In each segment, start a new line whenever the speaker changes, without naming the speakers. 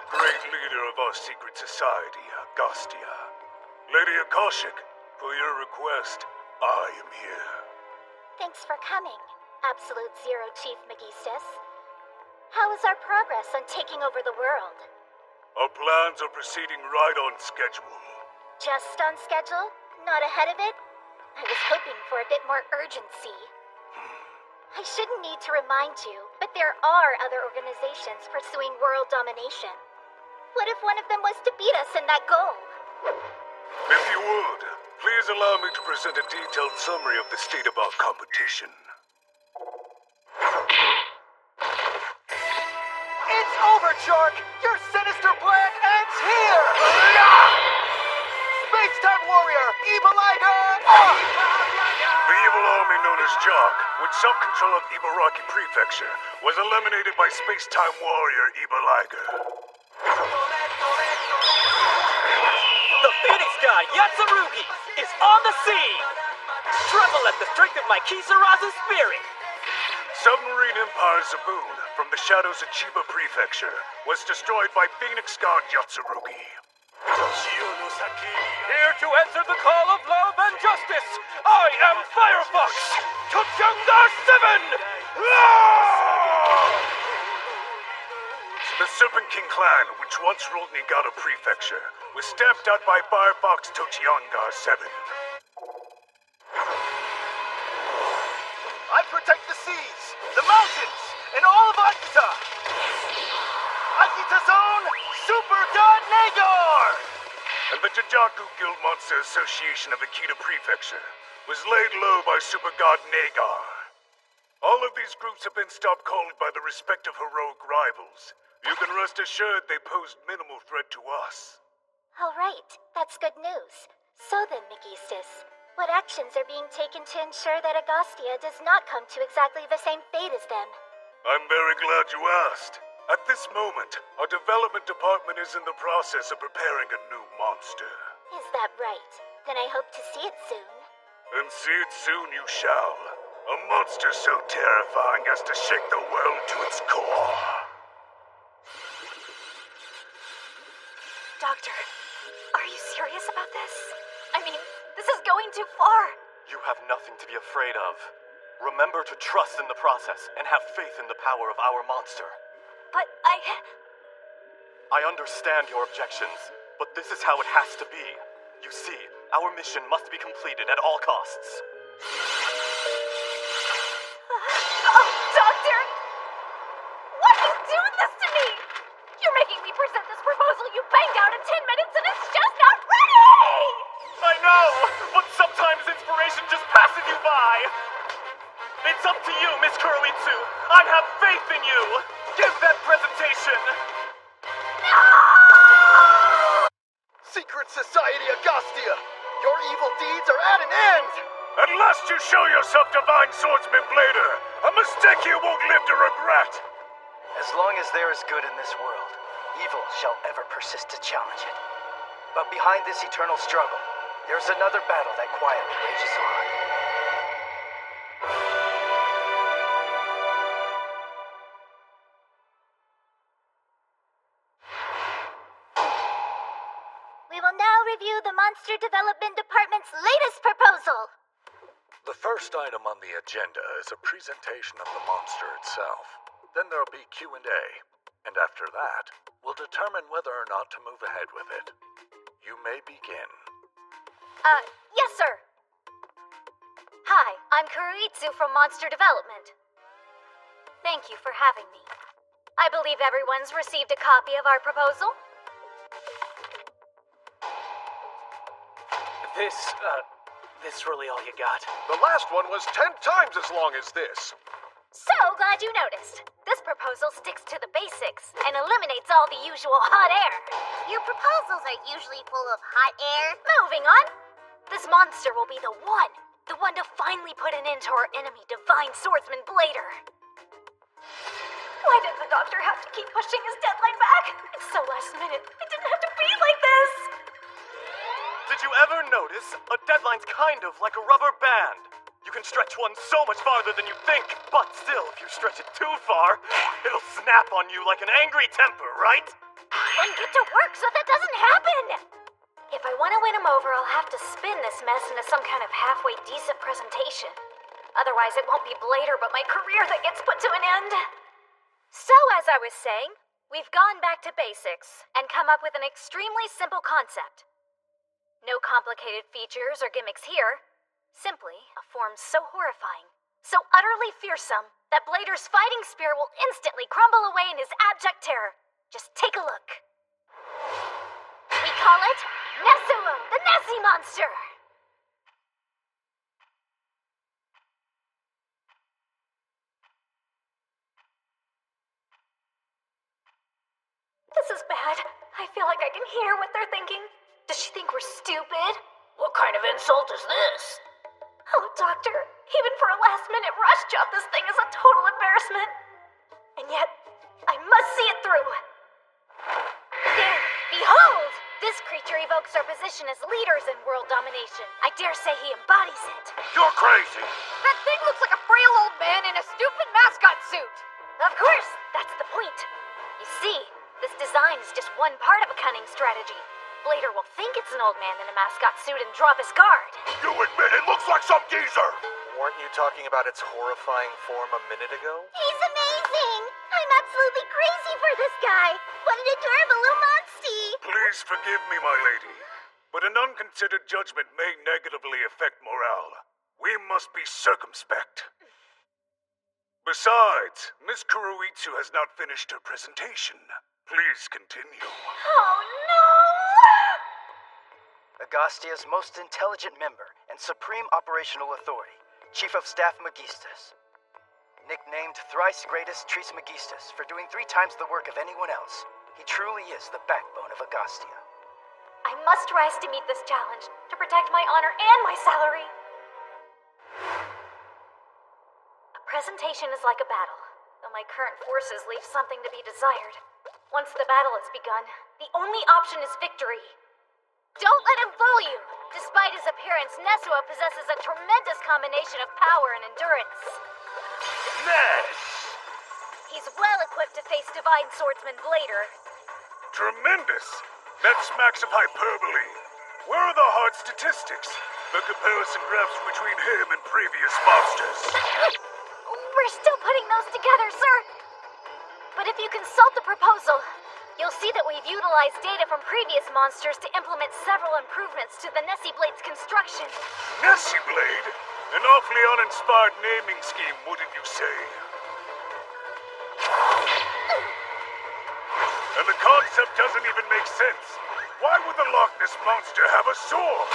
great leader of our secret society, Agostia. Lady Akashic, for your request, I am here.
Thanks for coming, Absolute Zero Chief Megistus. How is our progress on taking over the world?
Our plans are proceeding right on schedule.
Just on schedule? Not ahead of it? I was hoping for a bit more urgency. I shouldn't need to remind you, but there are other organizations pursuing world domination. What if one of them was to beat us in that goal?
If you would, please allow me to present a detailed summary of the state of our competition.
It's over, Shark! Your sinister plan ends here! Space-time warrior, Evil Liger!
The evil army known as Jark, with self-control of Ibaraki Prefecture, was eliminated by space-time warrior Evil Liger.
The Phoenix God, Yatsurugi, is on the scene! Tremble at the strength of my Kisarazu spirit!
Submarine Empire Zaboon, from the shadows of Chiba Prefecture, was destroyed by Phoenix God Yatsurugi.
Here to answer the call of love and justice, I am Firefox, Tochunga 7!
The Serpent King clan, which once ruled Niigata Prefecture, was stamped out by Firefox Tochiongar 7.
I protect the seas, the mountains, and all of Akita! Akita Zone, Super God Nagar!
And the Jajaku Guild Monster Association of Akita Prefecture was laid low by Super God Nagar. All of these groups have been stopped cold by the respective heroic rivals. You can rest assured they posed minimal threat to us.
All right, that's good news. So then, Megistus, what actions are being taken to ensure that Agostia does not come to exactly the same fate as them?
I'm very glad you asked. At this moment, our development department is in the process of preparing a new monster.
Is that right? Then I hope to see it soon.
And see it soon you shall. A monster so terrifying as to shake the world to its core.
Doctor, are you serious about this? I mean, this is going too far.
You have nothing to be afraid of. Remember to trust in the process and have faith in the power of our monster.
But
I understand your objections, but this is how it has to be. You see, our mission must be completed at all costs.
Oh, Doctor! Why are you doing this to me? You're making me present this proposal you banged out in 10 minutes and it's just not ready!
I know, but sometimes inspiration just passes you by. It's up to you, Miss Kuroitsu. I have faith in you. Give that presentation.
Secret Society Agostia! Your evil deeds are at an end!
At last you show yourself, Divine Swordsman Blader! A mistake you won't live to regret!
As long as there is good in this world, evil shall ever persist to challenge it. But behind this eternal struggle, there's another battle that quietly rages on.
We will now review the Monster Development Department's latest proposal.
The first item on the agenda is a presentation of the monster itself. Then there'll be Q&A. And after that, we'll determine whether or not to move ahead with it. You may begin.
Yes, sir. Hi, I'm Kuruitsu from Monster Development. Thank you for having me. I believe everyone's received a copy of our proposal.
This really all you got?
The last one was 10 times as long as this.
So glad you noticed. This proposal sticks to the basics and eliminates all the usual hot air.
Your proposals are usually full of hot air.
Moving on. This monster will be the one to finally put an end to our enemy, Divine Swordsman Blader. Why did the doctor have to keep pushing his deadline back? It's so last minute. It didn't have to be like this.
Did you ever notice a deadline's kind of like a rubber band? You can stretch one so much farther than you think, but still, if you stretch it too far, it'll snap on you like an angry temper, right?
Then get to work so that doesn't happen! If I want to win him over, I'll have to spin this mess into some kind of halfway decent presentation. Otherwise, it won't be Blader but my career that gets put to an end. So, as I was saying, we've gone back to basics and come up with an extremely simple concept. No complicated features or gimmicks here. Simply a form so horrifying, so utterly fearsome, that Blader's fighting spirit will instantly crumble away in his abject terror. Just take a look. We call it Nesuo, the Nessie Monster! This is bad. I feel like I can hear what they're thinking. Does she think we're stupid?
What kind of insult is this?
Oh, Doctor, even for a last-minute rush job, this thing is a total embarrassment. And yet, I must see it through. There, behold! This creature evokes our position as leaders in world domination. I dare say he embodies it.
You're crazy!
That thing looks like a frail old man in a stupid mascot suit!
Of course, that's the point. You see, this design is just one part of a cunning strategy. Blader will think it's an old man in a mascot suit and drop his guard.
You admit it looks like some geezer!
Weren't you talking about its horrifying form a minute ago?
He's amazing! I'm absolutely crazy for this guy! What an adorable little monstie!
Please forgive me, my lady, but an unconsidered judgment may negatively affect morale. We must be circumspect. Besides, Miss Kuroitsu has not finished her presentation. Please continue.
Oh no!
Agastia's most intelligent member and supreme operational authority, Chief of Staff Megistus. Nicknamed thrice greatest Trismegistus for doing 3 times the work of anyone else, he truly is the backbone of Agastia.
I must rise to meet this challenge, to protect my honor and my salary. A presentation is like a battle, though my current forces leave something to be desired. Once the battle has begun, the only option is victory. Don't let him fool you! Despite his appearance, Nesuo possesses a tremendous combination of power and endurance.
Ness!
He's well equipped to face Divine Swordsman Blader.
Tremendous! That smacks of hyperbole. Where are the hard statistics? The comparison graphs between him and previous monsters.
We're still putting those together, sir. But if you consult the proposal, you'll see that we've utilized data from previous monsters to implement several improvements to the Nessie Blade's construction.
Nessie Blade? An awfully uninspired naming scheme, wouldn't you say? And the concept doesn't even make sense. Why would the Loch Ness Monster have a sword?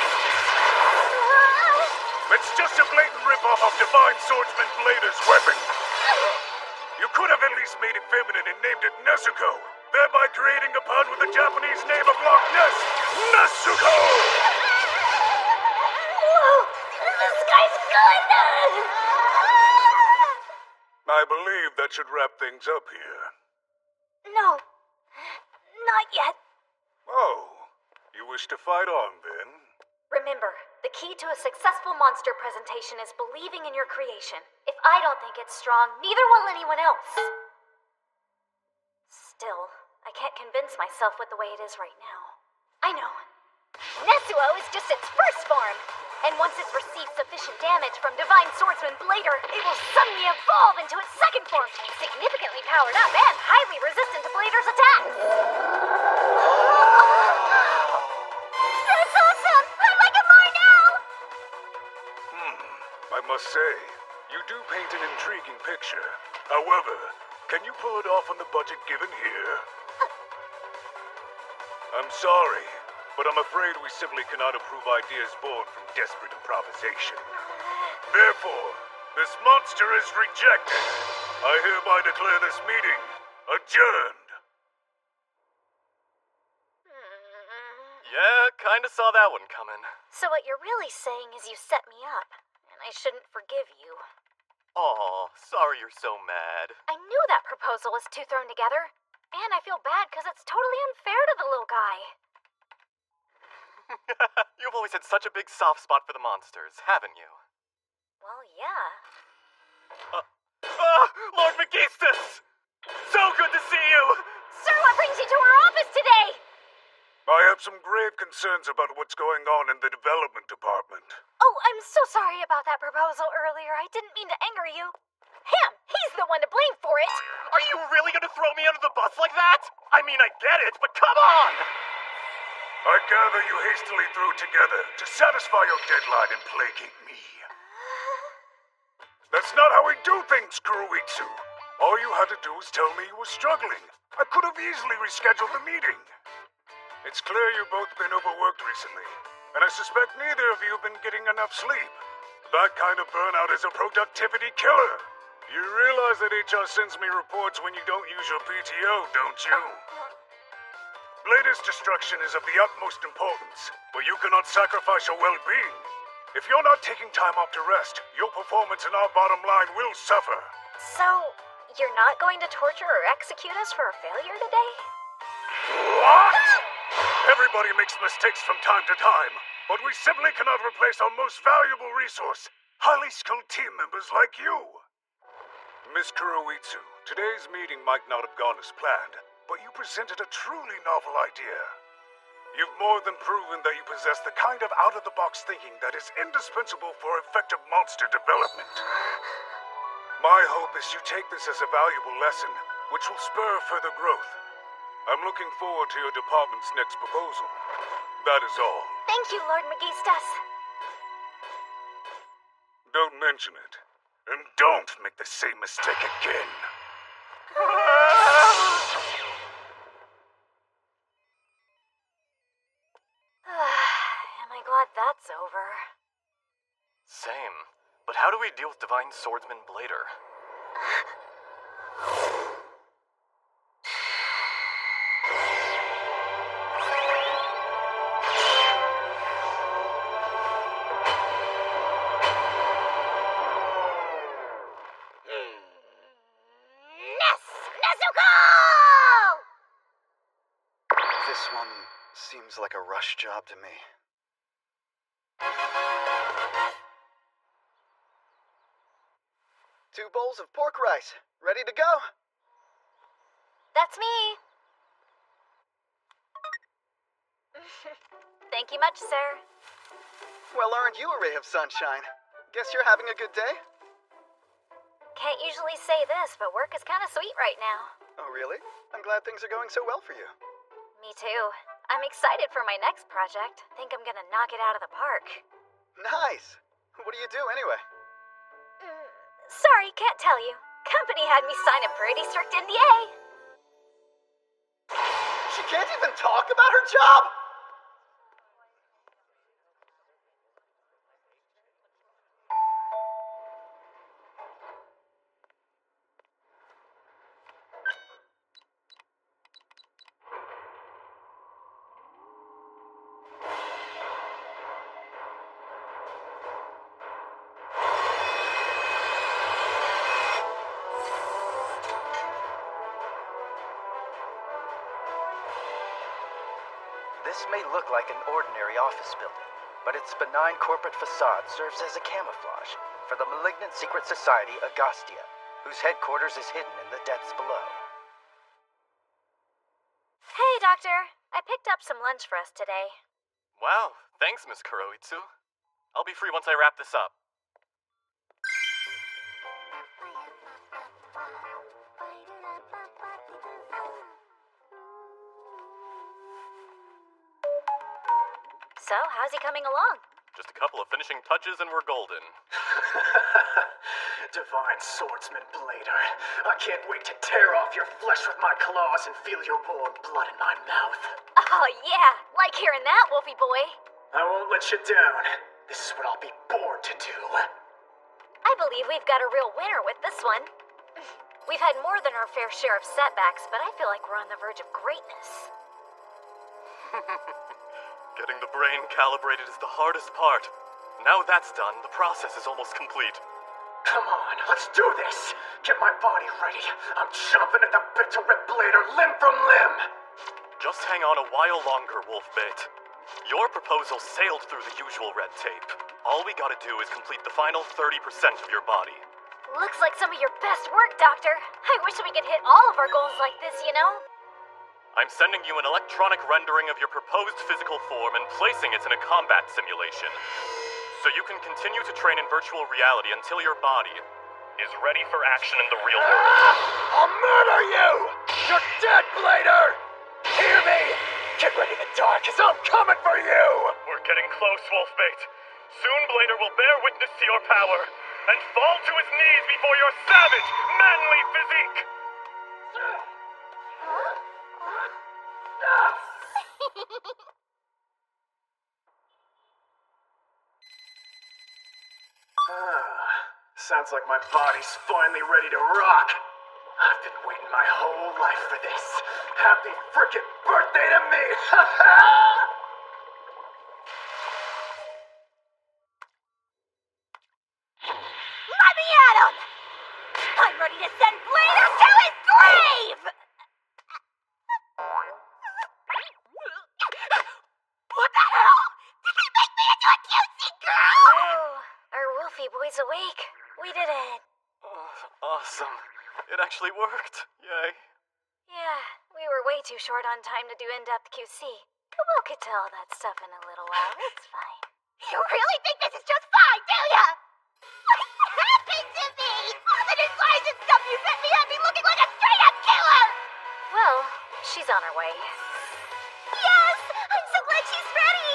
It's just a blatant ripoff of Divine Swordsman Blader's weapon. You could have at least made it feminine and named it Nezuko, thereby creating a pun with the Japanese name of Loch Ness, Nezuko!
Whoa! This guy's good!
I believe that should wrap things up here.
No, not yet.
Oh, you wish to fight on then?
Remember, the key to a successful monster presentation is believing in your creation. If I don't think it's strong, neither will anyone else. Still, I can't convince myself with the way it is right now. I know. Nesuo is just its first form, and once it's received sufficient damage from Divine Swordsman Blader, it will suddenly evolve into its second form, significantly powered up and highly resistant to Blader's attacks. That's awesome! I like it more now!
I must say, you do paint an intriguing picture. However, can you pull it off on the budget given here? I'm sorry, but I'm afraid we simply cannot approve ideas born from desperate improvisation. Therefore, this monster is rejected. I hereby declare this meeting adjourned.
Yeah, kinda saw that one coming.
So what you're really saying is you set me up, and I shouldn't forgive you.
Aw, sorry you're so mad.
I knew that proposal was too thrown together, and I feel bad because it's totally unfair to the little guy.
You've always had such a big soft spot for the monsters, haven't you?
Well, yeah.
Lord Megistus! So good to see you!
Sir, what brings you to our office today?
I have some grave concerns about what's going on in the development department.
Oh, I'm so sorry about that proposal earlier. I didn't mean to anger you. Him! He's the one to blame for it!
Are you really gonna throw me under the bus like that? I mean, I get it, but come on!
I gather you hastily threw together to satisfy your deadline and placate me. That's not how we do things, Kuruitsu. All you had to do was tell me you were struggling. I could have easily rescheduled the meeting. It's clear you've both been overworked recently, and I suspect neither of you have been getting enough sleep. That kind of burnout is a productivity killer. You realize that HR sends me reports when you don't use your PTO, don't you? Blader's destruction is of the utmost importance, but you cannot sacrifice your well-being. If you're not taking time off to rest, your performance and our bottom line will suffer.
So, you're not going to torture or execute us for a failure today?
What? Everybody makes mistakes from time to time, but we simply cannot replace our most valuable resource, highly skilled team members like you. Miss Kuruitsu, today's meeting might not have gone as planned, but you presented a truly novel idea. You've more than proven that you possess the kind of out-of-the-box thinking that is indispensable for effective monster development. My hope is you take this as a valuable lesson, which will spur further growth. I'm looking forward to your department's next proposal. That is all.
Thank you, Lord Magistas.
Don't mention it. And don't make the same mistake again.
Am I glad that's over?
Same. But how do we deal with Divine Swordsman Blader?
This one seems like a rush job to me. Two bowls of pork rice. Ready to go?
That's me. Thank you much, sir.
Well earned you a ray of sunshine. Guess you're having a good day?
Can't usually say this, but work is kind of sweet right now.
Oh, really? I'm glad things are going so well for you.
Me too. I'm excited for my next project. Think I'm gonna knock it out of the park.
Nice! What do you do anyway?
Sorry, can't tell you. Company had me sign a pretty strict NDA.
She can't even talk about her job? This may look like an ordinary office building, but its benign corporate facade serves as a camouflage for the malignant secret society Agostia, whose headquarters is hidden in the depths below.
Hey, Doctor. I picked up some lunch for us today.
Wow, thanks, Miss Kuroitsu. I'll be free once I wrap this up.
So, how's he coming along?
Just a couple of finishing touches and we're golden.
Divine Swordsman Blader, I can't wait to tear off your flesh with my claws and feel your warm blood in my mouth.
Oh, yeah. Like hearing that, Wolfie boy.
I won't let you down. This is what I'll be born to do.
I believe we've got a real winner with this one. We've had more than our fair share of setbacks, but I feel like we're on the verge of greatness.
Getting the brain calibrated is the hardest part. Now that's done, the process is almost complete.
Come on, let's do this! Get my body ready. I'm chomping at the bit to rip Blader limb from limb!
Just hang on a while longer, Wolfbait. Your proposal sailed through the usual red tape. All we gotta do is complete the final 30% of your body.
Looks like some of your best work, Doctor. I wish we could hit all of our goals like this, you know?
I'm sending you an electronic rendering of your proposed physical form and placing it in a combat simulation. So you can continue to train in virtual reality until your body is ready for action in the real world.
I'll murder you! You're dead, Blader! Hear me! Get ready to die, cause I'm coming for you!
We're getting close, Wolfbait. Soon Blader will bear witness to your power and fall to his knees before your savage, manly physique.
Sounds like my body's finally ready to rock. I've been waiting my whole life for this. Happy frickin' birthday to me!
Let me at him! I'm ready to send Blader to his grave! What the hell? Did they make me into a cutesy girl?
Oh, our Wolfie boy's awake. We did it.
Oh, awesome. It actually worked. Yay.
Yeah, we were way too short on time to do in-depth QC. But we'll get to all that stuff in a little while. It's fine.
You really think this is just fine, do ya? What happened to me? All the designs and stuff you sent me had me looking like a straight-up killer!
Well, she's on her way.
Yes! I'm so glad she's ready!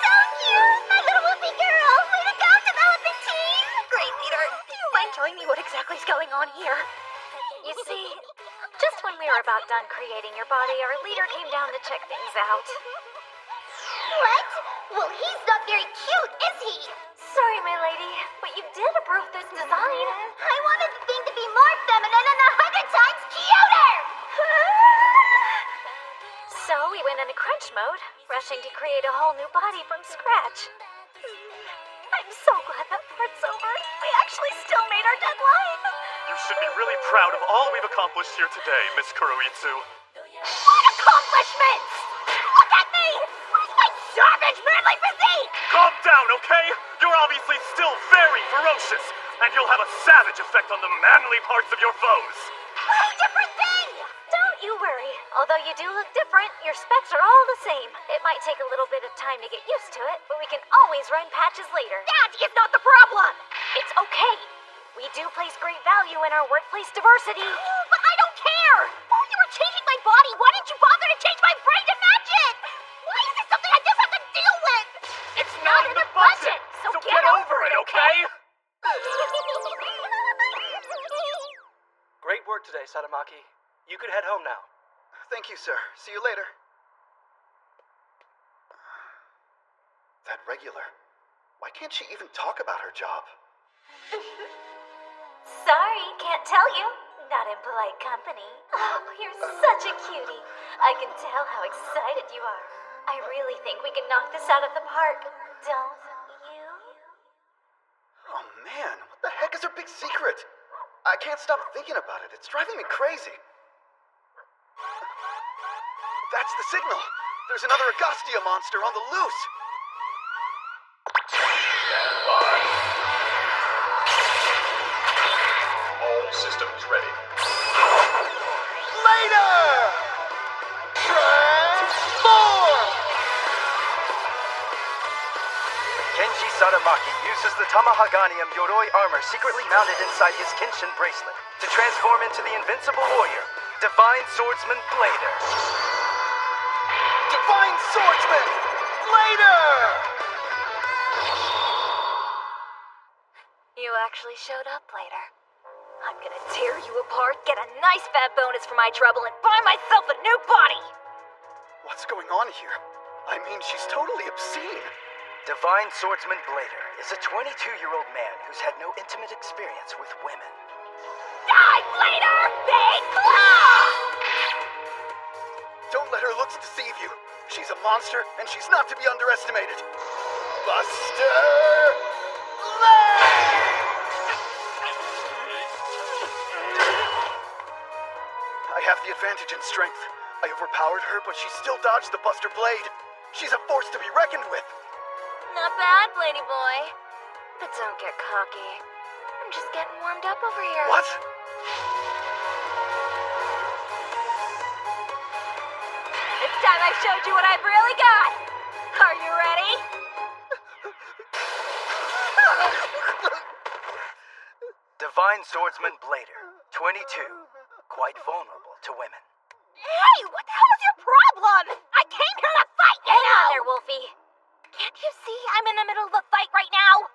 So cute! My little Wolfie girl! Way to go, development team!
Great leader, do you mind telling me what exactly is going on here?
You see, just when we were about done creating your body, our leader came down to check things out.
What? Well, he's not very cute, is he?
Sorry, my lady, but you did approve this design.
I wanted the thing to be more feminine and 100 times cuter!
So we went into crunch mode, rushing to create a whole new body from scratch. I'm so glad that part's over. We actually still made our deadline.
You should be really proud of all we've accomplished here today, Miss Kuroitsu.
What accomplishments? Look at me! Where's my savage manly physique?
Calm down, okay? You're obviously still very ferocious, and you'll have a savage effect on the manly parts of your foes.
Way different thing!
Don't you worry. Although you do look different, your specs are all the same. It might take a little bit of time to get used to it, but we can always run patches later.
That is not the problem!
It's okay. We do place great value in our workplace diversity.
But I don't care! While you were changing my body, why didn't you bother to change my brain to match it? Why is this something I just have to deal with?
It's not in the budget, so get over it, okay?
Great work today, Satamaki. You could head home now. Thank you, sir. See you later. That regular. Why can't she even talk about her job?
Sorry, can't tell you. Not in polite company. Oh, you're such a cutie. I can tell how excited you are. I really think we can knock this out of the park. Don't you?
Oh man, what the heck is her big secret? I can't stop thinking about it. It's driving me crazy. That's the signal. There's another Agostia monster on the loose.
All systems ready.
Later! Transform! Kenji Satamaki uses the Tamahaganium Yoroi armor secretly mounted inside his Kenshin bracelet to transform into the invincible warrior, Divine Swordsman Blader. Divine Swordsman Blader!
You actually showed up later. I'm gonna tear you apart, get a nice fat bonus for my trouble, and buy myself a new body!
What's going on here? I mean, she's totally obscene. Divine Swordsman Blader is a 22-year-old man who's had no intimate experience with women.
Die, Blader! Big claw!
Don't let her looks deceive you. She's a monster, and she's not to be underestimated. Buster Blade! I have the advantage in strength. I overpowered her, but she still dodged the Buster Blade. She's a force to be reckoned with.
Not bad, Blady boy. But don't get cocky. I'm just getting warmed up over here.
What?
time I showed you what I've really got. Are you ready?
Divine Swordsman Blader, 22. Quite vulnerable to women.
Hey, what the hell is your problem? I came here to fight, you
Hang on
know!
there, Wolfie.
Can't you see I'm in the middle of a fight right now?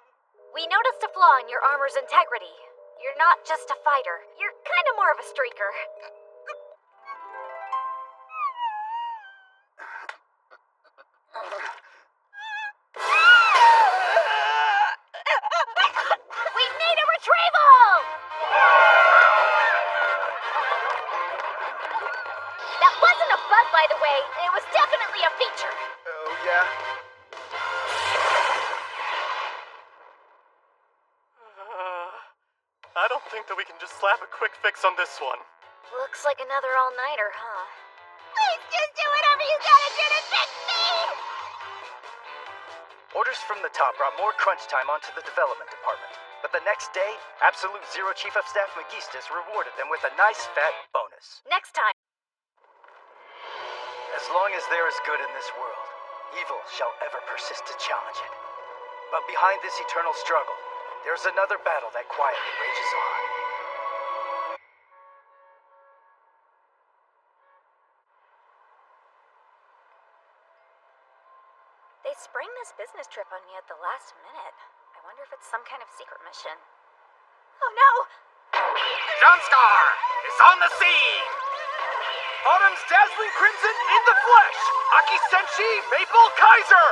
We noticed a flaw in your armor's integrity. You're not just a fighter. You're kind of more of a streaker.
We need a retrieval! That wasn't a bug, by the way. It was definitely a feature.
Oh, yeah?
I don't think that we can just slap a quick fix on this one.
Looks like another all-nighter, huh?
Please just do whatever you gotta do to fix me!
Orders from the top brought more crunch time onto the development department. But the next day, Absolute Zero Chief of Staff Megistus rewarded them with a nice fat bonus.
Next time.
As long as there is good in this world, evil shall ever persist to challenge it. But behind this eternal struggle, there's another battle that quietly rages on.
They sprang this business trip on me at the last minute. I wonder if it's some kind of secret mission. Oh no!
Johnstar is on the scene! Autumn's dazzling crimson in the flesh! Aki Senshi Maple Kaiser!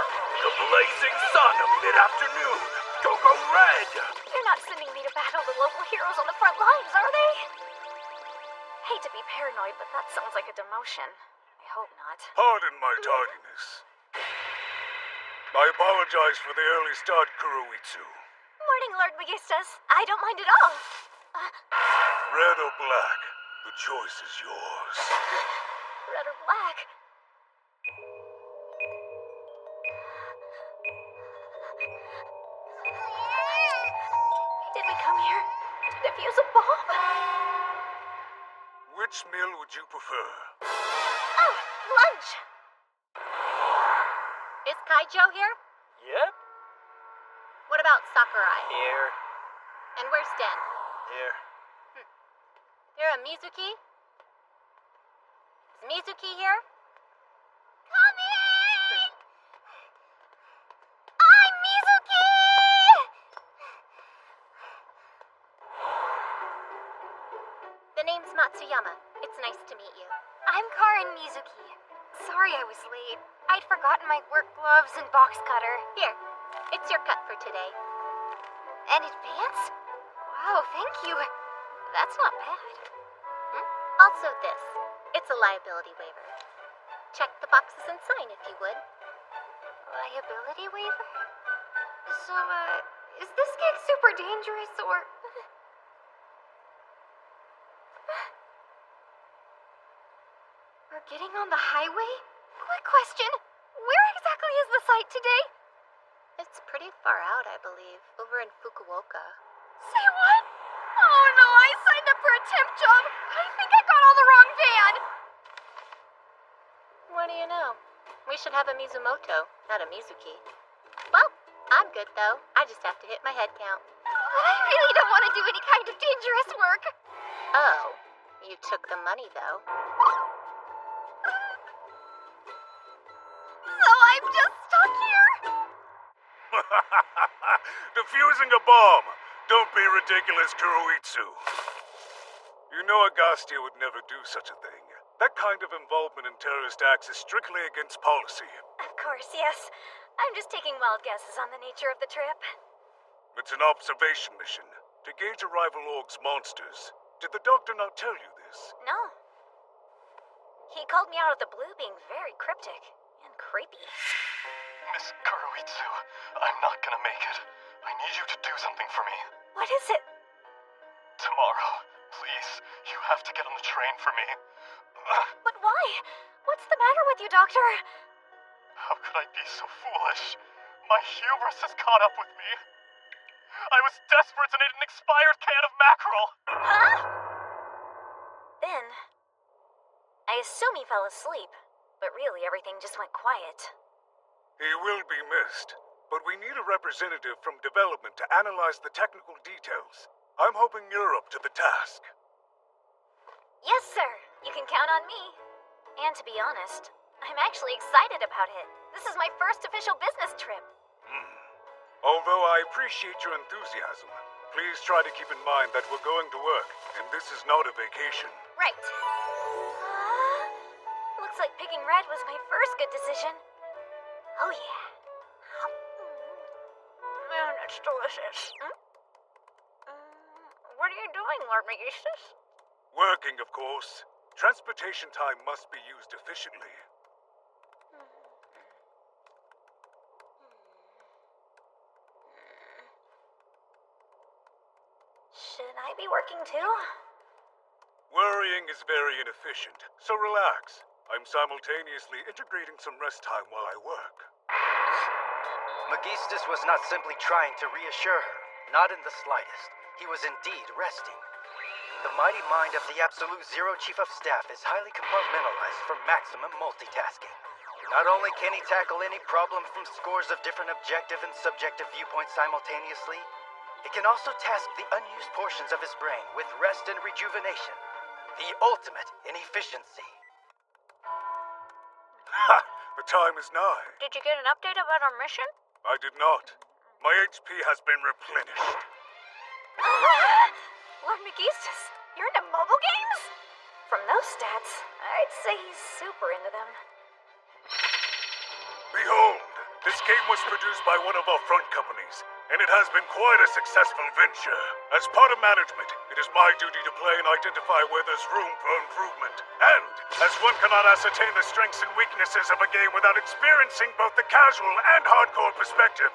The blazing sun of mid-afternoon. Go red!
They're not sending me to battle the local heroes on the front lines, are they? Hate to be paranoid, but that sounds like a demotion. I hope not.
Pardon my tardiness. I apologize for the early start, Kuroitsu.
Morning, Lord Megistus. I don't mind at all.
Red or black, the choice is yours.
Red or black? Did we come here to defuse a bomb?
Which meal would you prefer?
Oh, lunch! Is Kaijo here?
Yep.
What about Sakurai?
Here.
And where's Den?
Here.
There a Mizuki? Is Mizuki here? Come in! I'm Mizuki! The name's Matsuyama. It's nice to meet you.
I'm Karin Mizuki. Sorry I was late. I'd forgotten my work gloves and box cutter.
Here, it's your cut for today.
In advance? Wow, thank you. That's not bad.
Also this. It's a liability waiver. Check the boxes and sign if you would.
Liability waiver? So, is this gig super dangerous or... We're getting on the highway? Quick question. Where exactly is the site today?
It's pretty far out, I believe. Over in Fukuoka.
Say what? Oh no, I signed up for a temp job. I think I got on the wrong van.
What do you know? We should have a Mizumoto, not a Mizuki. Well, I'm good though. I just have to hit my head count.
But I really don't want to do any kind of dangerous work.
Oh, you took the money though.
So I'm just stuck here?
Defusing a bomb! Don't be ridiculous, Kuroitsu. You know Agastya would never do such a thing. That kind of involvement in terrorist acts is strictly against policy.
Of course, yes. I'm just taking wild guesses on the nature of the trip.
It's an observation mission to gauge a rival org's monsters. Did the doctor not tell you this?
No. He called me out of the blue being very cryptic and creepy.
Miss Kuroitsu, I'm not gonna make it. I need you to do something for me.
What is it?
Tomorrow, please. You have to get on the train for me.
But why? What's the matter with you, Doctor?
How could I be so foolish? My hubris has caught up with me. I was desperate to need an expired can of mackerel.
Huh? Then, I assume he fell asleep. but really everything just went quiet.
He will be missed, but we need a representative from development to analyze the technical details. I'm hoping you're up to the task.
Yes, sir. You can count on me. And to be honest, I'm actually excited about it. This is my first official business trip.
Although I appreciate your enthusiasm, please try to keep in mind that we're going to work, and this is not a vacation.
Right. Looks like picking red was my first good decision. Oh yeah. Man, it's delicious. What are you doing, Lord Magistus?
Working, of course. Transportation time must be used efficiently.
Should I be working too?
Worrying is very inefficient, so relax. I'm simultaneously integrating some rest time while I work.
Magistus was not simply trying to reassure her, not in the slightest. He was indeed resting. The mighty mind of the Absolute Zero Chief of Staff is highly compartmentalized for maximum multitasking. Not only can he tackle any problem from scores of different objective and subjective viewpoints simultaneously, he can also task the unused portions of his brain with rest and rejuvenation. The ultimate in efficiency.
Ha! The time is nigh.
Did you get an update about our mission?
I did not. My HP has been replenished.
Lord Magistus, you're into mobile games? From those stats, I'd say he's super into them.
Behold, this game was produced by one of our front companies, and it has been quite a successful venture. As part of management, it is my duty to play and identify where there's room for improvement. And, as one cannot ascertain the strengths and weaknesses of a game without experiencing both the casual and hardcore perspective,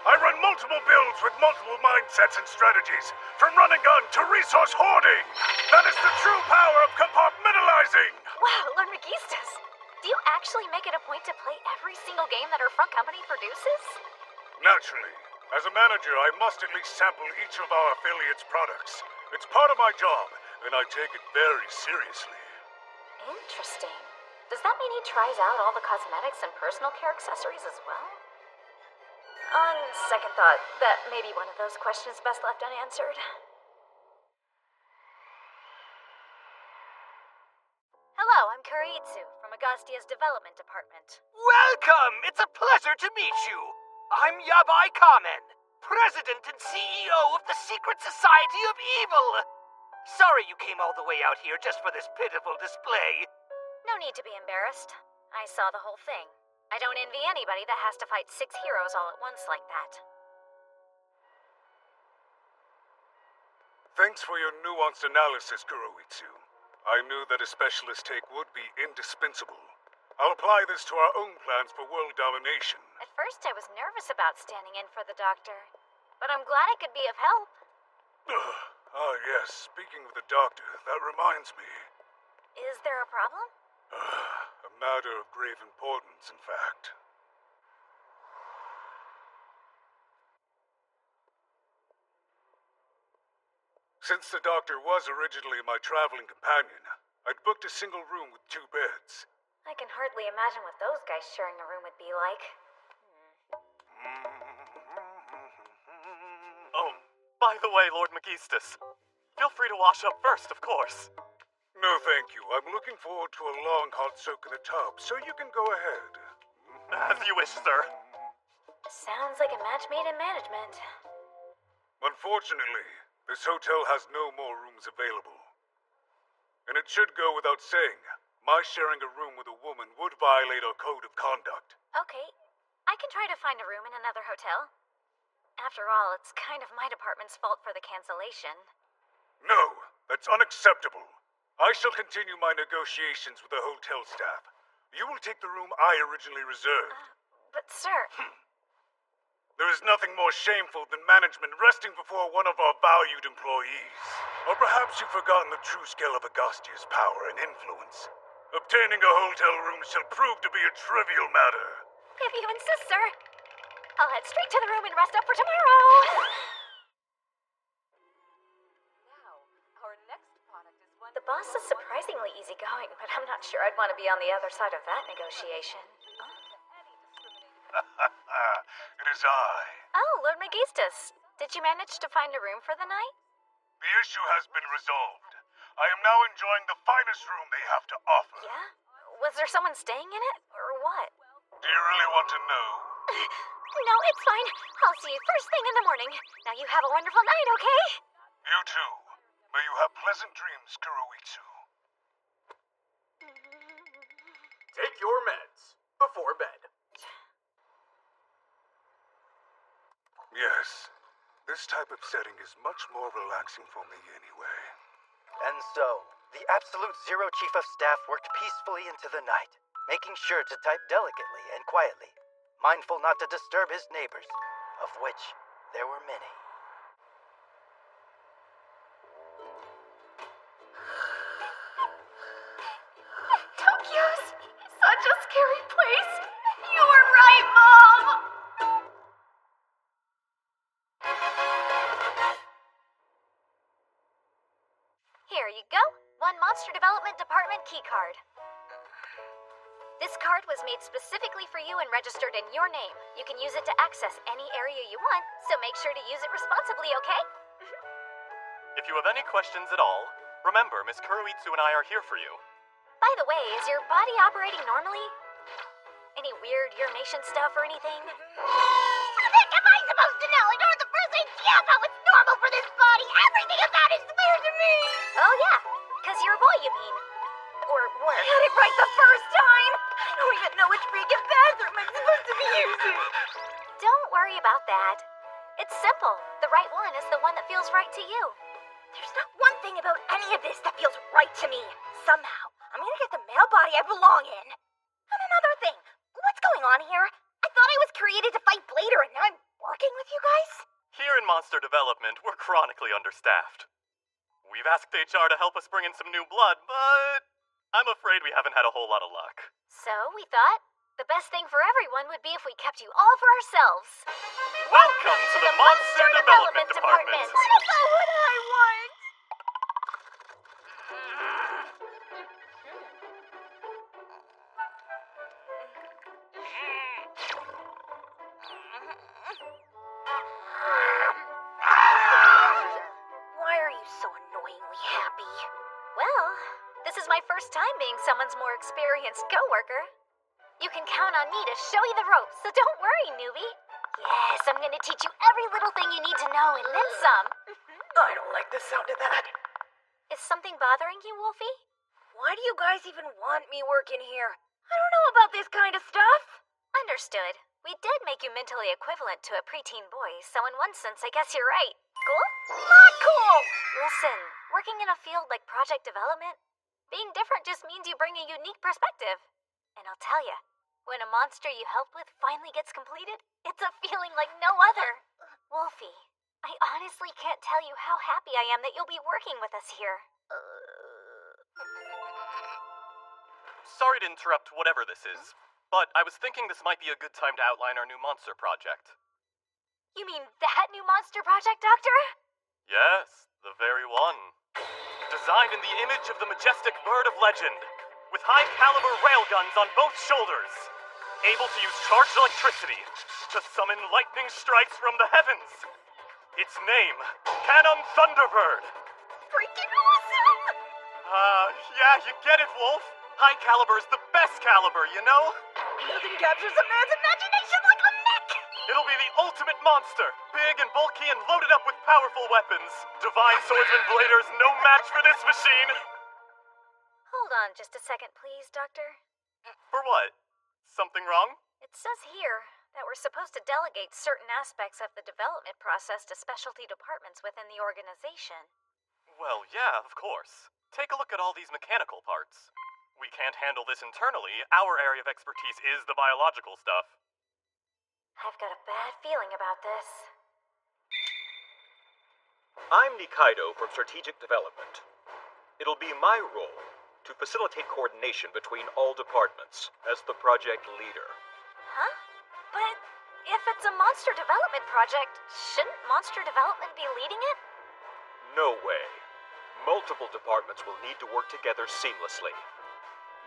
I run multiple builds with multiple mindsets and strategies, from run and gun to resource hoarding. That is the true power of compartmentalizing.
Wow, Lord Magistus, do you actually make it a point to play every single game that our front company produces?
Naturally. As a manager, I must at least sample each of our affiliates' products. It's part of my job, and I take it very seriously.
Interesting. Does that mean he tries out all the cosmetics and personal care accessories as well? On second thought, that may be one of those questions best left unanswered. Hello, I'm Kuritsu from Agastia's development department.
Welcome! It's a pleasure to meet you. I'm Yabai Kamen, President and CEO of the Secret Society of Evil. Sorry you came all the way out here just for this pitiful display.
No need to be embarrassed. I saw the whole thing. I don't envy anybody that has to fight 6 heroes all at once like that.
Thanks for your nuanced analysis, Kuroitsu. I knew that a specialist take would be indispensable. I'll apply this to our own plans for world domination.
At first I was nervous about standing in for the doctor, but I'm glad I could be of help.
Yes, speaking of the doctor, that reminds me.
Is there a problem?
A matter of grave importance, in fact. Since the doctor was originally my traveling companion, I'd booked a single room with 2 beds.
I can hardly imagine what those guys sharing a room would be like.
Oh, by the way, Lord Magistus, feel free to wash up first, of course.
No, thank you. I'm looking forward to a long hot soak in the tub, so you can go ahead.
As you wish, sir.
Sounds like a match made in management.
Unfortunately, this hotel has no more rooms available. And it should go without saying, my sharing a room with a woman would violate our code of conduct.
Okay, I can try to find a room in another hotel. After all, it's kind of my department's fault for the cancellation.
No, that's unacceptable. I shall continue my negotiations with the hotel staff. You will take the room I originally reserved.
But sir...
There is nothing more shameful than management resting before one of our valued employees. Or perhaps you've forgotten the true scale of Agastia's power and influence. Obtaining a hotel room shall prove to be a trivial matter.
If you insist, sir. I'll head straight to the room and rest up for tomorrow. Now, our next product is one... The The boss is surprisingly easygoing, but I'm not sure I'd want to be on the other side of that negotiation.
It is I.
Oh, Lord Megistus. Did you manage to find a room for the night?
The issue has been resolved. I am now enjoying the finest room they have to offer.
Yeah? Was there someone staying in it, or what?
Do you really want to know?
No, it's fine. I'll see you first thing in the morning. Now you have a wonderful night, okay?
You too. May you have pleasant dreams, Kuroitsu.
Take your meds before bed.
Yes. This type of setting is much more relaxing for me anyway.
And so, the Absolute Zero Chief of Staff worked peacefully into the night, making sure to type delicately and quietly, mindful not to disturb his neighbors, of which there were many.
Tokyo's such a scary place. You were right, Mom!
Here you go. One Monster Development Department keycard. This card was made specifically for you and registered in your name. You can use it to access any area you want, so make sure to use it responsibly, okay?
If you have any questions at all, remember, Miss Kuroitsu and I are here for you.
By the way, is your body operating normally? Any weird urination stuff or anything?
What the heck am I supposed to know? You're the first I see how it's normal for this body. Everything about it's clear to me.
Oh yeah, 'cause you're a boy, you mean. Or were.
I got it right the first time. I don't even know which freaking bathroom I'm supposed to be using.
Don't worry about that. It's simple. The right one is the one that feels right to you.
There's not one thing about any of this that feels right to me. Somehow, I'm gonna get the male body I belong in. And another thing, what's going on here? I thought I was created to fight Blader and now I'm working with you guys?
Here in Monster Development, we're chronically understaffed. We've asked HR to help us bring in some new blood, but I'm afraid we haven't had a whole lot of luck.
So we thought the best thing for everyone would be if we kept you all for ourselves.
Welcome to the Monster Development Department.
What about what I want? Why are you so annoyingly happy?
Well, this is my first time being someone's more experienced coworker. You can count on me to show you the ropes, so don't worry, newbie. Yes, I'm gonna teach you every little thing you need to know and then some.
I don't like the sound of that.
Is something bothering you, Wolfie?
Why do you guys even want me working here? I don't know about this kind of stuff.
Understood. We did make you mentally equivalent to a preteen boy, so in one sense, I guess you're right. Cool?
Not cool!
Listen, working in a field like project development, being different just means you bring a unique perspective. And I'll tell you, when a monster you helped with finally gets completed, it's a feeling like no other. Wolfie, I honestly can't tell you how happy I am that you'll be working with us here.
Sorry to interrupt whatever this is, but I was thinking this might be a good time to outline our new monster project.
You mean that new monster project, Doctor?
Yes, the very one. Designed in the image of the majestic bird of legend, with high-caliber railguns on both shoulders, able to use charged electricity to summon lightning strikes from the heavens. Its name, Cannon Thunderbird.
Freaking awesome!
Yeah, you get it, Wolf. High caliber is the best caliber, you know?
Nothing captures a man's imagination like a mech!
It'll be the ultimate monster, big and bulky and loaded up with powerful weapons. Divine Swordsman Blader's no match for this machine.
Hold on just a second, please, Doctor.
For what? Something wrong?
It says here that we're supposed to delegate certain aspects of the development process to specialty departments within the organization.
Well, yeah, of course. Take a look at all these mechanical parts. We can't handle this internally. Our area of expertise is the biological stuff.
I've got a bad feeling about this.
I'm Nikaido from Strategic Development. It'll be my role to facilitate coordination between all departments as the project leader.
Huh? But if it's a monster development project, shouldn't monster development be leading it?
No way. Multiple departments will need to work together seamlessly.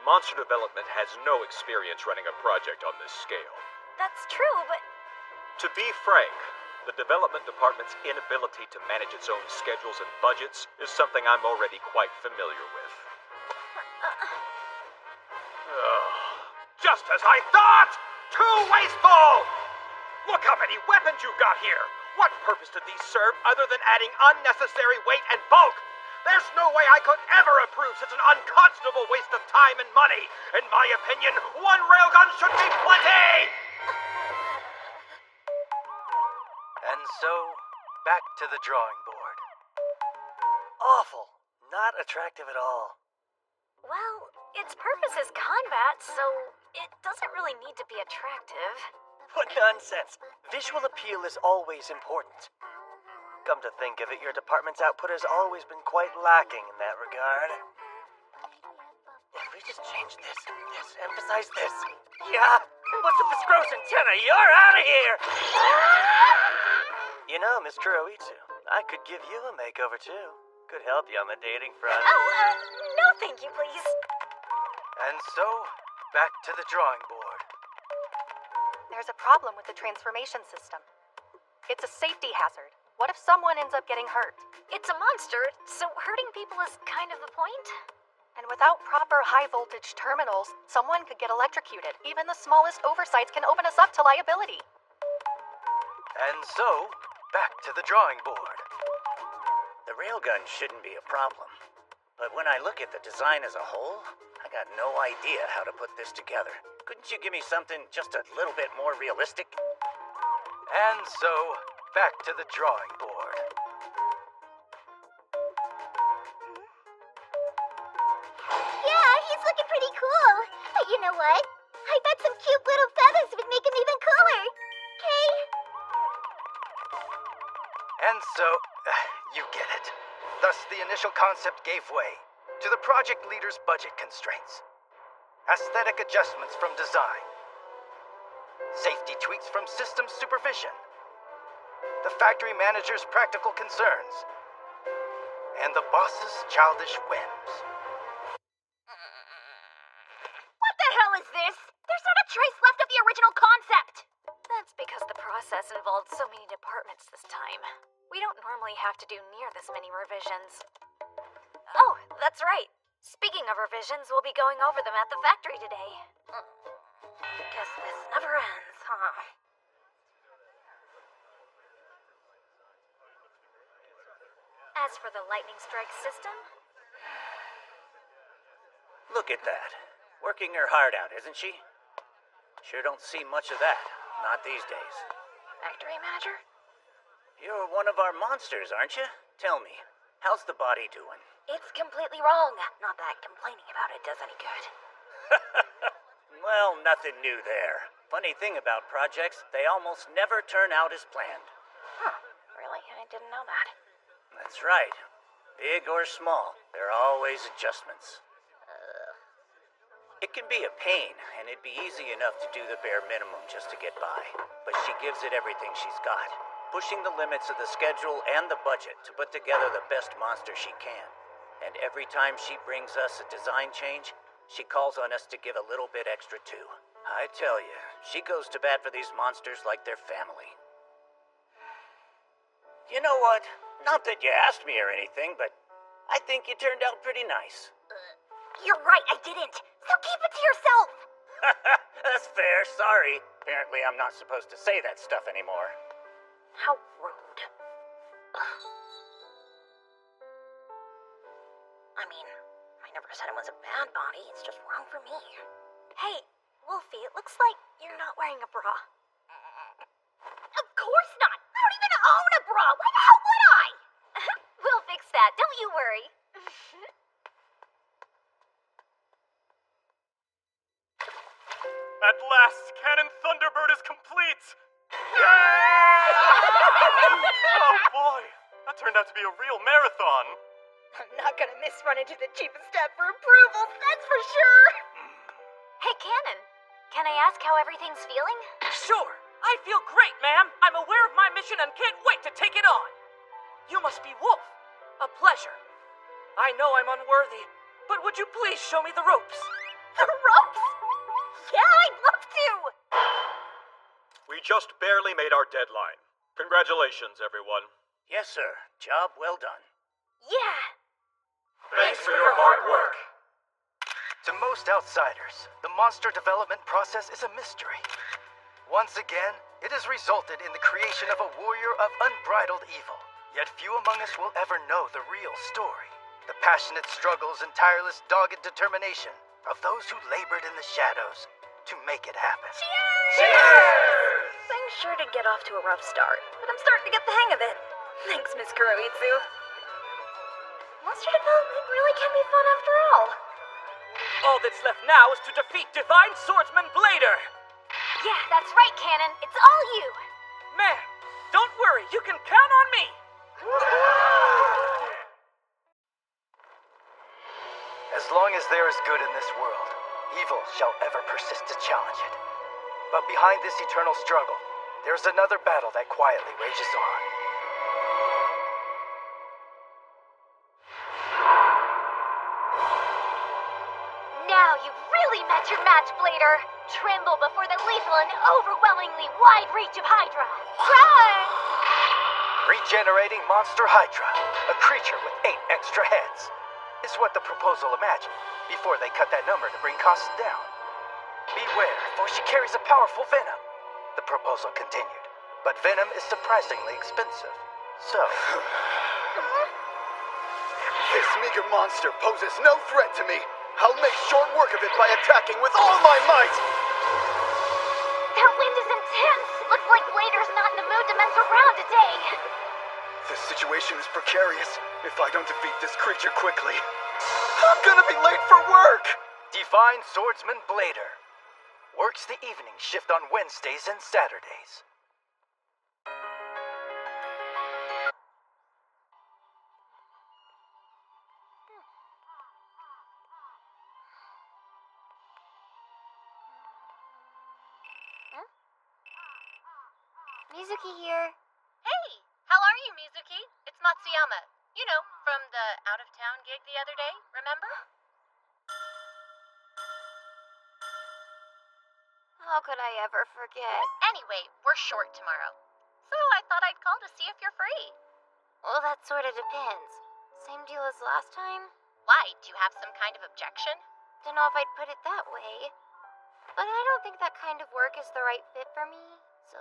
Monster Development has no experience running a project on this scale.
That's true, but
To be frank, the development department's inability to manage its own schedules and budgets is something I'm already quite familiar with.
Just as I thought! Too wasteful! Look how many weapons you got here! What purpose did these serve other than adding unnecessary weight and bulk? There's no way I could ever approve such an unconscionable waste of time and money. In my opinion, one railgun should be plenty!
And so, back to the drawing board.
Awful. Not attractive at all.
well, its purpose is combat, so it doesn't really need to be attractive.
What nonsense. Visual appeal is always important. Come to think of it, your department's output has always been quite lacking in that regard. If we just change this, emphasize this. Yeah? What's with this gross antenna? You're out of here! You know, Miss Kuroitsu, I could give you a makeover too. Could help you on the dating front.
No thank you, please.
And so, back to the drawing board.
There's a problem with the transformation system. It's a safety hazard. What if someone ends up getting hurt?
It's a monster, so hurting people is kind of the point.
And without proper high-voltage terminals, someone could get electrocuted. Even the smallest oversights can open us up to liability.
And so, back to the drawing board.
The railgun shouldn't be a problem. But when I look at the design as a whole, I got no idea how to put this together. Couldn't you give me something just a little bit more realistic?
And so, back to the drawing board.
Yeah, he's looking pretty cool. But you know what? I bet some cute little feathers would make him even cooler. Okay?
And so, you get it. Thus, the initial concept gave way to the project leader's budget constraints. Aesthetic adjustments from design. Safety tweaks from systems supervision. The factory manager's practical concerns. And the boss's childish whims.
What the hell is this? There's not a trace left of the original concept!
That's because the process involved so many departments this time. We don't normally have to do near this many revisions. Oh, that's right. Speaking of revisions, we'll be going over them at the factory today.
Guess this never ends, huh?
As for the lightning strike system,
Look at that. Working her heart out, isn't she? Sure don't see much of that. Not these days.
Factory manager?
You're one of our monsters, aren't you? Tell me, how's the body doing?
It's completely wrong. Not that complaining about it does any good.
Well, nothing new there. Funny thing about projects, they almost never turn out as planned.
Huh. Really? I didn't know that.
That's right. Big or small, there are always adjustments. It can be a pain, and it'd be easy enough to do the bare minimum just to get by. But she gives it everything she's got, pushing the limits of the schedule and the budget to put together the best monster she can. And every time she brings us a design change, she calls on us to give a little bit extra too. I tell you, she goes to bat for these monsters like they're family. You know what? Not that you asked me or anything, but I think you turned out pretty nice.
You're right, I didn't. So keep it to yourself.
That's fair, sorry. Apparently I'm not supposed to say that stuff anymore.
How rude. I mean, I never said it was a bad body. It's just wrong for me.
hey, Wolfie, it looks like you're not wearing a bra.
Of course not. I don't even own a bra. Why the hell would I?
We'll fix that, don't you worry.
At last, Cannon Thunderbird is complete! Oh boy, that turned out to be a real marathon.
I'm not gonna miss running to the chief of staff for approval, that's for sure.
Hey, Cannon, can I ask how everything's feeling?
Sure. I feel great, ma'am. I'm aware of my mission and can't wait to take it on. You must be Wolf. A pleasure. I know I'm unworthy, but would you please show me the ropes?
The ropes? Yeah, I'd love to!
We just barely made our deadline. Congratulations, everyone.
Yes, sir. Job well done.
Yeah!
Thanks for your hard work.
To most outsiders, the monster development process is a mystery. Once again, it has resulted in the creation of a warrior of unbridled evil. Yet few among us will ever know the real story. The passionate struggles and tireless dogged determination of those who labored in the shadows to make it happen.
Cheers! Things sure did get off to a rough start, but I'm starting to get the hang of it. Thanks, Miss Kuroitsu. Monster development really can be fun after all.
All that's left now is to defeat Divine Swordsman Blader!
Yeah, that's right, Cannon. It's all you.
Man, don't worry, you can count on me!
As long as there is good in this world, evil shall ever persist to challenge it. But behind this eternal struggle, there's another battle that quietly rages on.
Now you've really met your match, Blader. Tremble before the lethal and overwhelmingly wide reach of Hydra. Run!
Regenerating Monster Hydra, a creature with 8 extra heads, is what the proposal imagined before they cut that number to bring costs down. Beware, for she carries a powerful venom, the proposal continued. But venom is surprisingly expensive. So...
This meager monster poses no threat to me. I'll make short work of it by attacking with all my might!
That wind is intense. Looks like Blader's not in the mood to mess around today.
This situation is precarious. If I don't defeat this creature quickly, I'm gonna be late for work!
Divine Swordsman Blader works the evening shift on Wednesdays and Saturdays.
Mizuki here.
Hey, how are you, Mizuki? It's Matsuyama. You know, from the out-of-town gig the other day, remember?
How could I ever forget?
Anyway, we're short tomorrow. So I thought I'd call to see if you're free.
Well, that sort of depends. Same deal as last time?
Why? Do you have some kind of objection?
Don't know if I'd put it that way. But I don't think that kind of work is the right fit for me, so...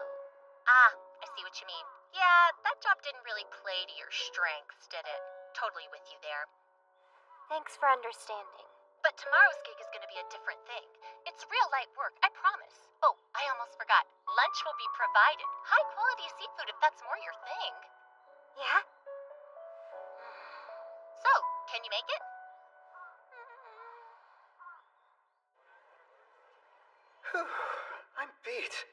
Ah, I see what you mean. Yeah, that job didn't really play to your strengths, did it? Totally with you there.
Thanks for understanding.
But tomorrow's gig is going to be a different thing. It's real light work, I promise. Oh, I almost forgot. Lunch will be provided. High quality seafood if that's more your thing.
Yeah?
So, can you make it?
Whew, I'm beat.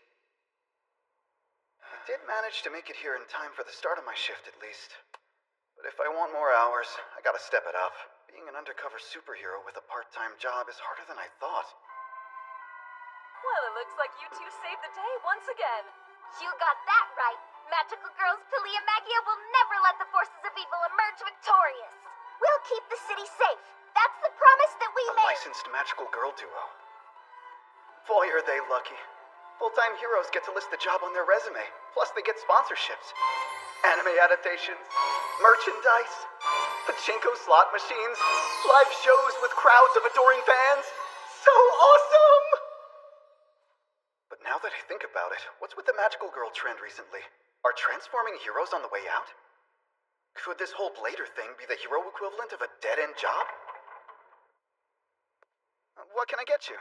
I did manage to make it here in time for the start of my shift at least. But if I want more hours, I gotta step it up. Being an undercover superhero with a part-time job is harder than I thought.
Well, it looks like you two saved the day once again.
You got that right. Magical girls Pili and Magia will never let the forces of evil emerge victorious. We'll keep the city safe. That's the promise that we
A
made.
licensed magical girl duo. Boy, are they lucky. Full-time heroes get to list the job on their resume. Plus, they get sponsorships. Anime adaptations, merchandise, pachinko slot machines, live shows with crowds of adoring fans. So awesome! But now that I think about it, what's with the magical girl trend recently? Are transforming heroes on the way out? Could this whole Blader thing be the hero equivalent of a dead-end job? What can I get you?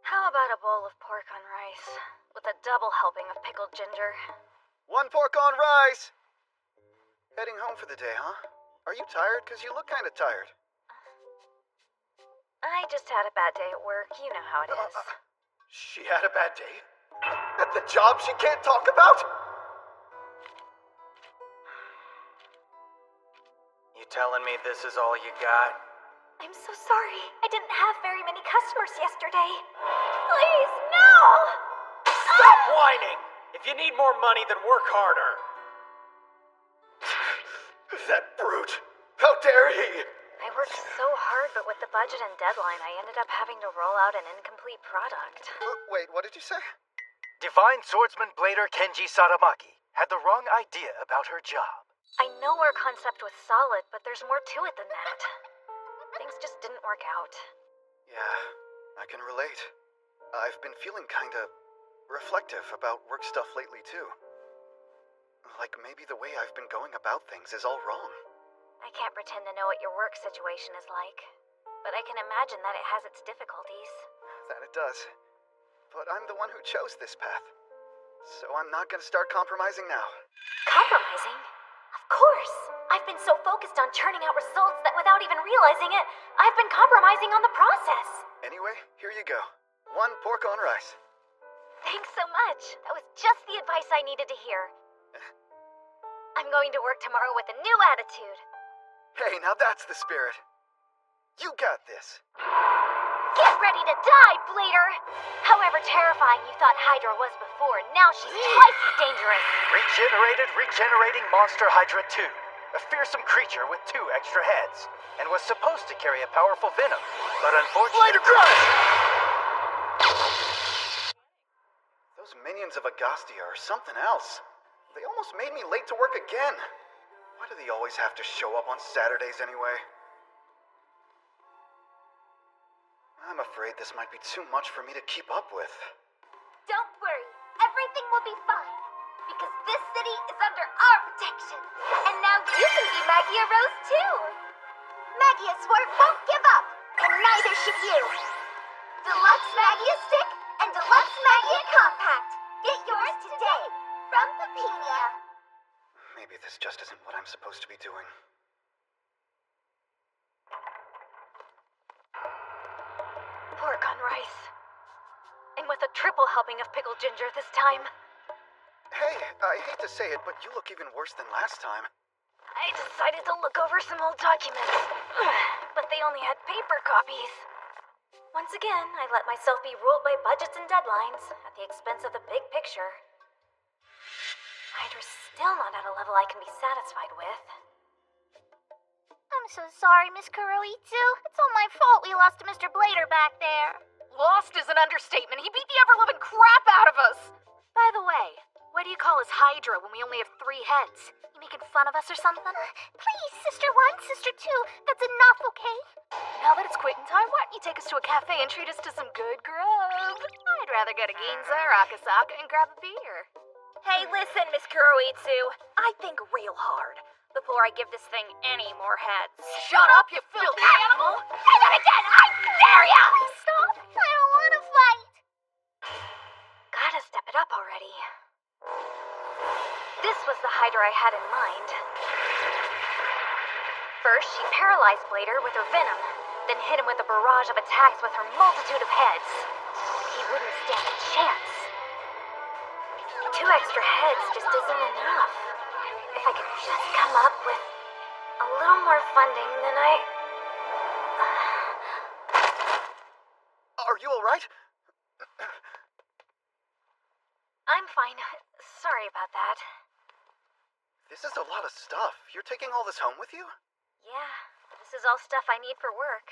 How about a bowl of pork on rice, with a double helping of pickled ginger?
1 pork on rice! Heading home for the day, huh? Are you tired? Because you look kind of tired.
I just had a bad day at work. You know how it is.
She had a bad day? At the job she can't talk about?
You telling me this is all you got?
I'm so sorry. I didn't have very many customers yesterday. Please, no!
Stop whining! If you need more money, then work harder.
That brute! How dare he!
I worked so hard, but with the budget and deadline, I ended up having to roll out an incomplete product.
Wait, what did you say?
Divine Swordsman Blader Kenji Saramaki had the wrong idea about her job.
I know our concept was solid, but there's more to it than that. Things just didn't work out.
Yeah, I can relate. I've been feeling kinda reflective about work stuff lately, too. Like maybe the way I've been going about things is all wrong.
I can't pretend to know what your work situation is like, but I can imagine that it has its difficulties.
That it does. But I'm the one who chose this path. So I'm not gonna start compromising now.
Compromising? Of course! I've been so focused on churning out results that without even realizing it, I've been compromising on the process.
Anyway, here you go. 1 pork on rice.
Thanks so much. That was just the advice I needed to hear. I'm going to work tomorrow with a new attitude.
Hey, now that's the spirit. You got this.
Get ready to die, Blader! However terrifying you thought Hydra was before, now she's twice as dangerous.
Regenerating Monster Hydra 2. A fearsome creature with 2 extra heads. And was supposed to carry a powerful venom. But unfortunately...
Blader Crush! Those minions of Agostia are something else. They almost made me late to work again. Why do they always have to show up on Saturdays anyway? I'm afraid this might be too much for me to keep up with.
Don't worry, everything will be fine. Because this city is under our protection. And now you can be Magia Rose too. Magia Sword won't give up, and neither should you. Deluxe Magia Stick and Deluxe Magia Compact. Get yours today from Pepinia.
Maybe this just isn't what I'm supposed to be doing.
Pork on rice. And with a triple helping of pickled ginger this time.
Hey, I hate to say it, but you look even worse than last time.
I decided to look over some old documents. But they only had paper copies. Once again, I let myself be ruled by budgets and deadlines at the expense of the big picture. Hydra's still not at a level I can be satisfied with.
I'm so sorry, Miss Kuroitsu. It's all my fault we lost to Mr. Blader back there.
Lost is an understatement. He beat the ever-living crap out of us. By the way, why do you call us Hydra when we only have 3 heads? You making fun of us or something?
Please, Sister 1, Sister 2, that's enough, okay?
Now that it's quitting time, why don't you take us to a cafe and treat us to some good grub? I'd rather go to Ginza or Akasaka and grab a beer.
Hey, listen, Miss Kuroitsu. I think real hard before I give this thing any more heads.
Shut up, you filthy animal!
Say that again! I dare ya! Please stop! I don't want to fight!
Gotta step it up already. This was the Hydra I had in mind. First, she paralyzed Blader with her venom, then hit him with a barrage of attacks with her multitude of heads. He wouldn't stand a chance. 2 extra heads just isn't enough. If I could just come up with a little more funding, then
Are you alright?
I'm fine. Sorry about that.
This is a lot of stuff. You're taking all this home with you?
Yeah, this is all stuff I need for work.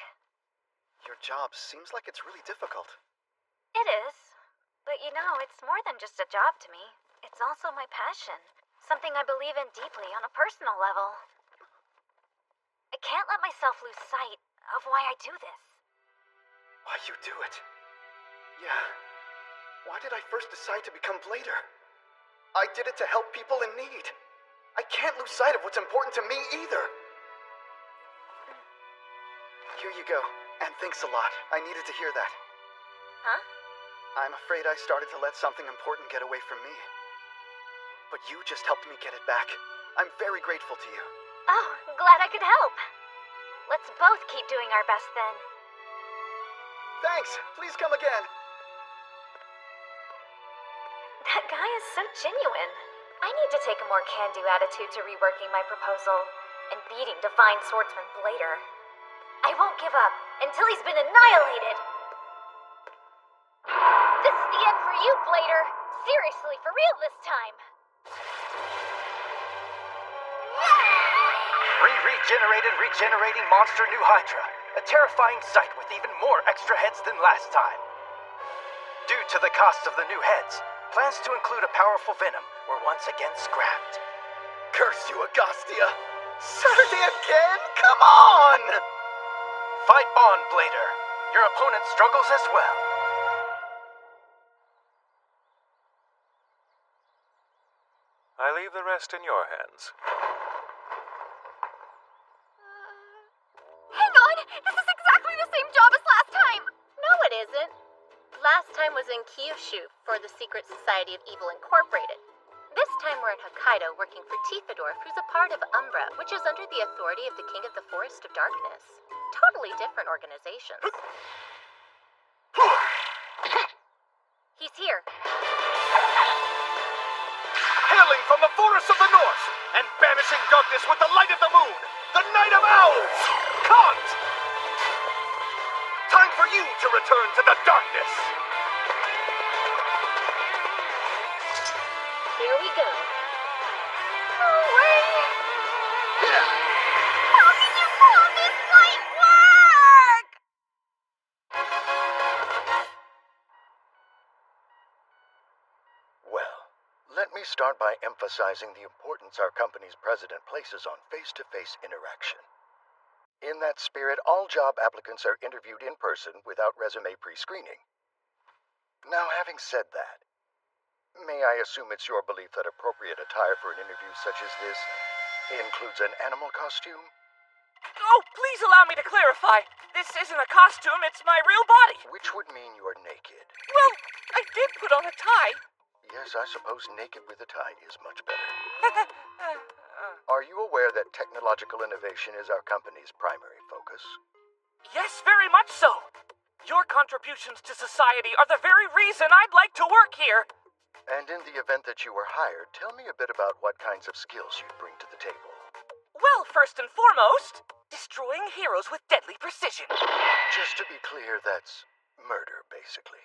Your job seems like it's really difficult.
It is. But you know, it's more than just a job to me. It's also my passion. Something I believe in deeply on a personal level. I can't let myself lose sight of why I do this.
Why you do it? Yeah. Why did I first decide to become Blader? I did it to help people in need. I can't lose sight of what's important to me either. Here you go. And thanks a lot. I needed to hear that.
Huh?
I'm afraid I started to let something important get away from me. But you just helped me get it back. I'm very grateful to you.
Oh, glad I could help. Let's both keep doing our best then.
Thanks. Please come again.
That guy is so genuine. I need to take a more can-do attitude to reworking my proposal and beating Divine Swordsman Blader. I won't give up until he's been annihilated.
This is the end for you, Blader. Seriously, for real this time.
Regenerating monster New Hydra. A terrifying sight with even more extra heads than last time. Due to the cost of the new heads, plans to include a powerful venom were once again scrapped.
Curse you, Agostia! Saturday again? Come on!
Fight on, Blader. Your opponent struggles as well.
I leave the rest in your hands.
Hang on! This is exactly the same job as last time!
No, it isn't. Last time was in Kyushu for the Secret Society of Evil Incorporated. This time we're in Hokkaido working for Tifadorf, who's a part of Umbra, which is under the authority of the King of the Forest of Darkness. Totally different organizations. He's here.
Hailing from the forests of the north and banishing darkness with the light of the moon, the Night of Owls! Kant! Time for you to return to the darkness!
Here we go.
No way! How did you pull this white work?
Well, let me start by emphasizing the importance our company's president places on face-to-face interaction. In that spirit, all job applicants are interviewed in person without resume pre-screening. Now, having said that, may I assume it's your belief that appropriate attire for an interview such as this includes an animal costume?
Oh, please allow me to clarify. This isn't a costume, it's my real body.
Which would mean you're naked.
Well, I did put on a tie.
Yes, I suppose naked with a tie is much better. Are you aware that technological innovation is our company's primary focus?
Yes, very much so. Your contributions to society are the very reason I'd like to work here.
And in the event that you were hired, tell me a bit about what kinds of skills you'd bring to the table.
Well, first and foremost, destroying heroes with deadly precision.
Just to be clear, that's murder, basically.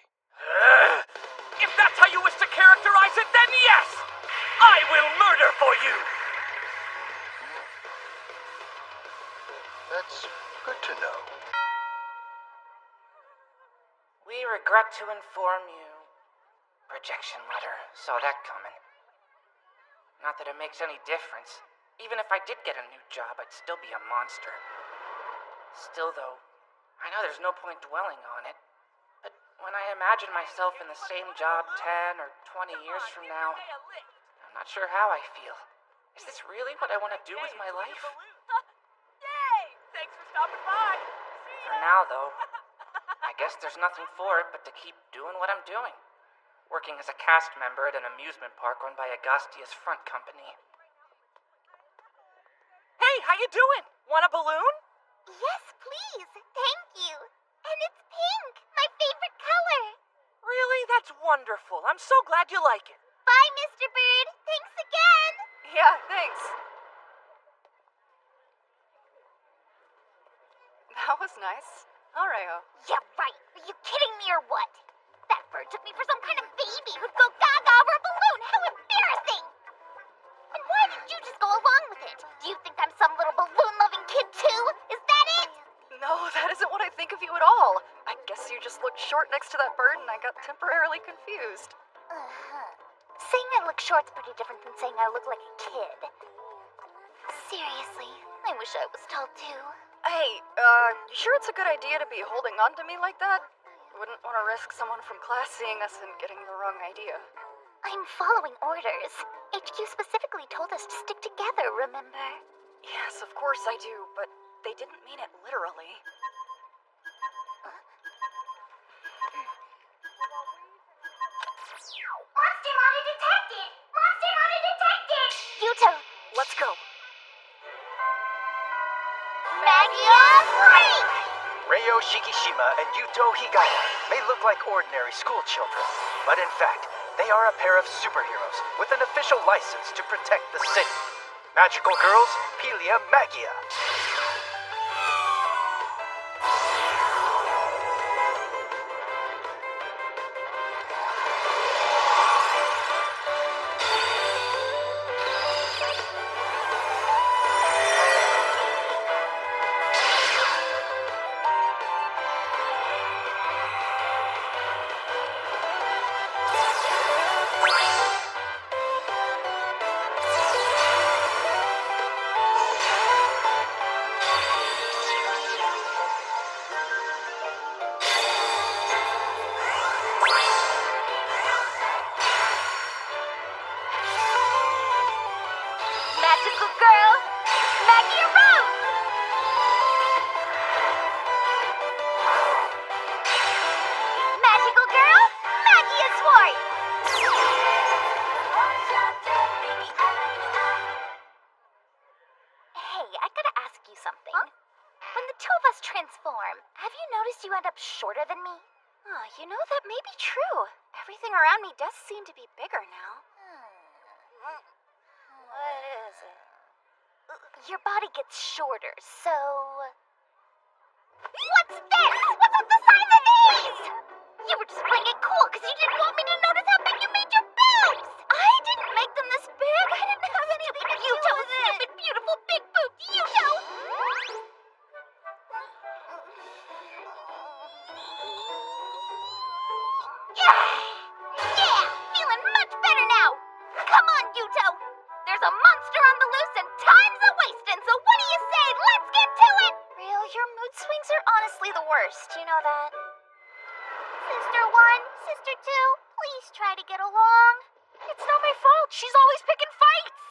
If that's how you wish to characterize it, then yes! I will murder for you!
That's good to know.
We regret to inform you. Rejection letter. Saw that coming. Not that it makes any difference. Even if I did get a new job, I'd still be a monster. Still, though, I know there's no point dwelling on it. But when I imagine myself in the same job 10 or 20 years from now, I'm not sure how I feel. Is this really what I want to do with my life?
Yay! Thanks for stopping by.
For now, though, I guess there's nothing for it but to keep doing what I'm doing. Working as a cast member at an amusement park run by Agostia's front company.
Hey, how you doing? Want a balloon?
Yes, please. Thank you. And it's pink, my favorite color.
Really? That's wonderful. I'm so glad you like it.
Bye, Mr. Bird. Thanks again.
Yeah, thanks. That was nice. Alright.
Yeah, right. Are you kidding me or what? That bird took me for some kind of baby who'd go gaga over a balloon. How embarrassing! And why didn't you just go along with it? Do you think I'm some little balloon-loving kid too? Is that it?
No, that isn't what I think of you at all. I guess you just looked short next to that bird and I got temporarily confused.
Saying I look short's pretty different than saying I look like a kid. Seriously, I wish I was tall too.
Hey, you sure it's a good idea to be holding on to me like that? Wouldn't want to risk someone from class seeing us and getting the wrong idea.
I'm following orders. HQ specifically told us to stick together, remember?
Yes, of course I do, but they didn't mean it literally.
Monster Monitor detected! Monster Monitor detected! Yuto!
Let's go.
Magia break!
Ryo Shikishima and Yuto Higaya may look like ordinary school children, but in fact, they are a pair of superheroes with an official license to protect the city. Magical Girls, Pelia Magia.
Oh, you know, that may be true. Everything around me does seem to be bigger now.
What is it?
Your body gets shorter, so...
What's this? What's with the size of these? You were just playing it cool because you didn't want me to notice how big you made your boobs!
I didn't make them this big. I didn't have anything to do with it.
Stupid, beautiful, big boobs, Yuto! Yeah! Feeling much better now! Come on, Yuto! There's a monster on the loose and time's a-wasting, so what do you say? Let's get to it!
Real, your mood swings are honestly the worst. You know that?
Sister 1, Sister 2, please try to get along.
It's not my fault. She's always picking fights.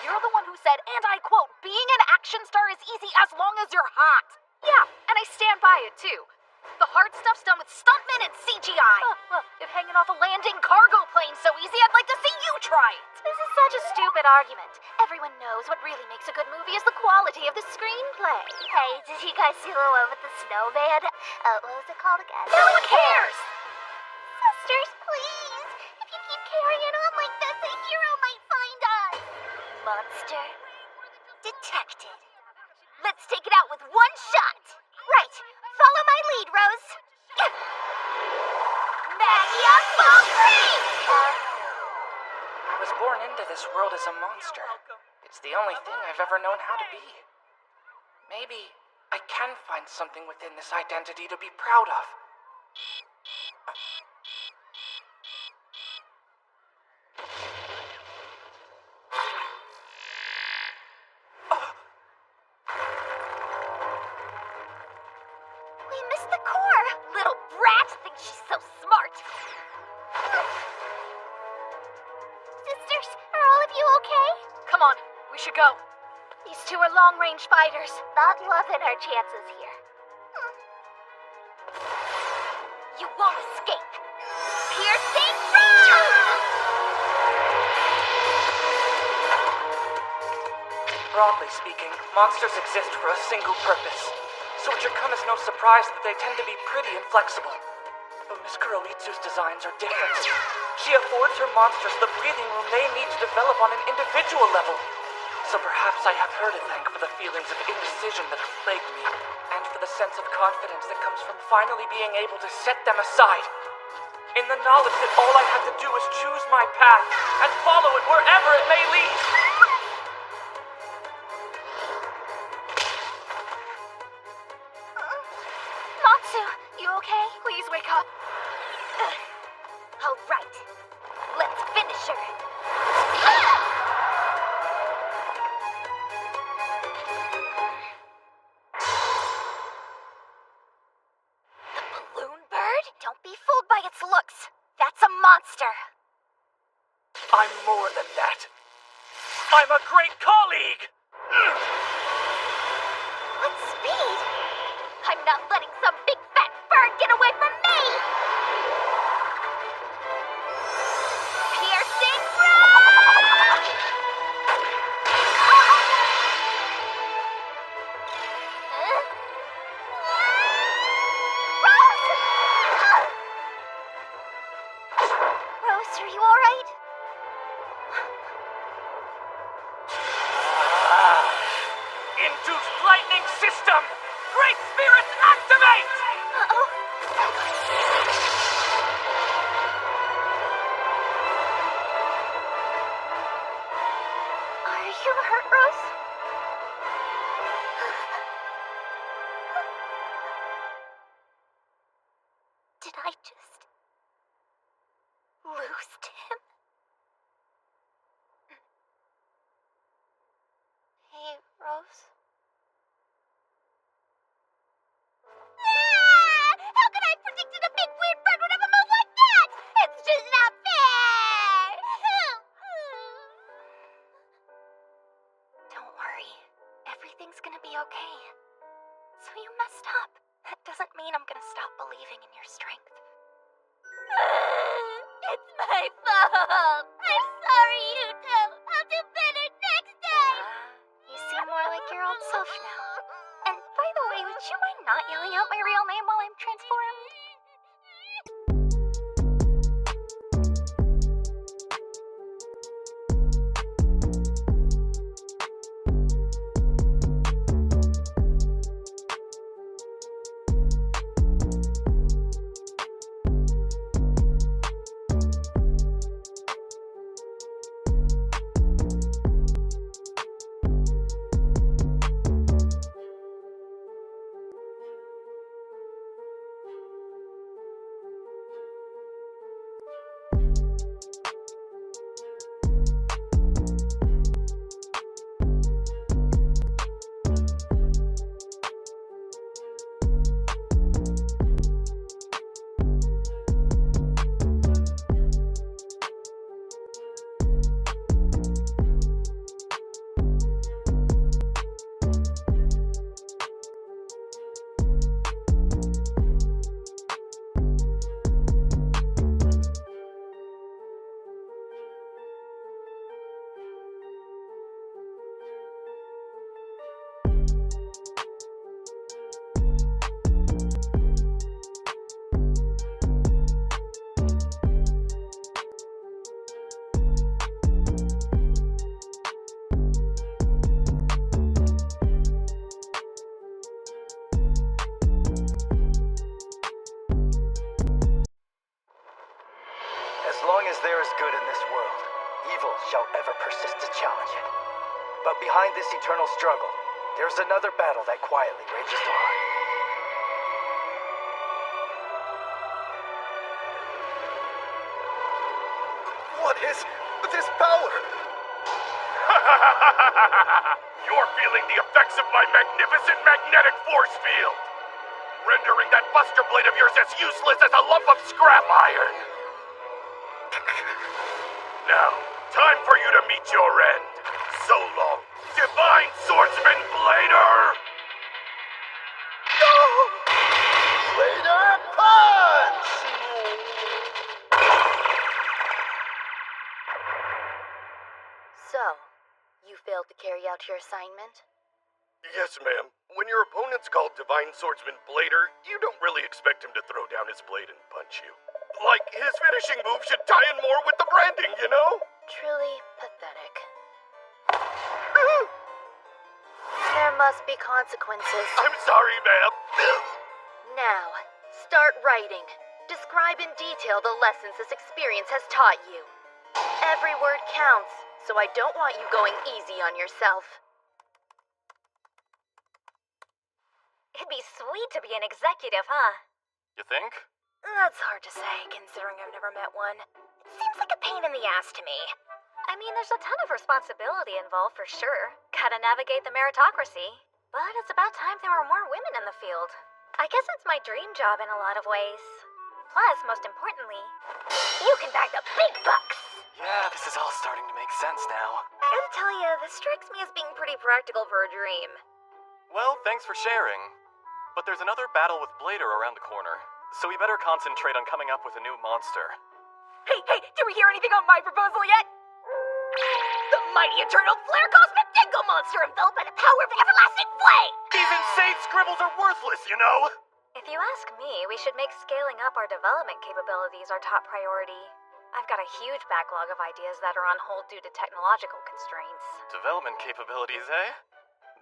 You're the one who said, and I quote, being an action star is easy as long as you're hot. Yeah, and I stand by it too. The hard stuff's done with stuntmen and CGI. If hanging off a landing cargo plane's so easy, I'd like to see you try it.
This is such a stupid argument. Everyone knows what really makes a good movie is the quality of the screenplay.
Hey, did you guys see the one with the snowman? What was it called again?
No one cares!
Sisters, please. If you keep carrying on like this, a hero might find us. Monster detected. Let's take it out with one shot. Right. Follow my lead, Rose. Maggia Ballgame!
I was born into this world as a monster. It's the only thing I've ever known how to be. Maybe I can find something within this identity to be proud of.
We missed the core. Little brat thinks she's so smart. Sisters, are all of you okay?
Come on, we should go. These two are long-range fighters.
Not loving our chances here. You won't escape. Piercing Frost!
Broadly speaking, monsters exist for a single purpose. So it should come as no surprise that they tend to be pretty inflexible. But Miss Kuroitsu's designs are different. She affords her monsters the breathing room they need to develop on an individual level. So perhaps I have her to thank for the feelings of indecision that have plagued me, and for the sense of confidence that comes from finally being able to set them aside. In the knowledge that all I have to do is choose my path, and follow it wherever it may lead.
Matsu, you okay? Please wake up.
All right. Let's finish her. The balloon bird? Don't be fooled by its looks. That's a monster.
I'm more than that. I'm a great colleague!
What speed? I'm not letting some big fat bird get away from me! Piercing Frost! Rose, are you alright?
Induced lightning system! Great spirits activate!
Uh-oh. Are you hurt, Rose? Did I just lose him? Hey, Rose? How could I have predicted a big weird bird would have a move like that? It's just not fair! Don't worry. Everything's gonna be okay. So you messed up. That doesn't mean I'm gonna stop believing in your strength. It's my fault!
As long as there is good in this world, evil shall ever persist to challenge it. But behind this eternal struggle, there's another battle that quietly rages on.
What is this power? You're feeling the effects of my magnificent magnetic force field, rendering that buster blade of yours as useless as a lump of scrap iron. Now, time for you to meet your end. So long, Divine Swordsman Blader! No!
Blader punch!
So, you failed to carry out your assignment?
Yes, ma'am. When your opponent's called Divine Swordsman Blader, you don't really expect him to throw down his blade and punch you. Like, his finishing move should tie in more with the branding, you know?
Truly pathetic. There must be consequences.
I'm sorry, ma'am.
Now, start writing. Describe in detail the lessons this experience has taught you. Every word counts, so I don't want you going easy on yourself.
It'd be sweet to be an executive, huh?
You think?
That's hard to say, considering I've never met one. It seems like a pain in the ass to me.
I mean, there's a ton of responsibility involved for sure. Gotta navigate the meritocracy. But it's about time there were more women in the field. I guess it's my dream job in a lot of ways. Plus, most importantly,
you can bag the big bucks!
Yeah, this is all starting to make sense now.
I gotta tell you, this strikes me as being pretty practical for a dream.
Well, thanks for sharing. But there's another battle with Blader around the corner, so we better concentrate on coming up with a new monster.
Hey, did we hear anything on my proposal yet? The mighty eternal flare cosmic dingo monster enveloped by the power of everlasting flame!
These insane scribbles are worthless, you know?
if you ask me, we should make scaling up our development capabilities our top priority. I've got a huge backlog of ideas that are on hold due to technological constraints.
Development capabilities, eh?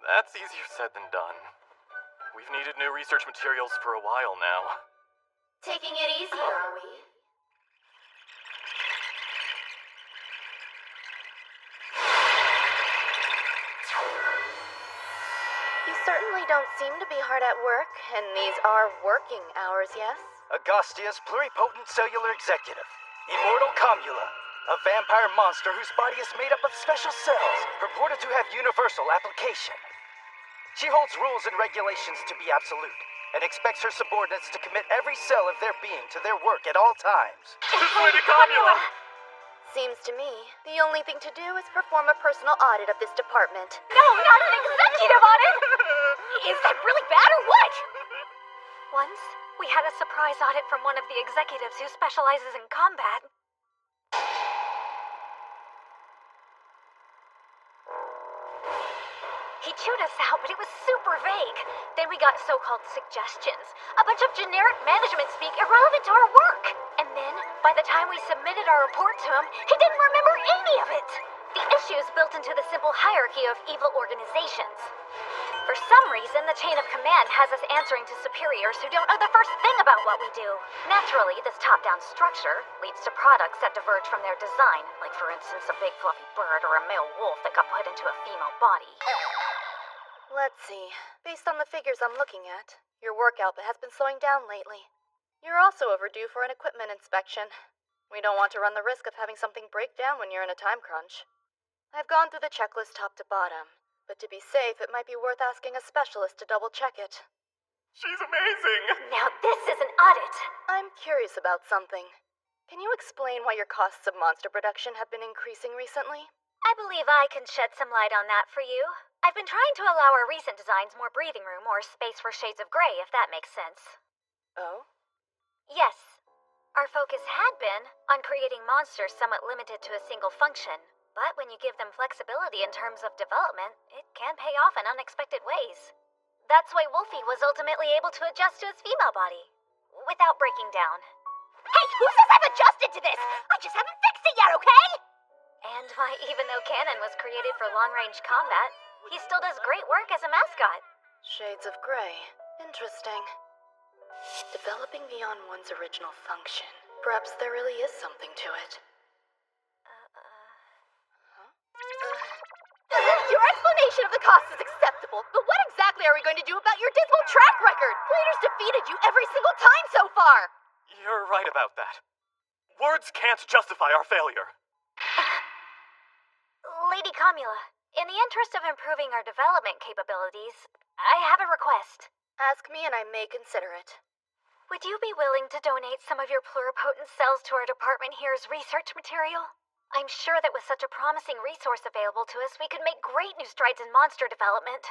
That's easier said than done. We've needed new research materials for a while now.
Taking it easy, are we? You certainly don't seem to be hard at work, and these are working hours, yes?
Augustia's pluripotent cellular executive, Immortal Commula, a vampire monster whose body is made up of special cells, purported to have universal application. She holds rules and regulations to be absolute, and expects her subordinates to commit every cell of their being to their work at all times.
Lady Commula!
Seems to me, the only thing to do is perform a personal audit of this department.
No, not an executive audit! Is that really bad or what?
Once, we had a surprise audit from one of the executives who specializes in combat.
He
He chewed us out, but it was super vague. Then we got so-called suggestions. A bunch of generic management speak irrelevant to our work. And then, by the time we submitted our report to him, he didn't remember any of it. The issue's built into the simple hierarchy of evil organizations. For some reason, the chain of command has us answering to superiors who don't know the first thing about what we do. Naturally, this top-down structure leads to products that diverge from their design, like for instance a big fluffy bird or a male wolf that got put into a female body.
Let's see. Based on the figures I'm looking at, your work output has been slowing down lately. You're also overdue for an equipment inspection. We don't want to run the risk of having something break down when you're in a time crunch. I've gone through the checklist top to bottom, but to be safe, it might be worth asking a specialist to double-check it.
She's amazing!
Now this is an audit!
I'm curious about something. Can you explain why your costs of monster production have been increasing recently?
I believe I can shed some light on that for you. I've been trying to allow our recent designs more breathing room or space for shades of gray, if that makes sense.
Oh?
Yes. Our focus had been on creating monsters somewhat limited to a single function. But when you give them flexibility in terms of development, it can pay off in unexpected ways. That's why Wolfie was ultimately able to adjust to his female body, without breaking down.
Hey, who says I've adjusted to this? I just haven't fixed it yet, okay?
And why, even though Cannon was created for long-range combat, he still does great work as a mascot.
Shades of gray. Interesting. Developing beyond one's original function. Perhaps there really is something to it.
Your explanation of the cost is acceptable, but what exactly are we going to do about your dismal track record? Blader's defeated you every single time so far!
You're right about that. Words can't justify our failure.
Lady Comula, in the interest of improving our development capabilities, I have a request.
Ask me and I may consider it.
Would you be willing to donate some of your pluripotent cells to our department here as research material? I'm sure that with such a promising resource available to us, we could make great new strides in monster development.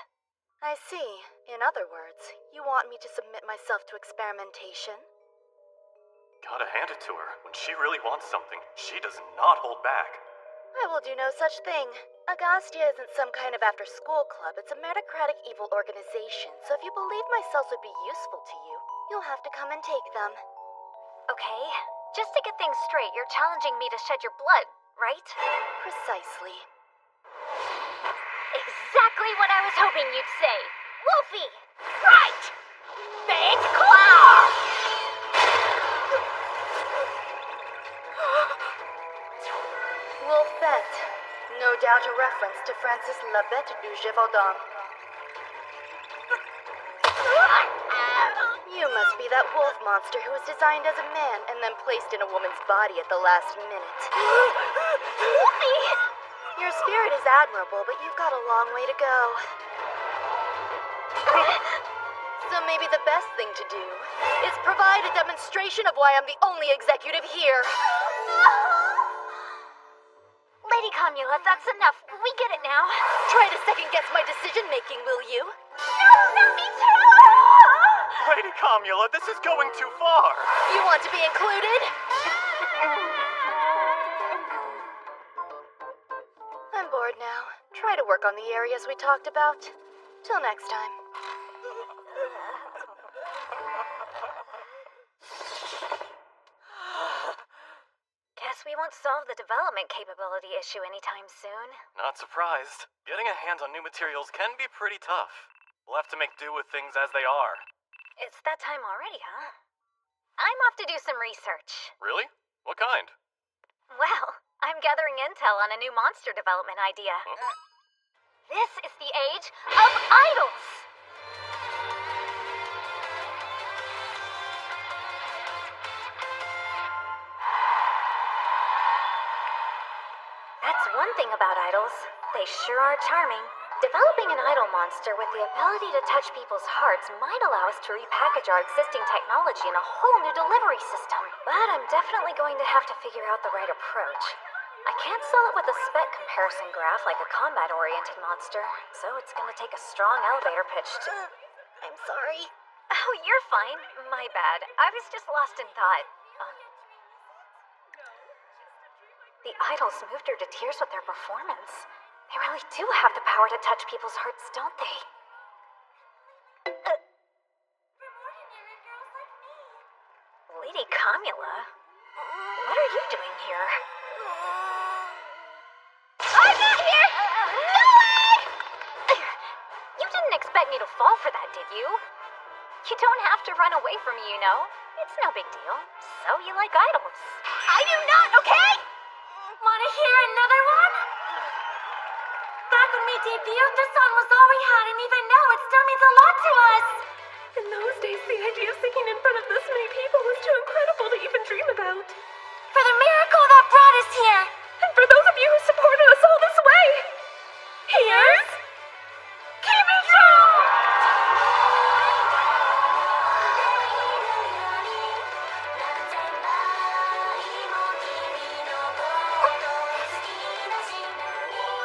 I see. In other words, you want me to submit myself to experimentation?
Gotta hand it to her. When she really wants something, she does not hold back.
I will do no such thing. Agastya isn't some kind of after-school club. It's a meritocratic evil organization, so if you believe my cells would be useful to you, you'll have to come and take them.
Okay. Just to get things straight, you're challenging me to shed your blood, right?
Precisely.
Exactly what I was hoping you'd say. Wolfie!
Right! Big claw!
Wolfette. No doubt a reference to Francis Labette du Gévaudan. You must be that wolf monster who was designed as a man and then placed in a woman's body at the last minute.
Wolfie!
Your spirit is admirable, but you've got a long way to go. So maybe the best thing to do is provide a demonstration of why I'm the only executive here.
Lady Comula, that's enough. We get it now.
Try to second-guess my decision-making, will you?
No, not me too!
Lady Comula, this is going too far.
You want to be included? I'm bored now. Try to work on the areas we talked about. Till next time.
Guess we won't solve the development capability issue anytime soon.
Not surprised. Getting a hand on new materials can be pretty tough. We'll have to make do with things as they are.
It's that time already, huh? I'm off to do some research.
Really? What kind?
Well, I'm gathering intel on a new monster development idea.
Huh?
This is the age of idols! That's one thing about idols. They sure are charming. Developing an idol monster with the ability to touch people's hearts might allow us to repackage our existing technology in a whole new delivery system. But I'm definitely going to have to figure out the right approach. I can't sell it with a spec comparison graph like a combat-oriented monster, so it's going to take a strong elevator pitch to...
I'm sorry.
Oh, you're fine. My bad. I was just lost in thought. The idols moved her to tears with their performance.
They really do have the power to touch people's hearts, don't they? Lady Kamula? What are you doing here?
I'm not here! No way!
You didn't expect me to fall for that, did you? You don't have to run away from me, you know. It's no big deal. So you like idols.
I do not, okay?
Wanna hear another one? Back when we debuted, this song was all we had, and even now it still means a lot to us.
In those days, the idea of singing in front of this many people was too incredible to even dream about.
For the miracle that brought us here.
And for those of you who supported us all this way. Here's...
Keep it true!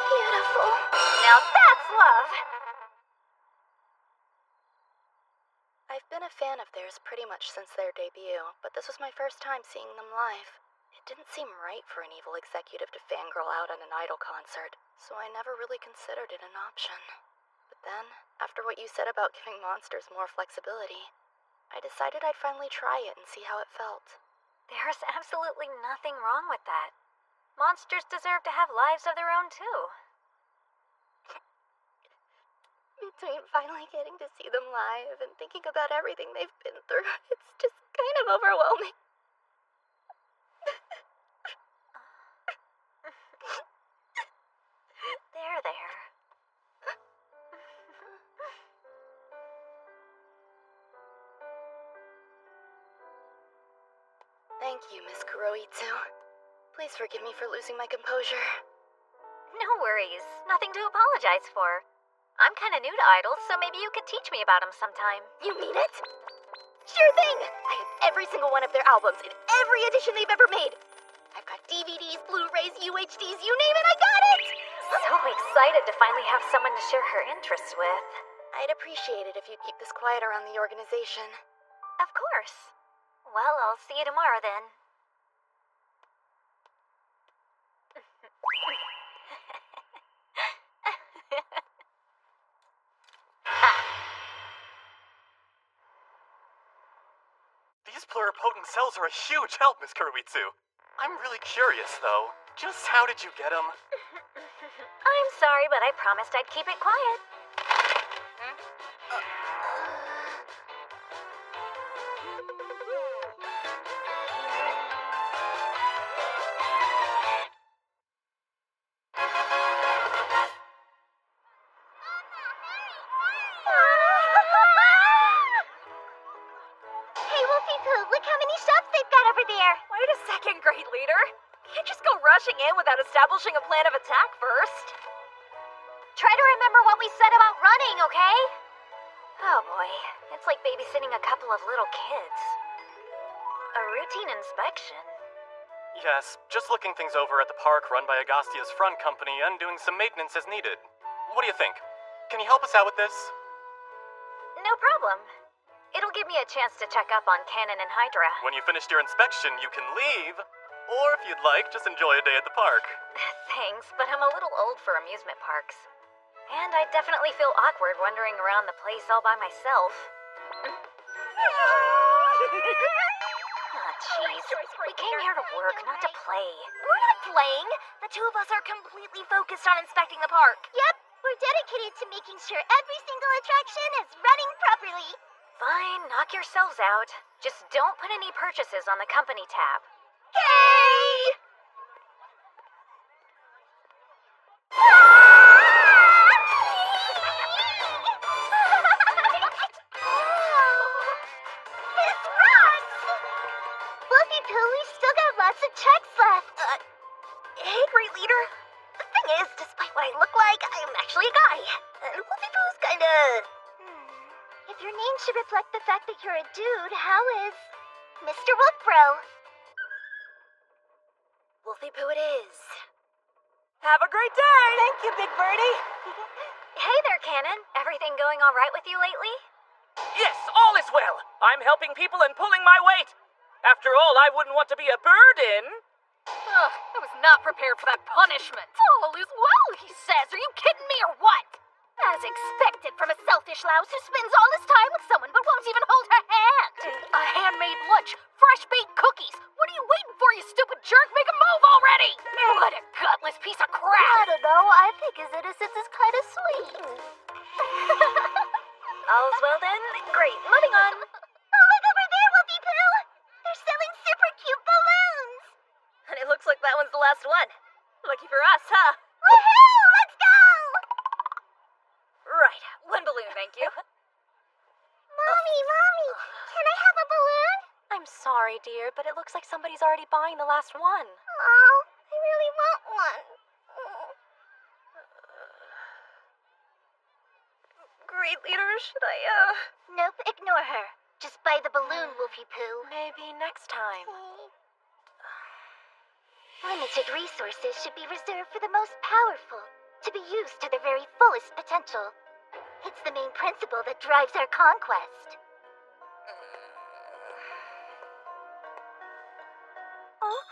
Beautiful.
Now that's love!
I've been a fan of theirs pretty much since their debut, but this was my first time seeing them live. It didn't seem right for an evil executive to fangirl out at an idol concert, so I never really considered it an option. But then, after what you said about giving monsters more flexibility, I decided I'd finally try it and see how it felt.
There's absolutely nothing wrong with that. Monsters deserve to have lives of their own, too.
Between finally getting to see them live and thinking about everything they've been through, it's just kind of overwhelming.
There.
Thank you, Miss Kuroitsu. Please forgive me for losing my composure.
No worries. Nothing to apologize for. I'm kinda new to idols, so maybe you could teach me about them sometime.
You mean it? Sure thing! I have every single one of their albums in every edition they've ever made. I've got DVDs, Blu-rays, UHDs, you name it, I got it!
So excited to finally have someone to share her interests with.
I'd appreciate it if you'd keep this quiet around the organization.
Of course. Well, I'll see you tomorrow then.
These pluripotent cells are a huge help, Miss Kuroitsu. I'm really curious, though. Just how did you get them?
I'm sorry, but I promised I'd keep it quiet.
Hey, Wolfie Pooh, look how many shops they've got over there.
Wait a second, great leader. Can't just go rushing in without establishing a plan of attack first. Try to remember what we said about running, okay? Oh boy, it's like babysitting a couple of little kids. A routine inspection.
Yes, just looking things over at the park run by Agastia's front company and doing some maintenance as needed. What do you think? Can you help us out with this?
No problem. It'll give me a chance to check up on Cannon and Hydra.
When you finished your inspection, you can leave. Or if you'd like, just enjoy a day at the park.
Thanks, but I'm a little old for amusement parks. And I definitely feel awkward wandering around the place all by myself. Jeez. We came here to work, not to play.
We're not playing. The two of us are completely focused on inspecting the park.
Yep, we're dedicated to making sure every single attraction is running properly.
Fine, knock yourselves out. Just don't put any purchases on the company tab.
Yay! Miss Ross! Wolfie Pooh, we've still got lots of checks left.
Hey, great leader. The thing is, despite what I look like, I'm actually a guy. And Wolfie Pooh's kinda...
If your name should reflect the fact that you're a dude, how is Mr. Wolfbro?
Wolfie Pooh it is.
Have a great day!
Thank you, Big Birdie.
Hey there, Cannon. Everything going all right with you lately?
Yes, all is well. I'm helping people and pulling my weight. After all, I wouldn't want to be a burden.
Ugh, I was not prepared for that punishment. All is well, he says. Are you kidding me or what?
As expected from a selfish louse who spends all his time with someone but won't even hold her hand.
A handmade lunch, fresh baked cookies. What are you waiting for, you stupid jerk? Make a move already! What a gutless piece of crap!
I don't know. I think his innocence is kind of sweet.
All's well then? Great, moving on.
Oh, look over there, Wolfie Pooh! They're selling super cute balloons!
And it looks like that one's the last one. Lucky for us, huh?
Woohoo! Let's go!
Right, one balloon, thank you.
Mommy, can I have a balloon?
I'm sorry, dear, but it looks like somebody's already buying the last one.
Oh, I really want one.
Great leader, should I,
Nope, ignore her. Just buy the balloon, Wolfie Pooh.
Maybe next time.
Limited resources should be reserved for the most powerful, to be used to their very fullest potential. It's the main principle that drives our conquest.
Oh?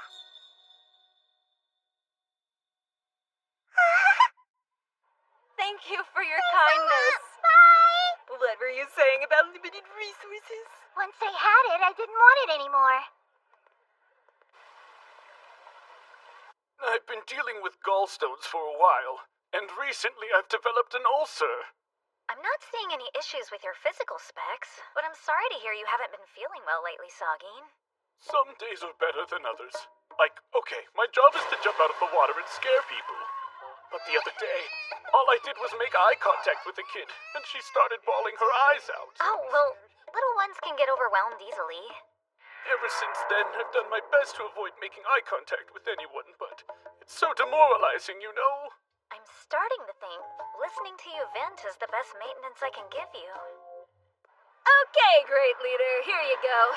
Thank you for your kindness.
Bye!
What were you saying about limited resources?
Once I had it, I didn't want it anymore.
I've been dealing with gallstones for a while, and recently I've developed an ulcer.
I'm not seeing any issues with your physical specs, but I'm sorry to hear you haven't been feeling well lately, Sagine.
Some days are better than others. Like, okay, my job is to jump out of the water and scare people. But the other day, all I did was make eye contact with a kid, and she started bawling her eyes out.
Oh, well, little ones can get overwhelmed easily.
Ever since then, I've done my best to avoid making eye contact with anyone, but it's so demoralizing, you know?
I'm starting to think listening to you vent is the best maintenance I can give you.
Okay, great leader, here you go.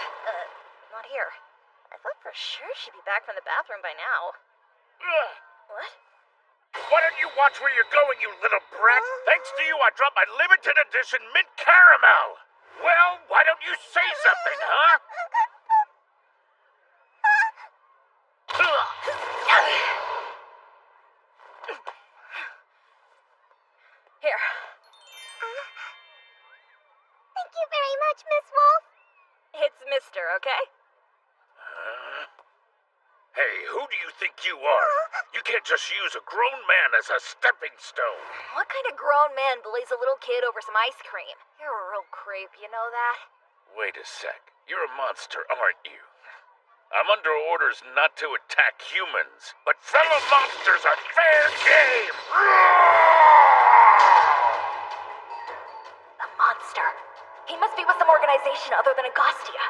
Not here. I thought for sure she'd be back from the bathroom by now. What?
Why don't you watch where you're going, you little brat? Thanks to you, I dropped my limited edition mint caramel. Well, why don't you say something, huh?
Here.
Thank you very much, Miss Wolf.
It's Mister, okay?
Hey, who do you think you are? You can't just use a grown man as a stepping stone.
What kind of grown man bullies a little kid over some ice cream? You're a real creep, you know that?
Wait a sec. You're a monster, aren't you? I'm under orders not to attack humans, but fellow monsters are fair game!
A monster. He must be with some organization other than Agostia.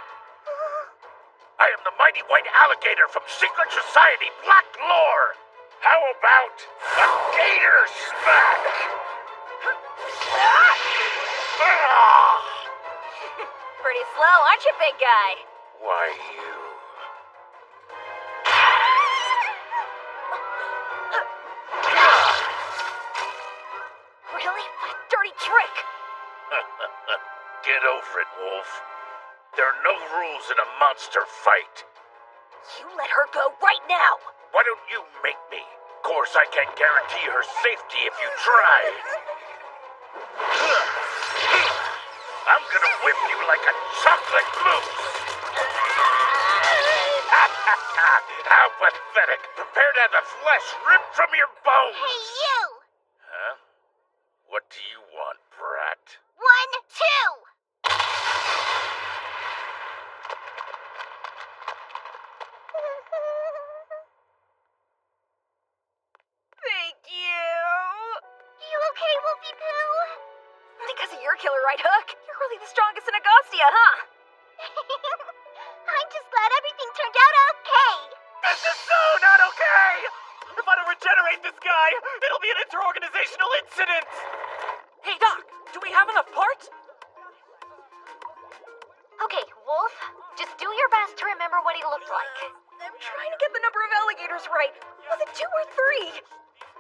I am the mighty white alligator from Secret Society Black Lore! How about a gator smack?
Pretty slow, aren't you, big guy?
Why, you...
Really? What a dirty trick!
Get over it, Wolf. There are no rules in a monster fight.
You let her go right now!
Why don't you make me? Of course, I can't guarantee her safety if you try. I'm gonna whip you like a chocolate mousse! How pathetic! Prepare to have the flesh ripped from your bones!
Hey, you!
Huh? What do you want, brat?
1, 2!
Thank you!
You okay, Wolfie Pooh?
Because of your killer right hook, you're really the strongest in Agostia, huh?
I'm just glad everything turned out okay.
This is so not okay! If I don't regenerate this guy, it'll be an inter-organizational incident!
Hey, Doc, do we have enough parts?
Okay, Wolf, just do your best to remember what he looked like.
I'm trying to get the number of alligators right. Was it 2 or 3?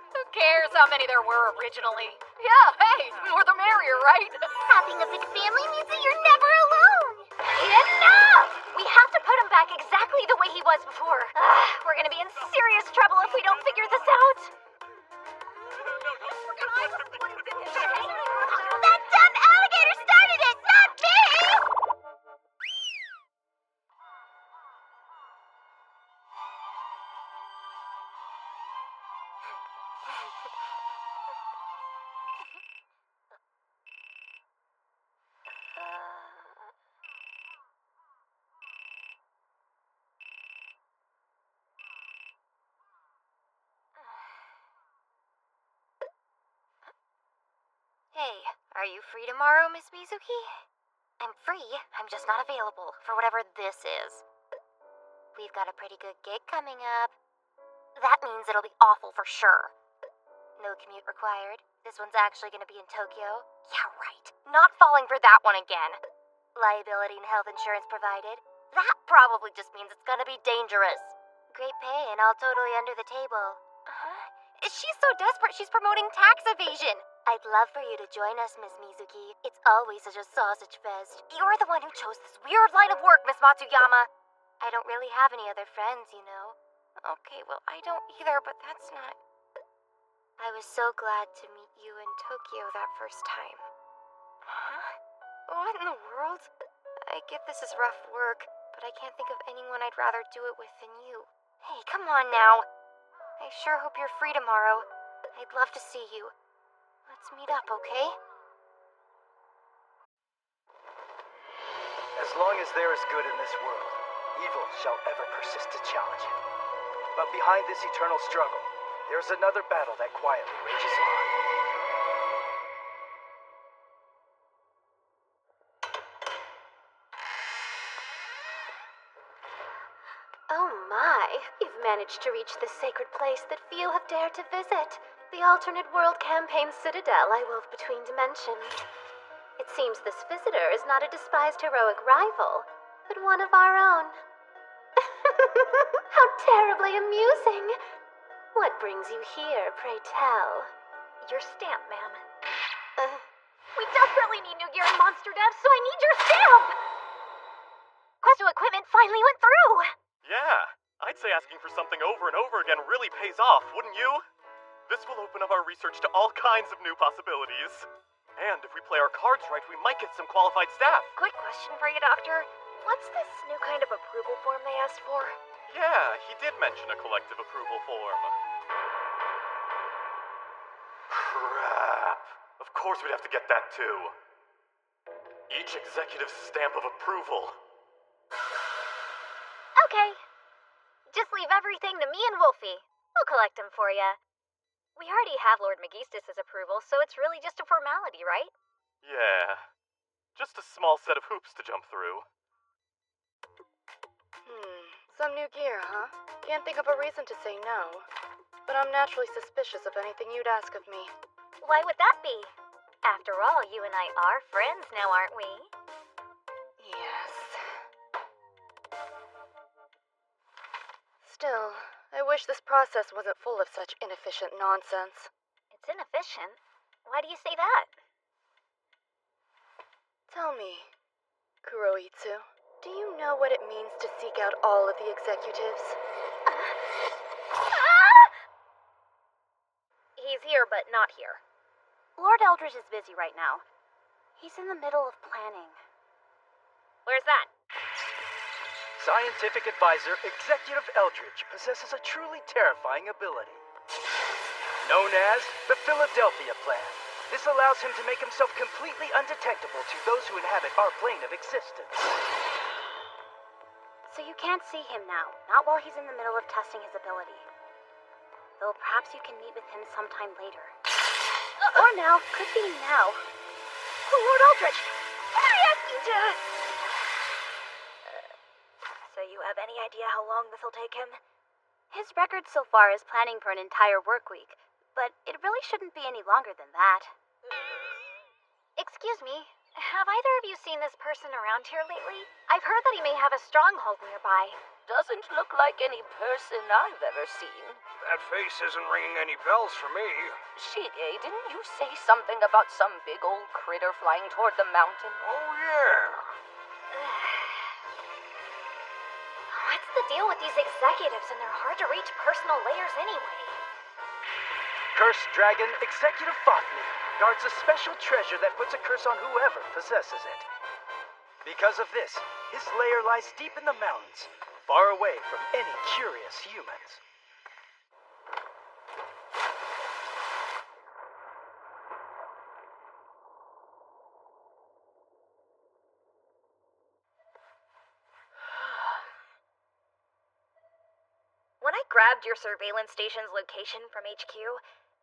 Who cares how many there were originally? Yeah, hey, more the merrier, right?
Having a big family means that you're never alone.
Enough! We have to put him back exactly the way he was before. We're gonna be in serious trouble if we don't figure this out.
That dumb alligator started it, not me!
Hey, are you free tomorrow, Miss Mizuki? I'm free, I'm just not available for whatever this is. We've got a pretty good gig coming up. That means it'll be awful for sure. No commute required. This one's actually gonna be in Tokyo. Yeah, right. Not falling for that one again. Liability and health insurance provided. That probably just means it's gonna be dangerous. Great pay and all totally under the table. She's so desperate she's promoting tax evasion. I'd love for you to join us, Miss Mizuki. It's always such a sausage fest. You're the one who chose this weird line of work, Miss Matsuyama. I don't really have any other friends, you know. Okay, well, I don't either, but that's not... I was so glad to meet you in Tokyo that first time. Huh? What in the world? I get this is rough work, but I can't think of anyone I'd rather do it with than you. Hey, come on now. I sure hope you're free tomorrow. I'd love to see you. Let's meet up, okay?
As long as there is good in this world, evil shall ever persist to challenge it. But behind this eternal struggle, there's another battle that quietly rages on.
Oh my, you've managed to reach the sacred place that few have dared to visit. The alternate world campaign citadel I wove between dimensions. It seems this visitor is not a despised heroic rival, but one of our own. How terribly amusing! What brings you here, pray tell?
Your stamp, ma'am. We desperately need new gear in Monster Dev, so I need your stamp! Questo equipment finally went through!
Yeah, I'd say asking for something over and over again really pays off, wouldn't you? This will open up our research to all kinds of new possibilities. And if we play our cards right, we might get some qualified staff.
Quick question for you, Doctor. What's this new kind of approval form they asked for?
Yeah, he did mention a collective approval form. Crap. Of course we'd have to get that too. Each executive's stamp of approval.
Okay. Just leave everything to me and Wolfie. We'll collect them for you. We already have Lord Megistus' approval, so it's really just a formality, right?
Yeah. Just a small set of hoops to jump through.
Some new gear, huh? Can't think of a reason to say no. But I'm naturally suspicious of anything you'd ask of me.
Why would that be? After all, you and I are friends now, aren't we?
Yes. Still, I wish this process wasn't full of such inefficient nonsense.
It's inefficient? Why do you say that?
Tell me, Kuroitsu, do you know what it means to seek out all of the executives?
He's here, but not here. Lord Eldridge is busy right now. He's in the middle of planning. Where's that?
Scientific advisor Executive Eldridge possesses a truly terrifying ability. Known as the Philadelphia Plan. This allows him to make himself completely undetectable to those who inhabit our plane of existence.
So you can't see him now, not while he's in the middle of testing his ability. Though perhaps you can meet with him sometime later. Or now, could be now. Lord Eldridge, I ask you to... So you have any idea how long this'll take him? His record so far is planning for an entire work week, but it really shouldn't be any longer than that. Excuse me, have either of you seen this person around here lately? I've heard that he may have a stronghold nearby.
Doesn't look like any person I've ever seen.
That face isn't ringing any bells for me.
Shige, didn't you say something about some big old critter flying toward the mountain?
Oh, yeah.
What's the deal with these executives and their hard-to-reach personal layers anyway?
Cursed Dragon Executive Fafnir guards a special treasure that puts a curse on whoever possesses it. Because of this, his lair lies deep in the mountains, far away from any curious humans.
When I grabbed your surveillance station's location from HQ,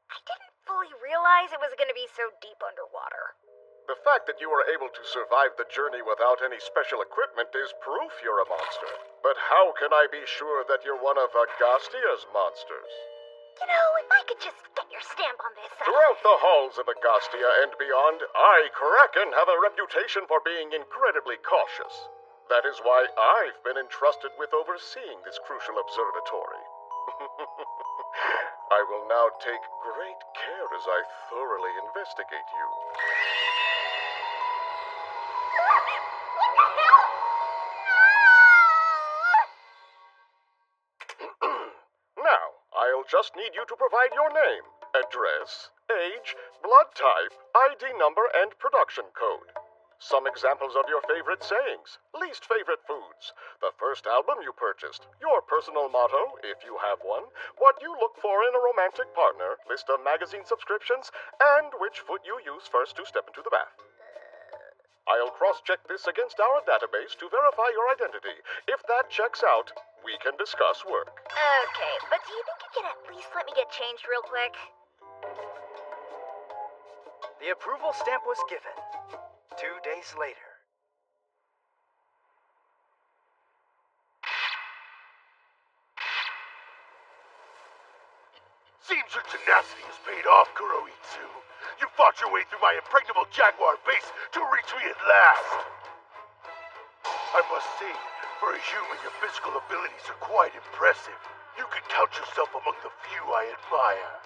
I didn't fully realize it was going to be so deep underwater.
The fact that you were able to survive the journey without any special equipment is proof you're a monster. But how can I be sure that you're one of Agastia's monsters?
You know, if I could just get your stamp on this...
Throughout the halls of Agastia and beyond, I, Kraken, have a reputation for being incredibly cautious. That is why I've been entrusted with overseeing this crucial observatory. I will now take great care as I thoroughly investigate you. Now, I'll just need you to provide your name, address, age, blood type, ID number, and production code. Some examples of your favorite sayings, least favorite foods, the first album you purchased, your personal motto, if you have one, what you look for in a romantic partner, list of magazine subscriptions, and which foot you use first to step into the bath. I'll cross-check this against our database to verify your identity. If that checks out, we can discuss work.
Okay, but do you think you can at least let me get changed real quick?
The approval stamp was given. 2 days later.
Seems your tenacity has paid off, Kuroitsu. You fought your way through my impregnable Jaguar base to reach me at last. I must say, for a human, your physical abilities are quite impressive. You could count yourself among the few I admire.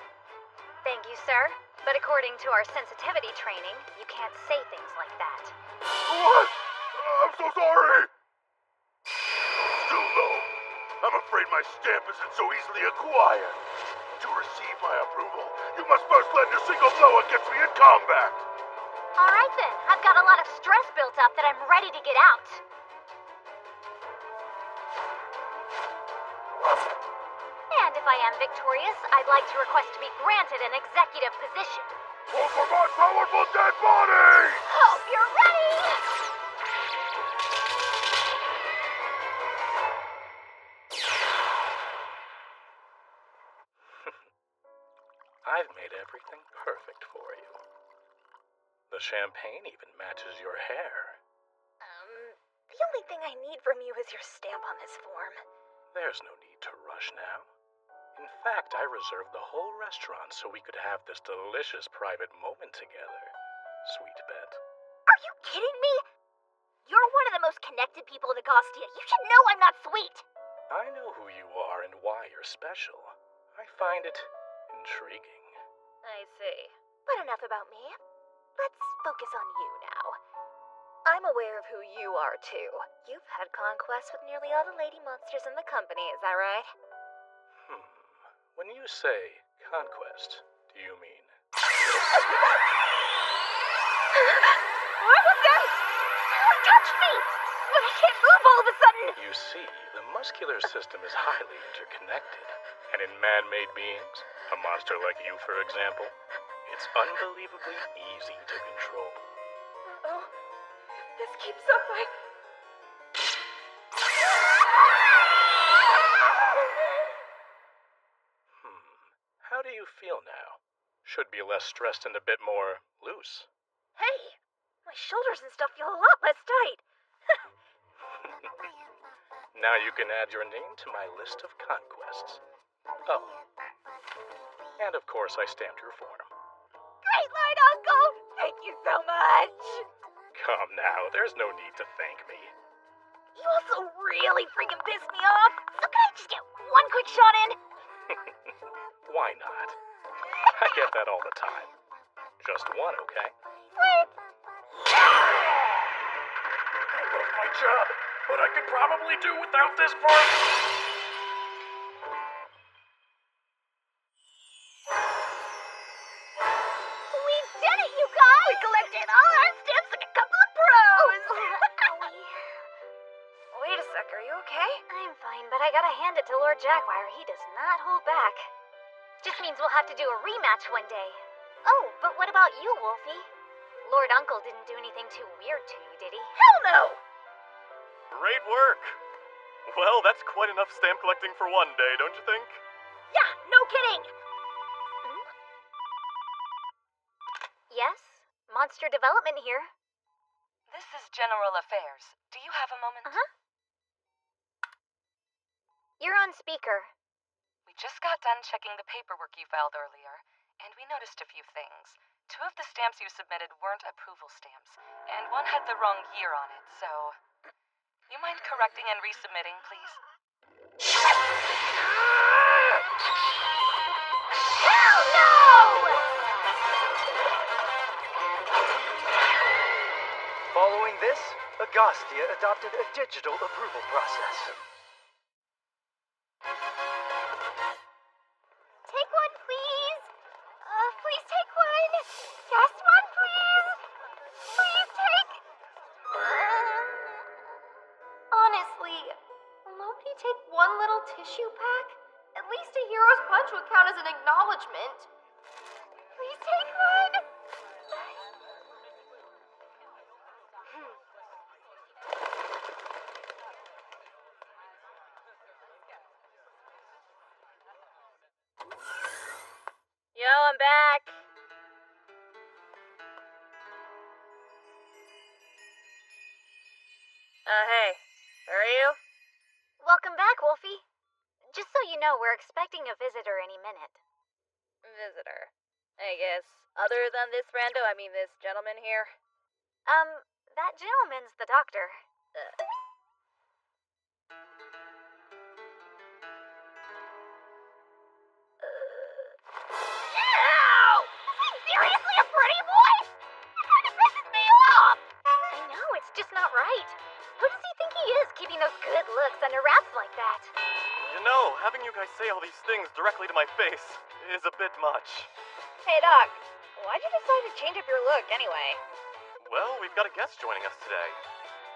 Thank you, sir. But according to our sensitivity training, you can't say things like that.
What? I'm so sorry! Still though, I'm afraid my stamp isn't so easily acquired. To receive my approval, you must first land a single blow against me in combat.
Alright then, I've got a lot of stress built up that I'm ready to get out. And if I am victorious, I'd like to request to be granted an executive position.
For my powerful dead body!
Hope you're ready!
I've made everything perfect for you. The champagne even matches your hair.
The only thing I need from you is your stamp on this form.
There's no need to rush now. In fact, I reserved the whole restaurant so we could have this delicious private moment together. Sweet bet.
Are you kidding me? You're one of the most connected people in Agostia. You should know I'm not sweet.
I know who you are and why you're special. I find it intriguing.
I see. But enough about me. Let's focus on you now. I'm aware of who you are, too. You've had conquests with nearly all the lady monsters in the company, is that right?
When you say conquest, do you mean...
What was that? Someone touched me! But I can't move all of a sudden!
You see, the muscular system is highly interconnected. And in man-made beings, a monster like you, for example, it's unbelievably easy to control.
Oh, if this keeps up,
How do you feel now? Should be less stressed and a bit more loose.
Hey, my shoulders and stuff feel a lot less tight.
Now you can add your name to my list of conquests. Oh. And of course I stamped your form.
Great line, Uncle! Thank you so much!
Come now, there's no need to thank me.
You also really freaking pissed me off. So can I just get one quick shot in?
Why not? I get that all the time. Just one, okay?
Sweet!
I love my job.
but I could probably do without this part.
We did it, you guys! We collected all our stamps like a couple of pros!
Wait a sec, are you okay?
I'm fine, but I gotta hand it to Lord Jaguar. He does not hold back. Just means we'll have to do a rematch one day. Oh, but what about you, Wolfie? Lord Uncle didn't do anything too weird to you, did he?
Hell no!
Great work! Well, that's quite enough stamp collecting for one day, don't you think?
Yeah, no kidding!
Yes? Monster Development here.
This is General Affairs. Do you have a moment?
Uh-huh. You're on speaker.
We just got done checking the paperwork you filed earlier, and we noticed a few things. 2 of the stamps you submitted weren't approval stamps, and one had the wrong year on it, so... You mind correcting and resubmitting, please?
Hell no!
Following this, Agostia adopted a digital approval process.
Take one, please! Please take one! Just one, please! Please take...
Honestly, will nobody take one little tissue pack? At least a hero's punch would count as an acknowledgement.
Please take one!
Yo, I'm back. Hey, are you?
Welcome back, Wolfie. Just so you know, we're expecting a visitor any minute.
Visitor. I guess. Other than this rando, I mean this gentleman here.
That gentleman's the doctor.
Ow! Is he seriously a pretty boy? That kind of pisses me off!
I know, it's just not right. Who does he think he is, keeping those good looks under wraps like that?
You know, having you guys say all these things directly to my face is a bit much.
Hey, Doc, why'd you decide to change up your look anyway?
Well, we've got a guest joining us today.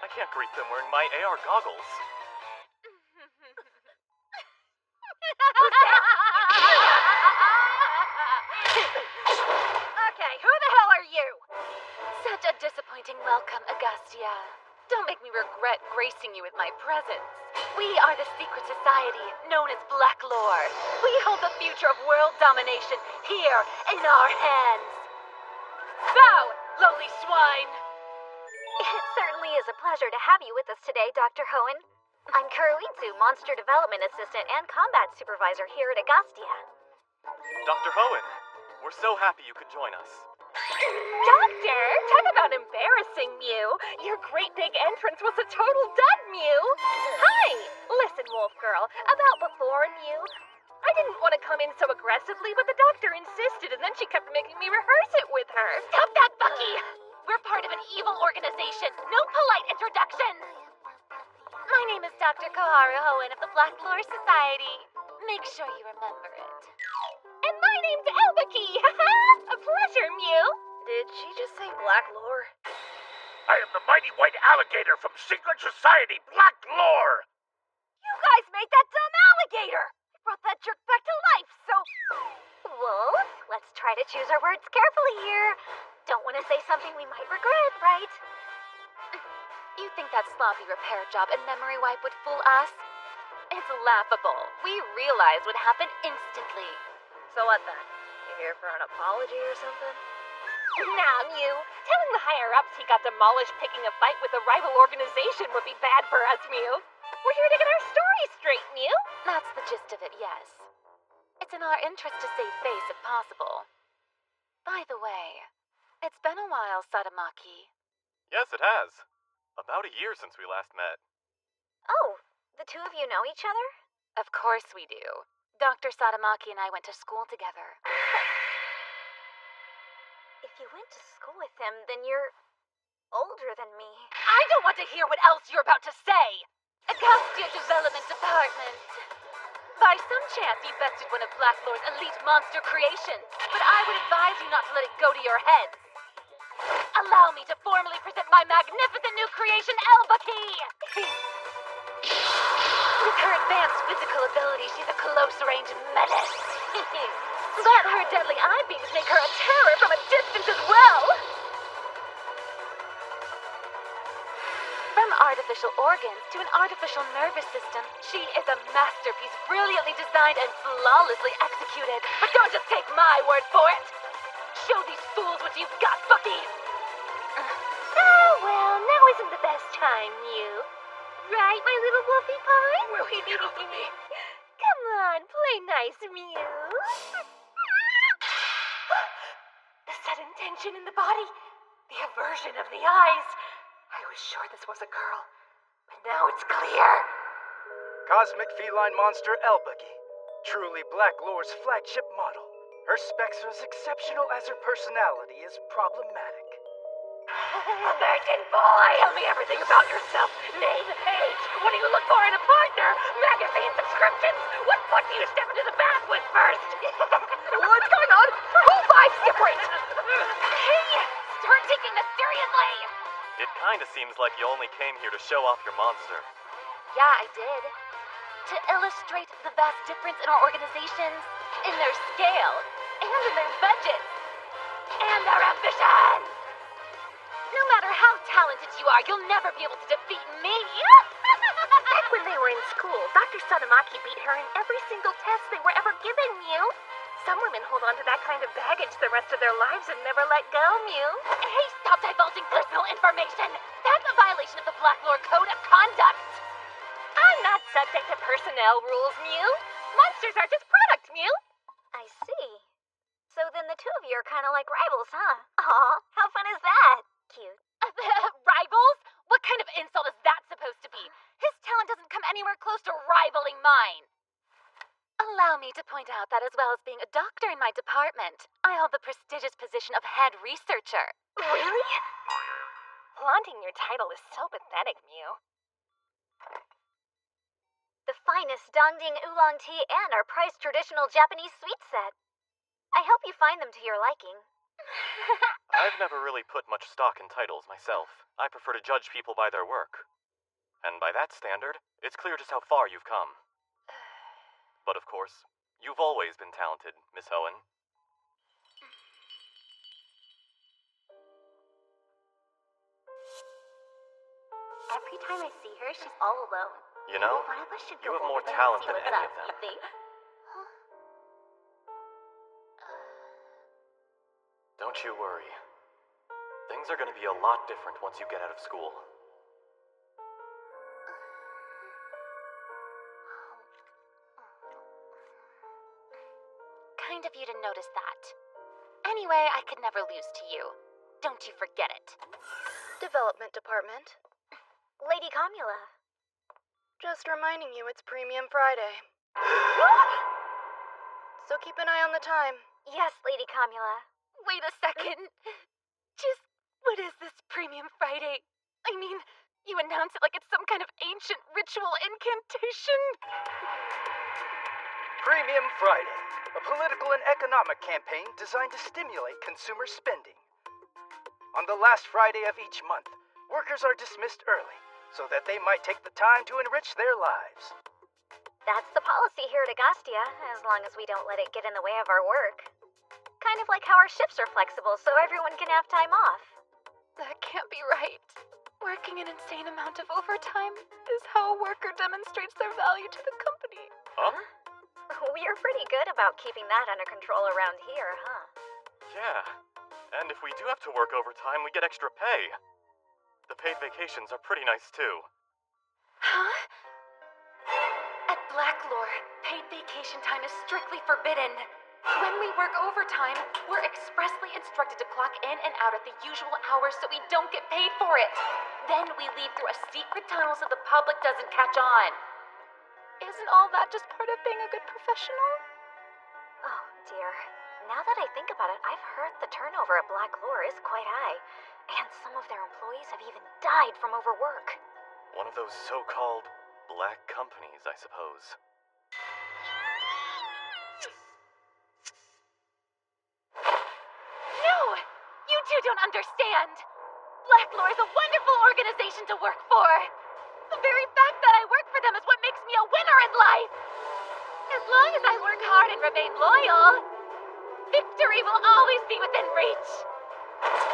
I can't greet them wearing my AR goggles.
Okay, who the hell are you?
Such a disappointing welcome, Agostia. Don't make me regret gracing you with my presence. We are the secret society known as Black Lore. We hold the future of world domination here in our hands. Thou, lowly swine!
It certainly is a pleasure to have you with us today, Dr. Hoenn. I'm Kuroitsu, Monster Development Assistant and Combat Supervisor here at Agostia.
Dr. Hoenn, we're so happy you could join us.
Doctor, talk about embarrassing, Mew. Your great big entrance was a total dud, Mew. Hi! Listen, Wolf Girl, about before, Mew. I didn't want to come in so aggressively, but the doctor insisted, and then she kept making me rehearse it with her.
Stop that, Bucky! We're part of an evil organization. No polite introductions! My name is Dr. Koharu Hoenn of the Black Lore Society. Make sure you remember it.
And my name's Elbaki! A pleasure, Mew.
Did she just say Black Lore?
I am the mighty white alligator from Secret Society Black Lore!
You guys made that dumb alligator! I brought that jerk back to life, so...
Wolf, let's try to choose our words carefully here. Don't want to say something we might regret, right?
You think that sloppy repair job and memory wipe would fool us? It's laughable. We realize what happened instantly.
So what then? You here for an apology or something?
Nah, Mew. Telling the higher-ups he got demolished picking a fight with a rival organization would be bad for us, Mew. We're here to get our story straight, Mew.
That's the gist of it, yes. It's in our interest to save face if possible. By the way, it's been a while, Sadamaki.
Yes, it has. About a year since we last met.
Oh, the two of you know each other?
Of course we do. Dr. Sadamaki and I went to school together.
If you went to school with him, then you're... older than me.
I don't want to hear what else you're about to say! Augustia Development Department. By some chance, you bested one of Black Lord's elite monster creations, but I would advise you not to let it go to your heads. Allow me to formally present my magnificent new creation, Elbucky! With her advanced physical ability, she's a close-range menace. But her deadly eye beams make her a terror from a distance as well. From artificial organs to an artificial nervous system, she is a masterpiece, brilliantly designed and flawlessly executed. But don't just take my word for it. Show these fools what you've got, Bucky!
Oh, well, now isn't the best time, Mew. Right, my little wolfie pie?
Will he come with me?
Come on, play nice, Mew.
The sudden tension in the body, the aversion of the eyes. I was sure this was a girl, but now it's clear.
Cosmic feline monster Elbucky. Truly Black Lore's flagship model. Her specs are as exceptional as her personality is problematic.
American boy! Tell me everything about yourself. Name, age, what do you look for in a partner? Magazine subscriptions? What foot do you step into the bath with first? What's going on? Her whole vibe's different! Hey! Start taking this seriously!
It kinda seems like you only came here to show off your monster.
Yeah, I did. To illustrate the vast difference in our organizations, in their scale, and in their budgets, and their ambitions! No matter how talented you are, you'll never be able to defeat me!
Back when they were in school, Dr. Sadamaki beat her in every single test they were ever given, Mew. Some women hold on to that kind of baggage the rest of their lives and never let go, Mew.
Hey, stop divulging personal information! That's a violation of the Black Lore Code of Conduct!
I'm not subject to personnel rules, Mew. Monsters are just products, Mew.
I see. So then the two of you are kind of like rivals, huh? Aw, how fun is that? Cute.
Rivals? What kind of insult is that supposed to be? His talent doesn't come anywhere close to rivaling mine. Allow me to point out that as well as being a doctor in my department, I hold the prestigious position of head researcher.
Really? Flaunting your title is so pathetic, Mew.
The finest Dongding oolong tea and our priced traditional Japanese sweet set. I hope you find them to your liking.
I've never really put much stock in titles myself. I prefer to judge people by their work. And by that standard, it's clear just how far you've come. But of course, you've always been talented, Miss Owen.
Every time I see her, she's all alone.
You know,
One of us should
you
go
have more
over there
talent
and see
than
what's
any
up,
of them.
you think?
Don't you worry. Things are going to be a lot different once you get out of school.
Kind of you to notice that. Anyway, I could never lose to you. Don't you forget it.
Development Department.
Lady Comula.
Just reminding you it's Premium Friday. So keep an eye on the time.
Yes, Lady Comula.
Wait a second. Just, what is this Premium Friday? I mean, you announce it like it's some kind of ancient ritual incantation.
Premium Friday, a political and economic campaign designed to stimulate consumer spending. On the last Friday of each month, workers are dismissed early so that they might take the time to enrich their lives.
That's the policy here at Agostia, as long as we don't let it get in the way of our work. Kind of like how our shifts are flexible so everyone can have time off.
That can't be right. Working an insane amount of overtime is how a worker demonstrates their value to the company.
Huh?
We're pretty good about keeping that under control around here, huh?
Yeah. And if we do have to work overtime, we get extra pay. The paid vacations are pretty nice too.
Huh? At Blacklore, paid vacation time is strictly forbidden. When we work overtime, we're expressly instructed to clock in and out at the usual hours so we don't get paid for it. Then we leave through a secret tunnel so the public doesn't catch on. Isn't all that just part of being a good professional?
Oh, dear.
now that I think about it, I've heard the turnover at Black Lore is quite high, and some of their employees have even died from overwork.
One of those so-called black companies, I suppose.
No! You two don't understand! Black Lore is a wonderful organization to work for! The very fact that I work for them is what makes me a winner in life! As long as I work hard and remain loyal, victory will always be within reach.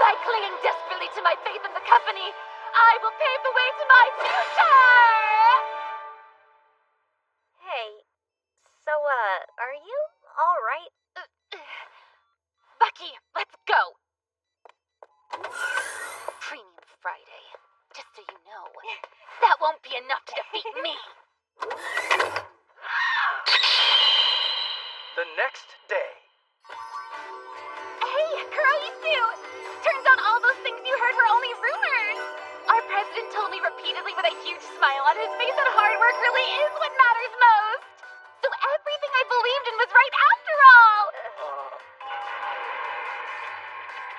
By clinging desperately to my faith in the company, I will pave the way to my future!
Hey, so, are you alright?
Bucky, let's go! Premium Friday. Just so you know, that won't be enough to defeat me!
The next day.
Hey, Kuroitsu! Turns out all those things you heard were only rumors! Our president told me repeatedly with a huge smile on his face that hard work really is what matters most! So everything I believed in was right after all!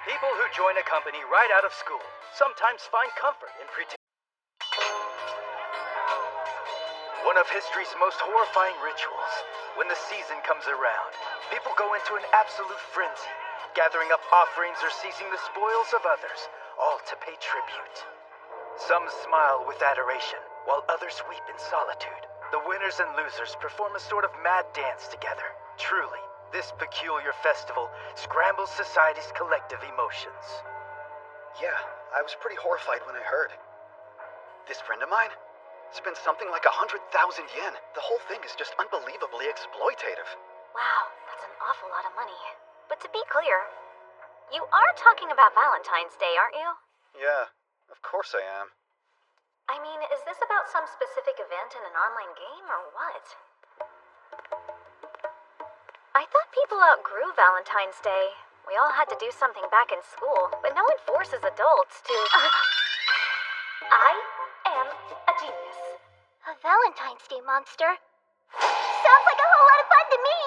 People who join a company right out of school sometimes find comfort in pretending. One of history's most horrifying rituals. When the season comes around, people go into an absolute frenzy, gathering up offerings or seizing the spoils of others, all to pay tribute. Some smile with adoration, while others weep in solitude. The winners and losers perform a sort of mad dance together. Truly, this peculiar festival scrambles society's collective emotions.
Yeah, I was pretty horrified when I heard. This friend of mine spent something like 100,000 yen. The whole thing is just unbelievably exploitative.
Wow, that's an awful lot of money. But to be clear, you are talking about Valentine's Day, aren't you?
Yeah, of course I am.
I mean, is this about some specific event in an online game, or what? I thought people outgrew Valentine's Day. We all had to do something back in school, but no one forces adults to... I am a genius.
A Valentine's Day monster? Sounds like a whole lot of fun to me!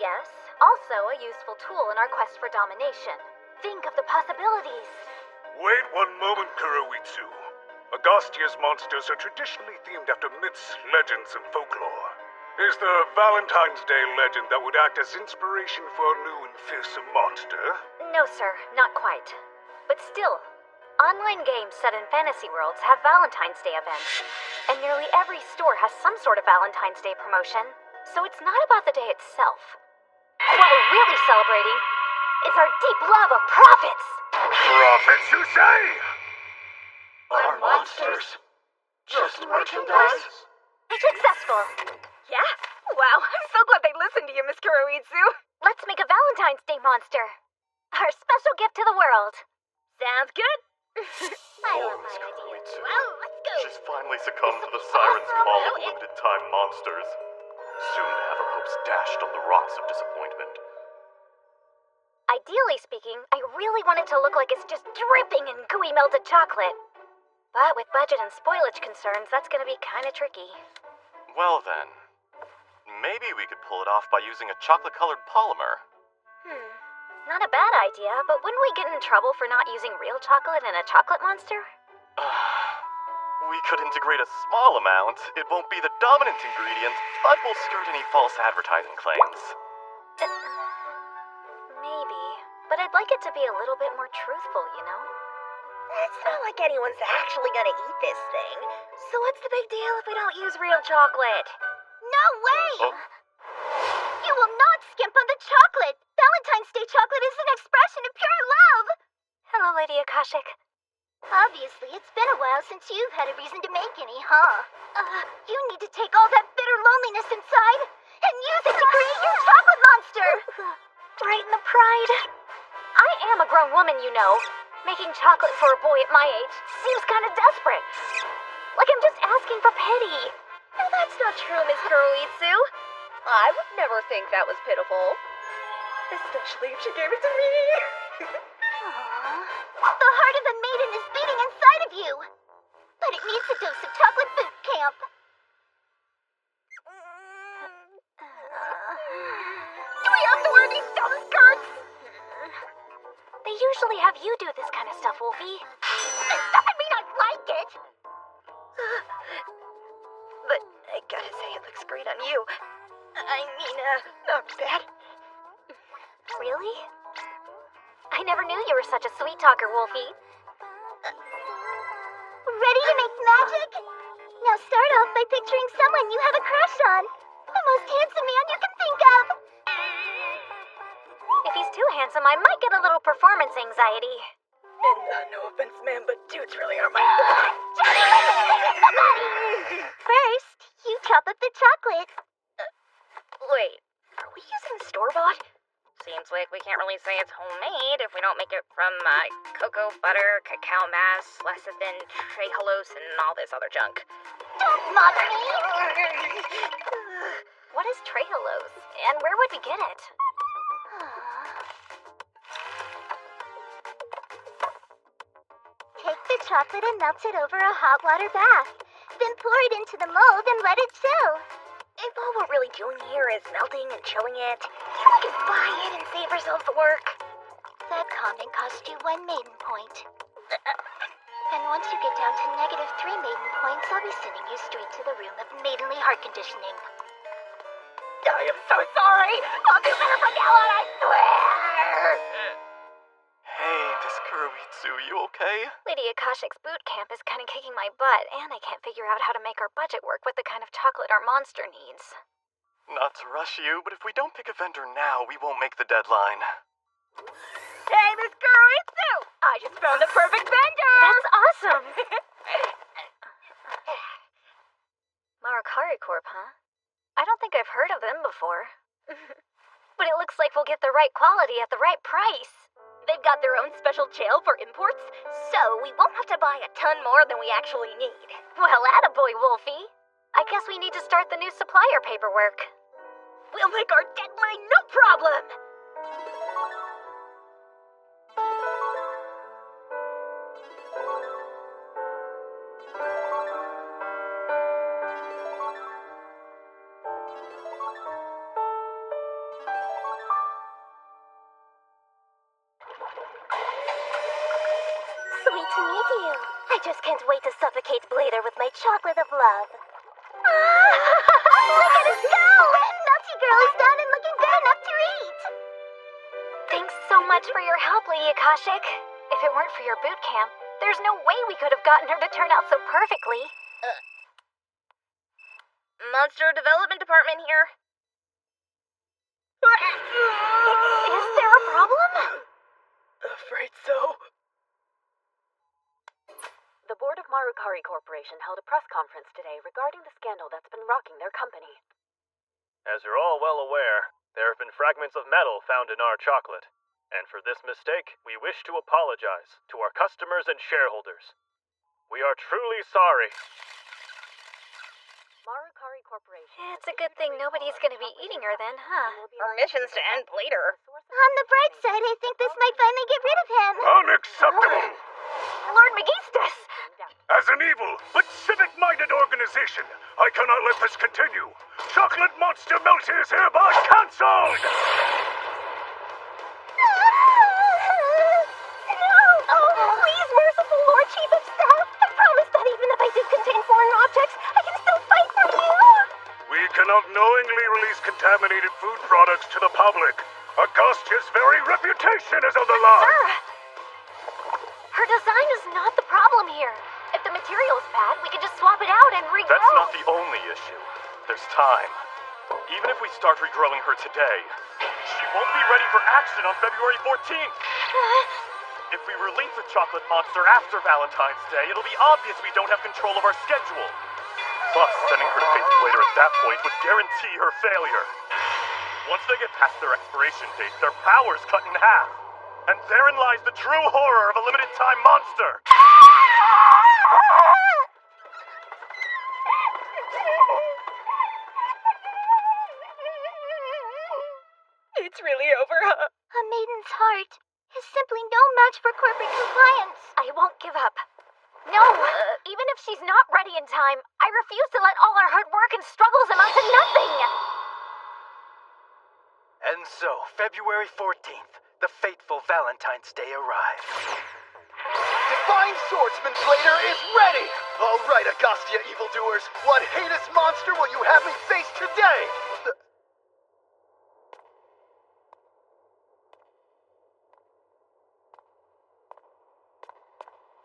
Yes, also a useful tool in our quest for domination. Think of the possibilities.
Wait one moment, Kuroitsu. Agastia's monsters are traditionally themed after myths, legends, and folklore. Is there a Valentine's Day legend that would act as inspiration for a new and fearsome monster?
No, sir, not quite. But still, online games set in fantasy worlds have Valentine's Day events. And nearly every store has some sort of Valentine's Day promotion. So it's not about the day itself. What we're really celebrating is our deep love of profits!
Profits, you say?
Are monsters just merchandise?
Successful!
Yeah? Wow, I'm so glad they listened to you, Miss Kuroitsu.
Let's make a Valentine's Day monster. Our special gift to the world.
Sounds good.
I love my ideas. Well, let's go.
She's finally succumbed to the siren's call of limited-time monsters. Soon to have her hopes dashed on the rocks of disappointment.
Ideally speaking, I really want it to look like it's just dripping in gooey melted chocolate. But with budget and spoilage concerns, that's gonna be kinda tricky.
Well then, maybe we could pull it off by using a chocolate-colored polymer.
Not a bad idea, but wouldn't we get in trouble for not using real chocolate in a chocolate monster?
We could integrate a small amount. It won't be the dominant ingredient, but will skirt any false advertising claims.
Maybe, but I'd like it to be a little bit more truthful, you know?
It's not like anyone's actually gonna eat this thing. So what's the big deal if we don't use real chocolate?
No way!
Oh.
You will not skimp on the chocolate! Valentine's Day chocolate is an expression of pure love!
Hello, Lady Akashic.
Obviously, it's been a while since you've had a reason to make any, huh? You need to take all that bitter loneliness inside and use it to create your chocolate monster!
Right in the pride. I am a grown woman, you know. Making chocolate for a boy at my age seems kind of desperate. Like I'm just asking for pity.
No, that's not true, Miss Kuroitsu. I would never think that was pitiful. Especially if she gave it to me.
The heart of a maiden is beating inside of you. But it needs a dose of chocolate boot camp.
Do we have to wear these dumb skirts?
usually have you do this kind of stuff, Wolfie.
It doesn't mean I like it! But I gotta say, it looks great on you. I mean, not bad.
Really? I never knew you were such a sweet talker, Wolfie.
Ready to make magic? Now start off by picturing someone you have a crush on. The most handsome man you can think of.
If he's too handsome, I might get a little performance anxiety.
And no offense, ma'am, but dudes really are my
First, you chop up the chocolate.
Wait, are we using store-bought? Seems like we can't really say it's homemade if we don't make it from cocoa butter, cacao mass, lecithin, trehalose, and all this other junk.
Don't mother me!
What is trehalose, and where would we get it?
Take the chocolate and melt it over a hot water bath. Then pour it into the mold and let it chill.
If all we're really doing here is melting and chilling it, can't we just buy it and save ourselves the work?
That comment cost you 1 maiden point. And once you get down to -3 maiden points, I'll be sending you straight to the room of maidenly heart conditioning.
I am so sorry! I'll do better from now on, I swear!
Hey, Miss Kuroitsu, you okay?
Lady Akashic's boot camp is kind of kicking my butt, and I can't figure out how to make our budget work with the kind of chocolate our monster needs.
Not to rush you, but if we don't pick a vendor now, we won't make the deadline.
Hey, Miss Kuroitsu! I just found the perfect vendor!
That's awesome! Marakari Corp, huh? I don't think I've heard of them before. But it looks like we'll get the right quality at the right price.
They've got their own special jail for imports, so we won't have to buy a ton more than we actually need.
Well, attaboy, Wolfie. I guess we need to start the new supplier paperwork.
We'll make our deadline no problem!
Sweet to meet you. I just can't wait to suffocate Blader with my chocolate of love. Look at us go! Melty Girl is done and looking good enough to eat.
Thanks so much for your help, Lady Akashic. If it weren't for your boot camp, there's no way we could have gotten her to turn out so perfectly.
Monster Development Department here.
Is there a problem?
Afraid so.
The board of Marukari Corporation held a press conference today regarding the scandal that's been rocking their company.
As you're all well aware, there have been fragments of metal found in our chocolate. And for this mistake, we wish to apologize to our customers and shareholders. We are truly sorry.
Marukari Corporation...
It's a good thing nobody's gonna be eating her then, huh?
Our mission's to end Blader.
On the bright side, I think this might finally get rid of him.
Unacceptable!
Lord Megistus!
As an evil but civic-minded organization, I cannot let this continue. Chocolate Monster Melty is hereby cancelled!
Oh, please, merciful Lord Chief of Staff. I promise that even if I do contain foreign objects, I can still fight for you.
We cannot knowingly release contaminated food products to the public. Augustia's very reputation is on the line.
Sir! Her design is not the problem here. If the material's bad, we can just swap it out and regrow.
That's not the only issue. There's time. Even if we start regrowing her today, she won't be ready for action on February 14th. If we release a chocolate monster after Valentine's Day, it'll be obvious we don't have control of our schedule. Plus, sending her to face Blader at that point would guarantee her failure. Once they get past their expiration date, their power's cut in half. And therein lies the true horror of a limited-time monster.
It's really over, huh?
A maiden's heart is simply no match for corporate compliance.
I won't give up. No, even if she's not ready in time, I refuse to let all our hard work and struggles amount to nothing.
And so, February 14th, the fateful Valentine's Day arrived.
Divine Swordsman Blader is ready! All right, Agostia evildoers, what heinous monster will you have me face today?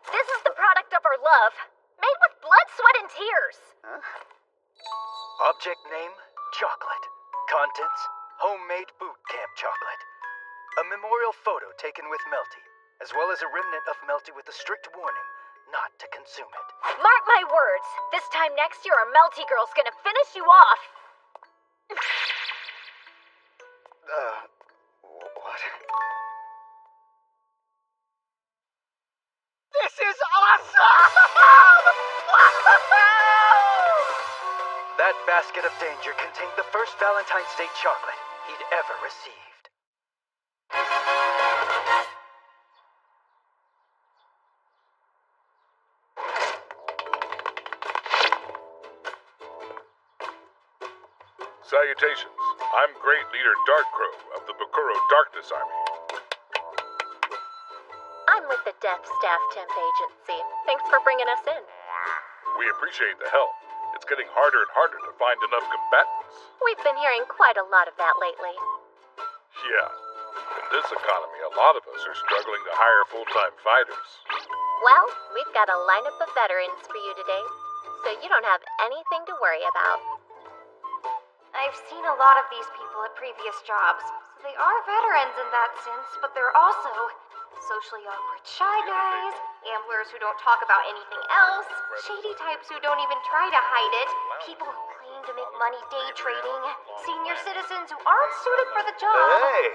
This is the product of our love, made with blood, sweat, and tears.
Huh?
Object name, chocolate. Contents, homemade boot camp chocolate. A memorial photo taken with Melty, as well as a remnant of Melty with a strict warning not to consume it.
Mark my words, this time next year our Melty Girl's gonna finish you off.
What?
This is awesome!
That basket of danger contained the first Valentine's Day chocolate he'd ever received.
Salutations. I'm Great Leader Darkcrow of the Bakuro Darkness Army.
I'm with the Death Staff Temp Agency. Thanks for bringing us in.
We appreciate the help. It's getting harder and harder to find enough combatants.
We've been hearing quite a lot of that lately.
Yeah. In this economy, a lot of us are struggling to hire full-time fighters.
Well, we've got a lineup of veterans for you today, so you don't have anything to worry about.
I've seen a lot of these people at previous jobs, so they are veterans in that sense, but they're also socially awkward shy guys, gamblers who don't talk about anything else, shady types who don't even try to hide it, people who claim to make money day trading, senior citizens who aren't suited for the job.
Hey,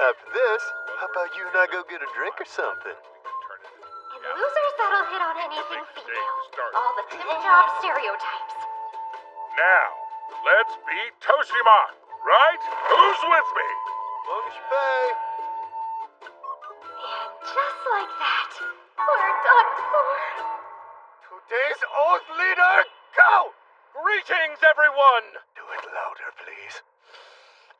after this, how about you and I go get a drink or something?
And losers that'll hit on anything female. All the tip job stereotypes.
Now, let's beat Toshima, right? Who's with me?
Long as you pay.
And just like that, we're done for.
Today's Oath Leader, go!
Greetings, everyone!
Do it louder, please.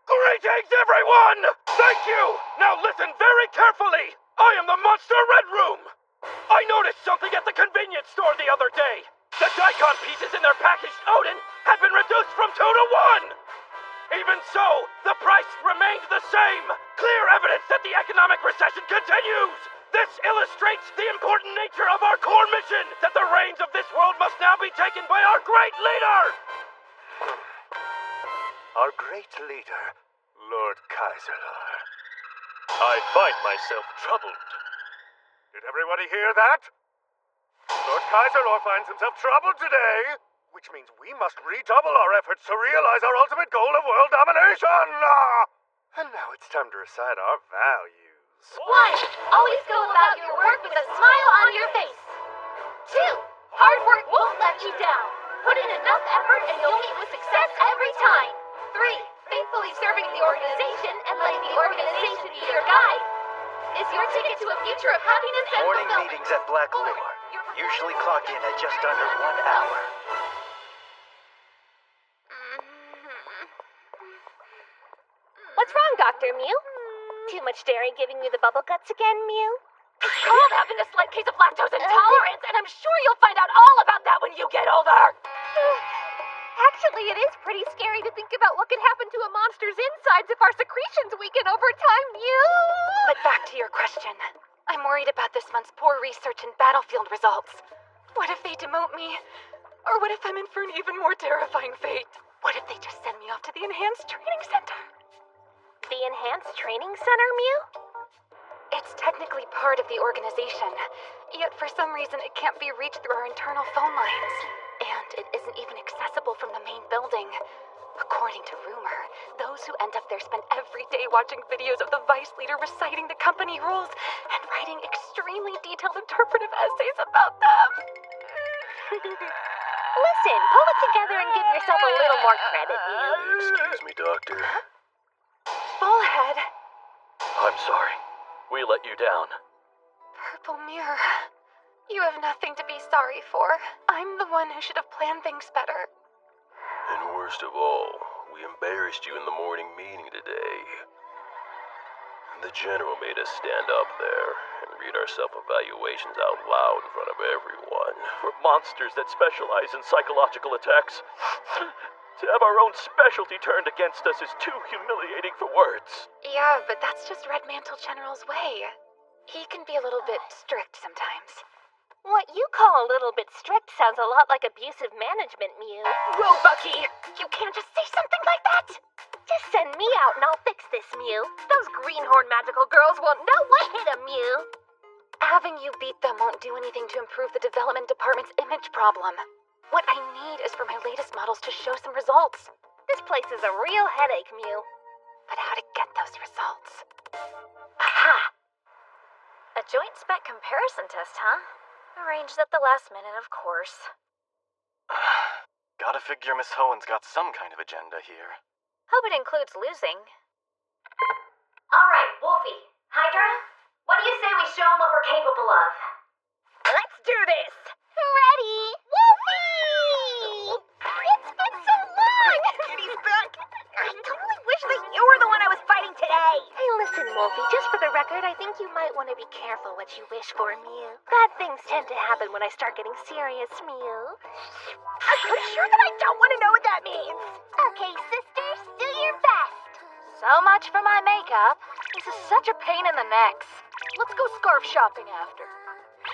Greetings, everyone! Thank you! Now listen very carefully! I am the Monster Red Room! I noticed something at the convenience store the other day. The Daikon pieces in their packaged Odin had been reduced from 2 to 1! Even so, the price remained the same! Clear evidence that the economic recession continues! This illustrates the important nature of our core mission, that the reins of this world must now be taken by our great leader!
Our great leader, Lord Kaiserlar.
I find myself troubled.
Did everybody hear that? Lord Kaiserlar finds himself troubled today, which means we must redouble our efforts to realize our ultimate goal of world domination! And now it's time to recite our values.
1. Always go about your work with a smile on your face. 2. Hard work won't let you down. Put in enough effort and you'll meet with success every time. 3. Faithfully serving the organization and letting the organization be your guide is your ticket to a future of happiness and
Morning
fulfillment.
meetings at Black Lure usually clock in at just under 1 hour.
What's wrong, Dr. Mew? Too much dairy giving you the bubble guts again, Mew?
It's called having a slight case of lactose intolerance, and I'm sure you'll find out all about that when you get older.
Actually, it is pretty scary to think about what could happen to a monster's insides if our secretions weaken over time, Mew.
But back to your question. I'm worried about this month's poor research and battlefield results. What if they demote me? Or what if I'm in for an even more terrifying fate? What if they just send me off to the Enhanced Training Center?
The Enhanced Training Center, Mew?
It's technically part of the organization, yet for some reason it can't be reached through our internal phone lines. And it isn't even accessible from the main building. According to rumor, those who end up there spend every day watching videos of the vice leader reciting the company rules and writing extremely detailed interpretive essays about them.
Listen, pull it together and give yourself a little more credit, Mew.
Excuse me, Doctor.
Bullhead.
I'm sorry. We let you down.
Purple Mirror. You have nothing to be sorry for. I'm the one who should have planned things better.
And worst of all,
we embarrassed you in the morning meeting today. The general made us stand up there and read our self-evaluations out loud in front of everyone.
We're monsters that specialize in psychological attacks. To have our own specialty turned against us is too humiliating for words.
Yeah, but that's just Red Mantle General's way. He can be a little bit strict sometimes.
What you call a little bit strict sounds a lot like abusive management, Mew.
Whoa, Bucky! You can't just say something like that!
Just send me out and I'll fix this, Mew. Those greenhorn magical girls won't know what hit 'em, Mew.
Having you beat them won't do anything to improve the development department's image problem. What I need is for my latest models to show some results.
This place is a real headache, Mew.
But how to get those results?
Aha! A joint spec comparison test, huh? Arranged at the last minute, of course.
Gotta figure Miss Hohen's got some kind of agenda here.
Hope it includes losing. Alright, Wolfie. Hydra, what do you say we show them what we're capable of?
Let's do this!
Ready? Wolfie! It's been so long!
Kitty's back! I totally wish that you were the one I was fighting today!
Hey, listen, Wolfie, just for the record, I think you might want to be careful what you wish for, Mew. Bad things tend to happen when I start getting serious, Mew.
I'm pretty sure that I don't want to know what that means!
Okay, sisters, do your best!
So much for my makeup. This is such a pain in the necks. Let's go scarf shopping after.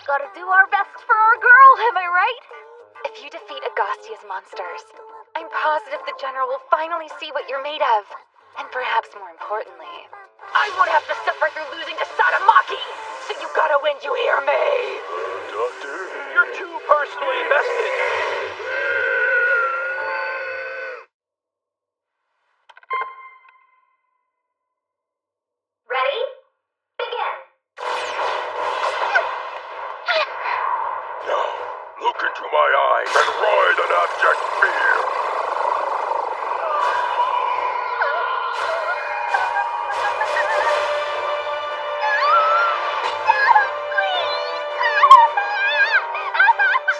Gotta do our best for our girl, am I right? If you defeat Agastia's monsters, I'm positive the General will finally see what you're made of. And perhaps more importantly, I won't have to suffer through losing to Sadamaki! So you gotta win, you hear me?
Doctor? You're too personally invested.
Ready? Begin!
Now, look into my eyes and ride an abject fear.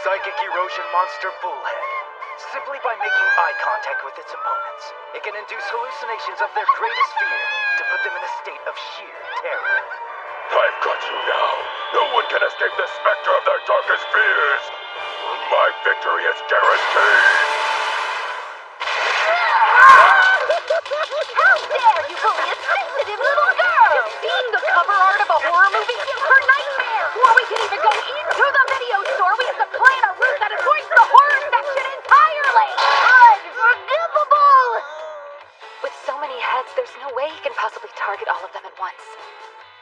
Psychic Erosion Monster Bullhead. Simply by making eye contact with its opponents, it can induce hallucinations of their greatest fear to put them in a state of sheer terror.
I've got you now. No one can escape the specter of their darkest fears. My victory is guaranteed.
How dare you bully a sensitive little girl! Just seeing the cover art of a horror movie gives her nightmares! Before we can even go into the video store, we have to plan a route that avoids the horror section entirely! Unforgivable! With so many heads, there's no way he can possibly target all of them at once.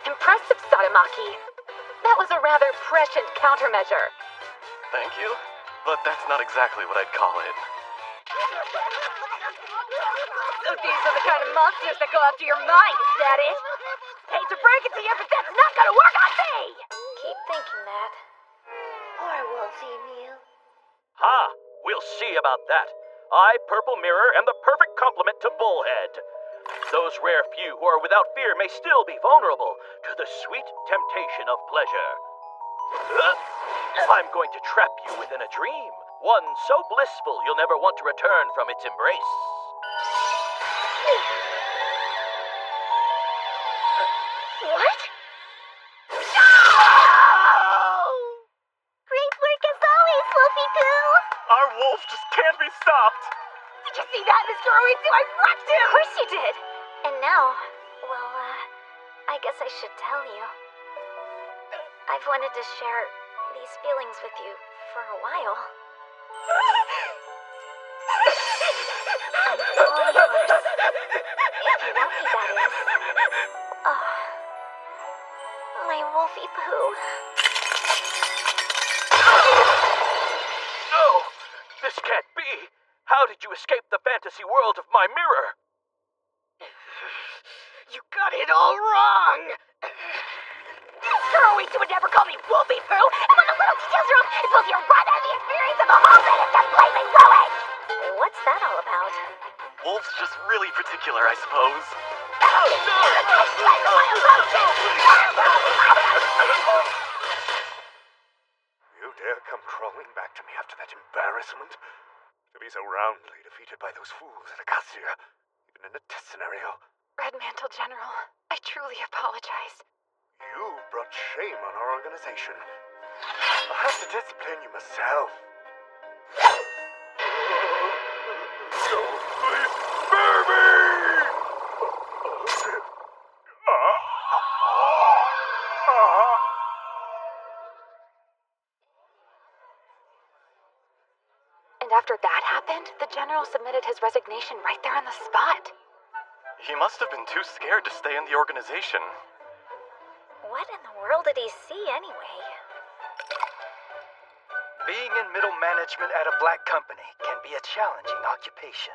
Impressive, Sadamaki. That was a rather prescient countermeasure.
Thank you, but that's not exactly what I'd call it.
So these are the kind of monsters that go after your mind, is that it? Hate to break it to you, but that's not gonna work on me!
Keep thinking that.
Poor Wolfie, Mew.
Ha! We'll see about that. I, Purple Mirror, am the perfect complement to Bullhead. Those rare few who are without fear may still be vulnerable to the sweet temptation of pleasure. I'm going to trap you within a dream, one so blissful you'll never want to return from its embrace.
What?
Great work as always, Wolfie Poo!
Our wolf just can't be stopped!
Did you see that, Mr. Oitsu? I rocked him!
Of course you did!
And now, well, I guess I should tell you. I've wanted to share these feelings with you for a while. I'm all yours. If you want me, that is. Oh, my Wolfie Poo.
No! This can't be! How did you escape the fantasy world of my mirror?
You got it all wrong! Mr. Oitsu would never call me Wolfie Poo! And when the little details are off, it's both your run and the experience of the whole thing is completely ruined!
What's that all about?
Wolf's just really particular, I suppose.
You dare come crawling back to me after that embarrassment? to be so roundly defeated by those fools at Acacia, even in a test scenario.
Red Mantle General, I truly apologize.
You brought shame on our organization. I'll have to discipline you myself. No, please, spare me!
And after that happened, the General submitted his resignation right there on the spot.
He must have been too scared to stay in the organization.
What in the world did he see anyway?
Being in middle management at a black company can be a challenging occupation.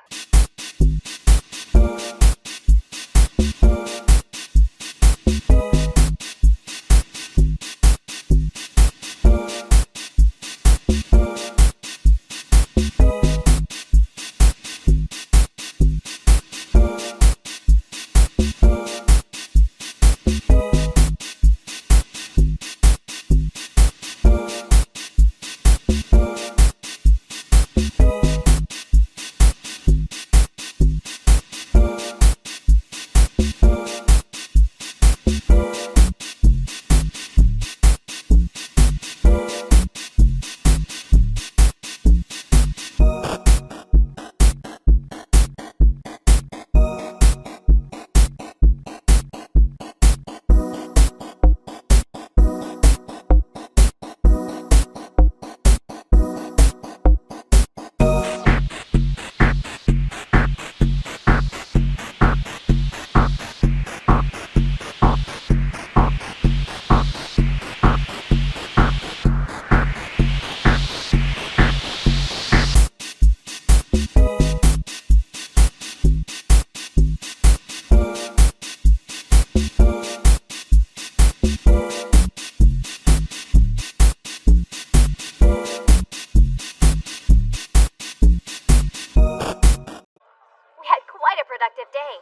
Day.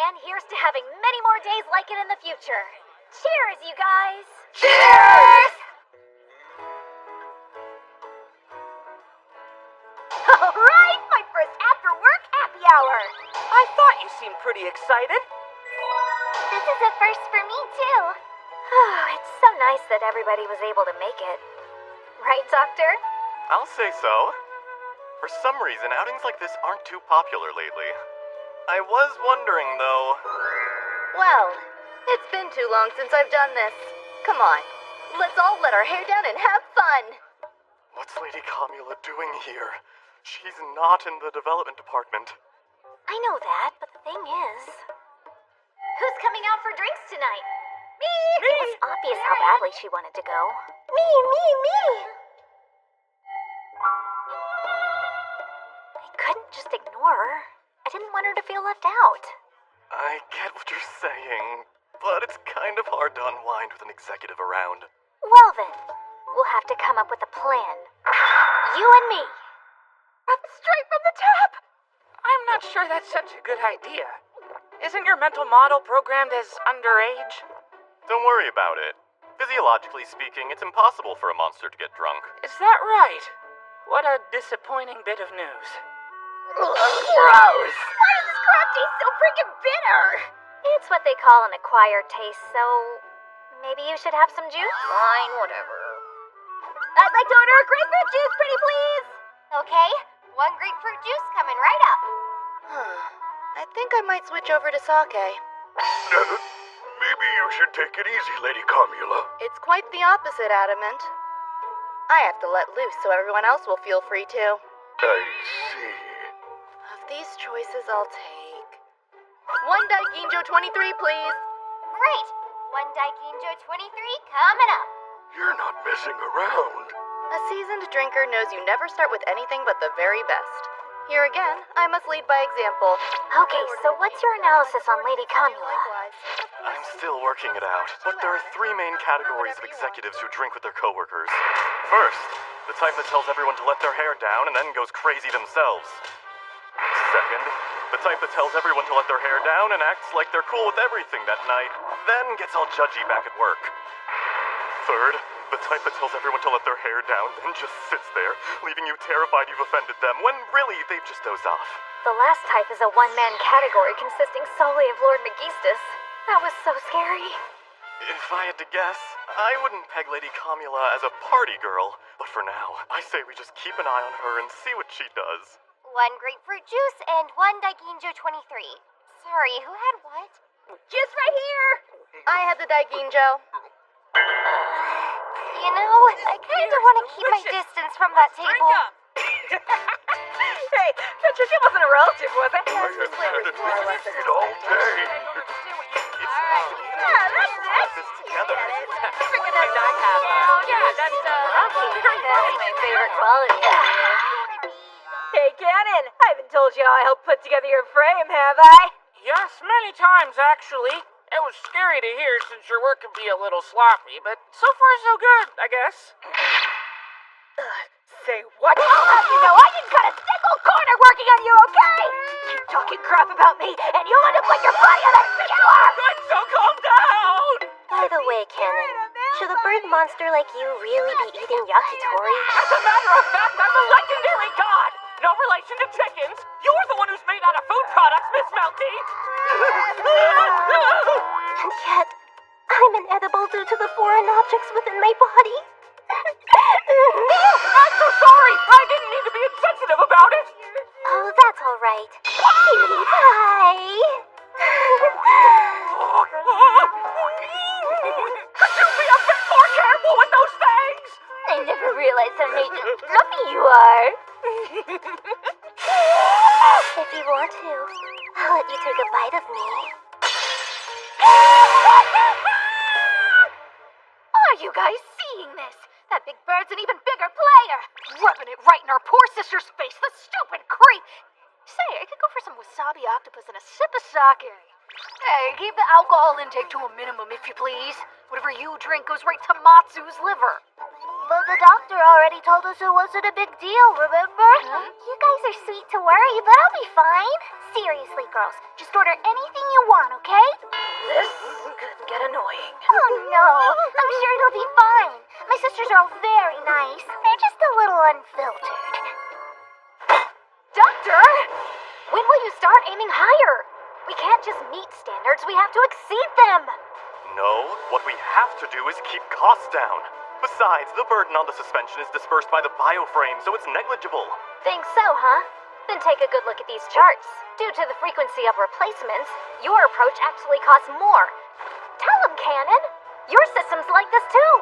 And here's to having many more days like it in the future. Cheers, you guys!
Cheers!
Alright, my first after-work happy hour!
I thought you seemed pretty excited.
This is a first for me, too. Oh, it's so nice that everybody was able to make it. Right, Doctor?
I'll say so. For some reason, outings like this aren't too popular lately. I was wondering, though...
Well, it's been too long since I've done this. Come on, let's all let our hair down and have fun.
What's Lady Kamula doing here? She's not in the development department.
I know that, but the thing is... Who's coming out for drinks tonight? Me! It was obvious how badly she wanted to go.
Me!
I couldn't just ignore her. I didn't want her to feel left out.
I get what you're saying, but it's kind of hard to unwind with an executive around.
Well then, we'll have to come up with a plan. You and me.
Straight from the tap! I'm not sure that's such a good idea. Isn't your mental model programmed as underage?
Don't worry about it. Physiologically speaking, it's impossible for a monster to get drunk.
Is that right? What a disappointing bit of news.
Gross! Why does this crap taste so freaking bitter?
It's what they call an acquired taste, so maybe you should have some juice?
Fine, whatever. I'd like to order a grapefruit juice, pretty please!
Okay, 1 grapefruit juice coming right up.
I think I might switch over to sake.
Maybe you should take it easy, Lady Kamula.
It's quite the opposite, Adamant. I have to let loose so everyone else will feel free to.
I see.
Of these choices, I'll take... 1 Daiginjo 23, please.
Great! 1 Daiginjo 23 coming up.
You're not messing around.
A seasoned drinker knows you never start with anything but the very best. Here again, I must lead by example.
Okay, so what's your analysis on Lady Kamula?
I'm still working it out, but there are 3 main categories of executives who drink with their coworkers. First, the type that tells everyone to let their hair down and then goes crazy themselves. Second, the type that tells everyone to let their hair down and acts like they're cool with everything that night, then gets all judgy back at work. Third, The type that tells everyone to let their hair down, then just sits there, leaving you terrified you've offended them, when really they've just dozed off.
The last type is a one-man category consisting solely of Lord Megistus. That was so scary.
If I had to guess, I wouldn't peg Lady Kamula as a party girl. But for now, I say we just keep an eye on her and see what she does.
1 grapefruit juice and 1 Daiginjo 23. Sorry, who had what?
Just right here!
I had the Daiginjo.
You know, I kind of want to keep my distance from that table.
Hey, that chicken wasn't a relative, was it?
I have had it all day.
Yeah, that's it.
Together.
Freaking that's
That's my favorite quality of you.
Hey, Cannon, I haven't told you how I helped put together your frame, have I?
Yes, many times, actually. It was scary to hear since your work can be a little sloppy, but so far so good, I guess.
Say what? I'll have you know I didn't cut a single corner working on you, okay? Keep talking crap about me, and you'll end up like your buddy on that skewer!
Good, so calm down!
By the way, Cannon, should a bird monster like you really be eating yakitori?
As a matter of fact, I'm a legendary god! No relation to chickens! You're the one who's made out of food products, Miss Melty!
And yet, I'm inedible due to the foreign objects within my body.
I'm so sorry! I didn't mean to be insensitive about it!
Oh, that's all right. Hi.
Could you be a bit more careful with those things?
I never realized how nice and fluffy you are. If you want to, I'll let you take a bite of me.
Are you guys seeing this? That big bird's an even bigger player! Rubbing it right in our poor sister's face, the stupid creep! Say, I could go for some wasabi octopus and a sip of sake. Hey, keep the alcohol intake to a minimum, if you please. Whatever you drink goes right to Matsu's liver.
But the doctor already told us it wasn't a big deal, remember? You guys are sweet to worry, but I'll be fine. Seriously, girls, just order anything you want, okay?
This could get annoying.
Oh no, I'm sure it'll be fine. My sisters are all very nice. They're just a little unfiltered.
Doctor!
When will you start aiming higher? We can't just meet standards, we have to exceed them.
No, what we have to do is keep costs down. Besides, the burden on the suspension is dispersed by the bioframe, so it's negligible.
Think so, huh? Then take a good look at these charts. Due to the frequency of replacements, your approach actually costs more. Tell them, Cannon. Your system's like this too.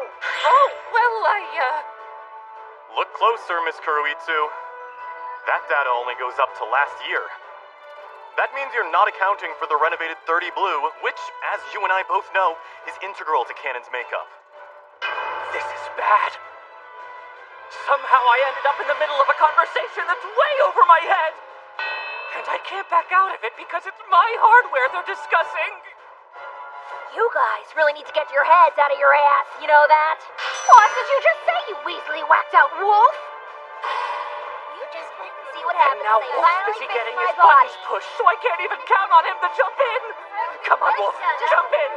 Oh, well,
Look closer, Miss Kuruitsu. That data only goes up to last year. That means you're not accounting for the renovated 30 Blue, which, as you and I both know, is integral to Cannon's makeup.
This is bad. Somehow I ended up in the middle of a conversation that's way over my head. And I can't back out of it because it's my hardware they're discussing.
You guys really need to get your heads out of your ass, you know that? What did you just say, you weaselly whacked-out wolf? You just wait and see what happens.
And now
when they
Wolf's
finally
busy
fix
getting
my
his
body.
buttons pushed, so I can't even count on him to jump in. Come on, Wolf, jump in.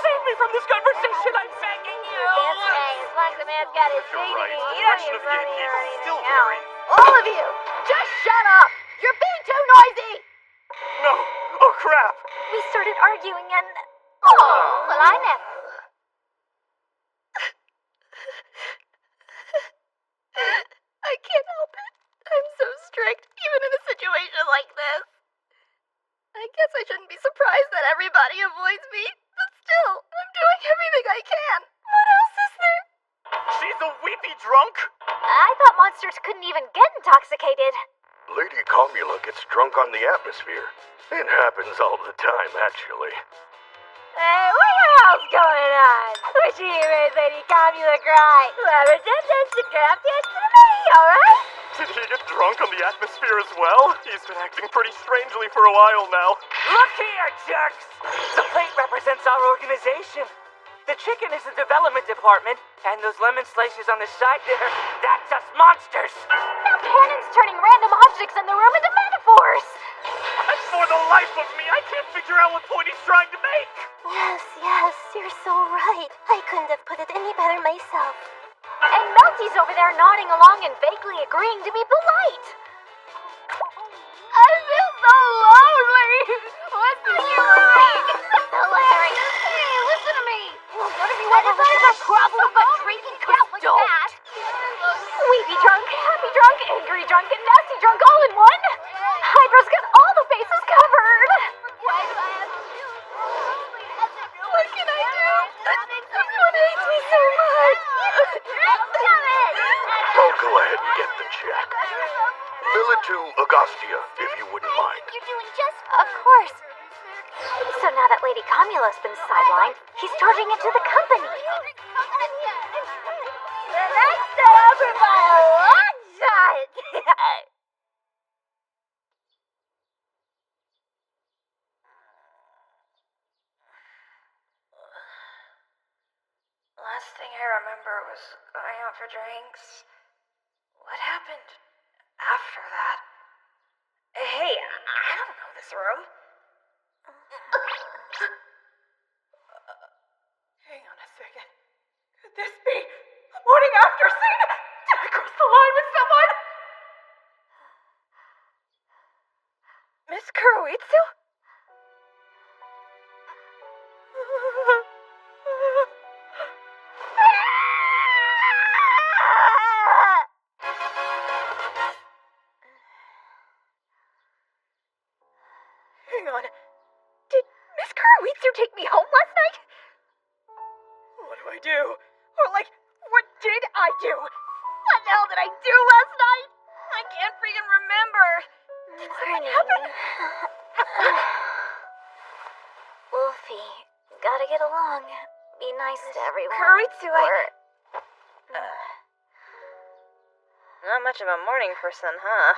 Save me from this conversation, I'm begging you.
That's right, as long as the man's got his
You're
dignity,
right.
he
The
don't
direction
need
of the
money
AP
or
is still
anything
very...
else. All of you, just shut up. You're being too noisy.
No! Oh, crap!
We started arguing and...
Oh, well, I never.
I can't help it. I'm so strict, even in a situation like this. I guess I shouldn't be surprised that everybody avoids me, but still, I'm doing everything I can. What else is there?
She's a weepy drunk?
I thought monsters couldn't even get intoxicated.
Lady Kamula gets drunk on the atmosphere. It happens all the time, actually.
Hey, what the hell's going on? Wish you made Lady Kamula cry. Whoever did this should get up the answer to me, alright?
Did he get drunk on the atmosphere as well? He's been acting pretty strangely for a while now.
Look here, jerks! The plate represents our organization. The chicken is the development department, and those lemon slices on the side there, that's us monsters.
Now Cannon's turning random objects in the room into metaphors.
For the life of me, I can't figure out what point he's trying to make.
Yes, you're so right. I couldn't have put it any better myself. And Melty's over there nodding along and vaguely agreeing to be polite. I feel so lonely. What's the doing? Hilarious. Hey, listen to me. Well, what have you ever heard of a problem but drinking? Cause don't. Weepy drunk, happy drunk, angry drunk, and nasty drunk all in one. Hydra's got all the bases covered. What can I do? Everyone hates me so much.
I'll go ahead and get the check. Bill it to Agostia, if you wouldn't mind.
You're doing just of course. So now that Lady Comula's been sidelined, he's charging into the company. That's set up in my long shot.
Last thing I remember was going out for drinks. What happened after that? Hey, I don't know this room. Hang on a second. Could this be the morning after scene? Did I cross the line with someone? Miss Kuroitsu? Hang on. Did Miss Kuroitsu take me home last night? What do I do? Or what did I do? What the hell did I do last night? I can't freaking remember. Did something happen?
Wolfie, gotta get along. Be nice to everyone.
Kuroitsu, Not much of a morning person, huh?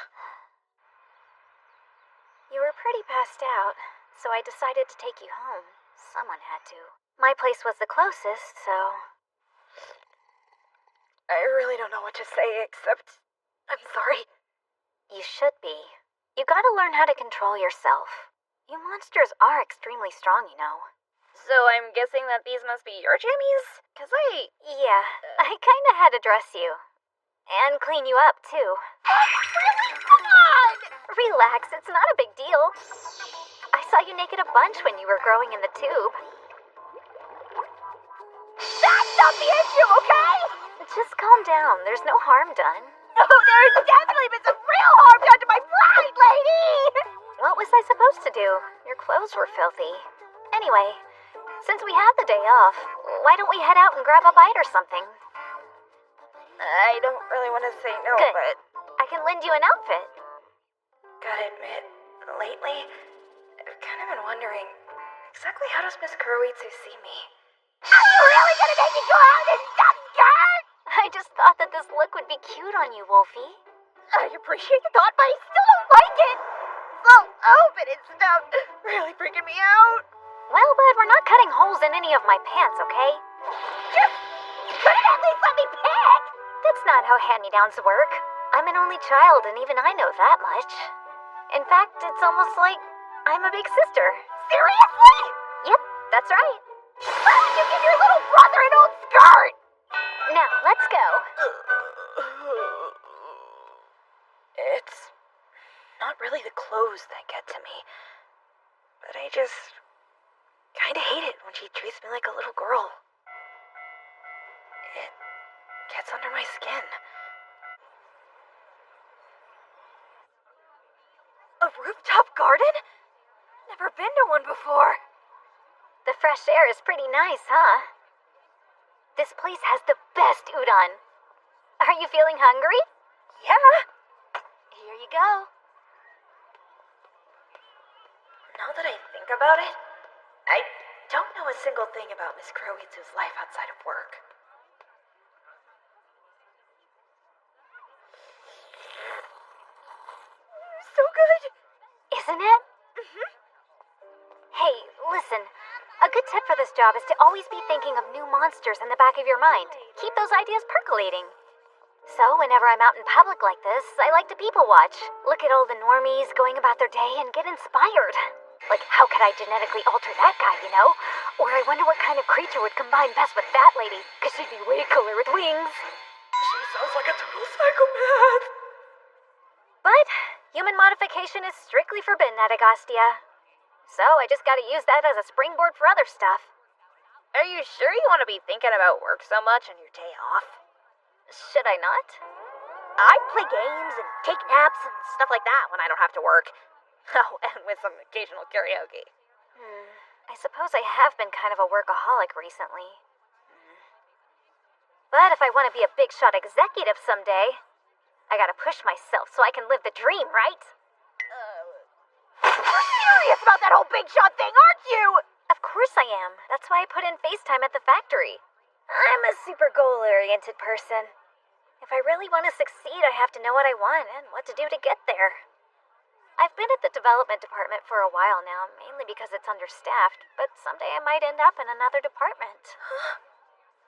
You were pretty passed out, so I decided to take you home. Someone had to. My place was the closest, so...
I really don't know what to say, except I'm sorry.
You should be. You gotta learn how to control yourself. You monsters are extremely strong, you know.
So I'm guessing that these must be your jammies?
Yeah, I kinda had to dress you. And clean you up, too.
Really? Come on!
Relax, it's not a big deal. I saw you naked a bunch when you were growing in the tube.
That's not the issue, okay?
Just calm down. There's no harm done.
No, there's definitely been some real harm done to my bride, lady!
What was I supposed to do? Your clothes were filthy. Anyway, since we have the day off, why don't we head out and grab a bite or something?
I don't really want to say no,
Good.
but...
I can lend you an outfit.
Gotta admit, lately, I've kind of been wondering, exactly how does Miss Kuroitsu see me? Are you really gonna make me go out in this dumb skirt?
I just thought that this look would be cute on you, Wolfie.
I appreciate the thought, but I still don't like it! So open and stuff, really freaking me out.
Well, bud, we're not cutting holes in any of my pants, okay?
You couldn't at least let me pick!
That's not how hand-me-downs work. I'm an only child, and even I know that much. In fact, it's almost like I'm a big sister.
Seriously?
Yep, that's right.
Why would you give your little brother an old skirt?
Now, let's go.
It's not really the clothes that get to me, but I just kinda hate it when she treats me like a little girl. It gets under my skin. A rooftop garden? Never been to one before.
The fresh air is pretty nice, huh? This place has the best udon. Are you feeling hungry?
Yeah.
Here you go.
Now that I think about it, I don't know a single thing about Miss Kuroitsu's life outside of work. So good.
Isn't it? Hey, listen. A good tip for this job is to always be thinking of new monsters in the back of your mind. Keep those ideas percolating. So, whenever I'm out in public like this, I like to people watch. Look at all the normies going about their day and get inspired. Like, how could I genetically alter that guy, you know? Or I wonder what kind of creature would combine best with that lady, because she'd be way cooler with wings.
She sounds like a total psychopath.
But human modification is strictly forbidden at Agostia. So I just gotta use that as a springboard for other stuff.
Are you sure you want to be thinking about work so much on your day off?
Should I not?
I play games and take naps and stuff like that when I don't have to work. Oh, and with some occasional karaoke.
I suppose I have been kind of a workaholic recently. But if I want to be a big shot executive someday, I gotta push myself so I can live the dream, right?
You're serious about that whole big shot thing, aren't you?
Of course I am. That's why I put in FaceTime at the factory. I'm a super goal-oriented person. If I really want to succeed, I have to know what I want and what to do to get there. I've been at the development department for a while now, mainly because it's understaffed, but someday I might end up in another department.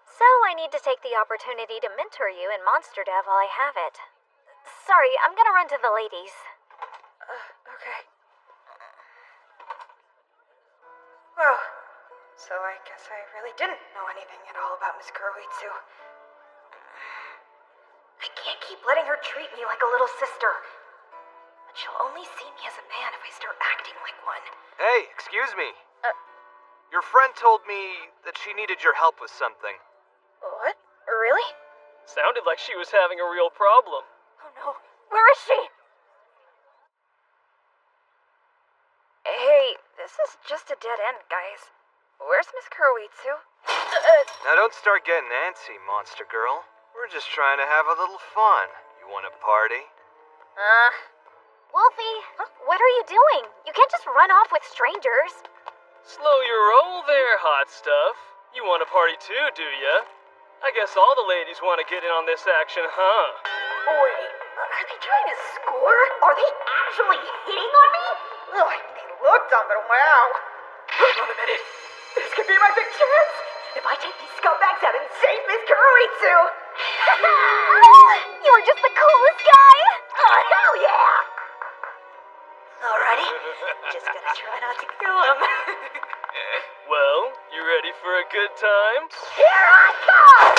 So I need to take the opportunity to mentor you in Monster Dev while I have it. Sorry, I'm gonna run to the ladies.
Okay. Well, so I guess I really didn't know anything at all about Miss Kuroitsu. I can't keep letting her treat me like a little sister. But she'll only see me as a man if I start acting like one.
Hey, excuse me. Your friend told me that she needed your help with something.
What? Really?
Sounded like she was having a real problem.
Oh no. Where is she? Hey, this is just a dead end, guys. Where's Miss Kuroitsu?
Now don't start getting antsy, monster girl. We're just trying to have a little fun. You want to party?
Wolfie, what are you doing? You can't just run off with strangers.
Slow your roll there, hot stuff. You want to party too, do ya? I guess all the ladies want to get in on this action, huh?
Wait, are they trying to score? Are they actually hitting on me? Oh, they look dumb, but wow. Hold on a minute. This could be my big chance. If I take these scumbags out and save Miss Kuroitsu.
You are just the coolest guy.
Oh, hell yeah. Alrighty, just gonna try not to kill him.
Well, you ready for a good time?
Here I come!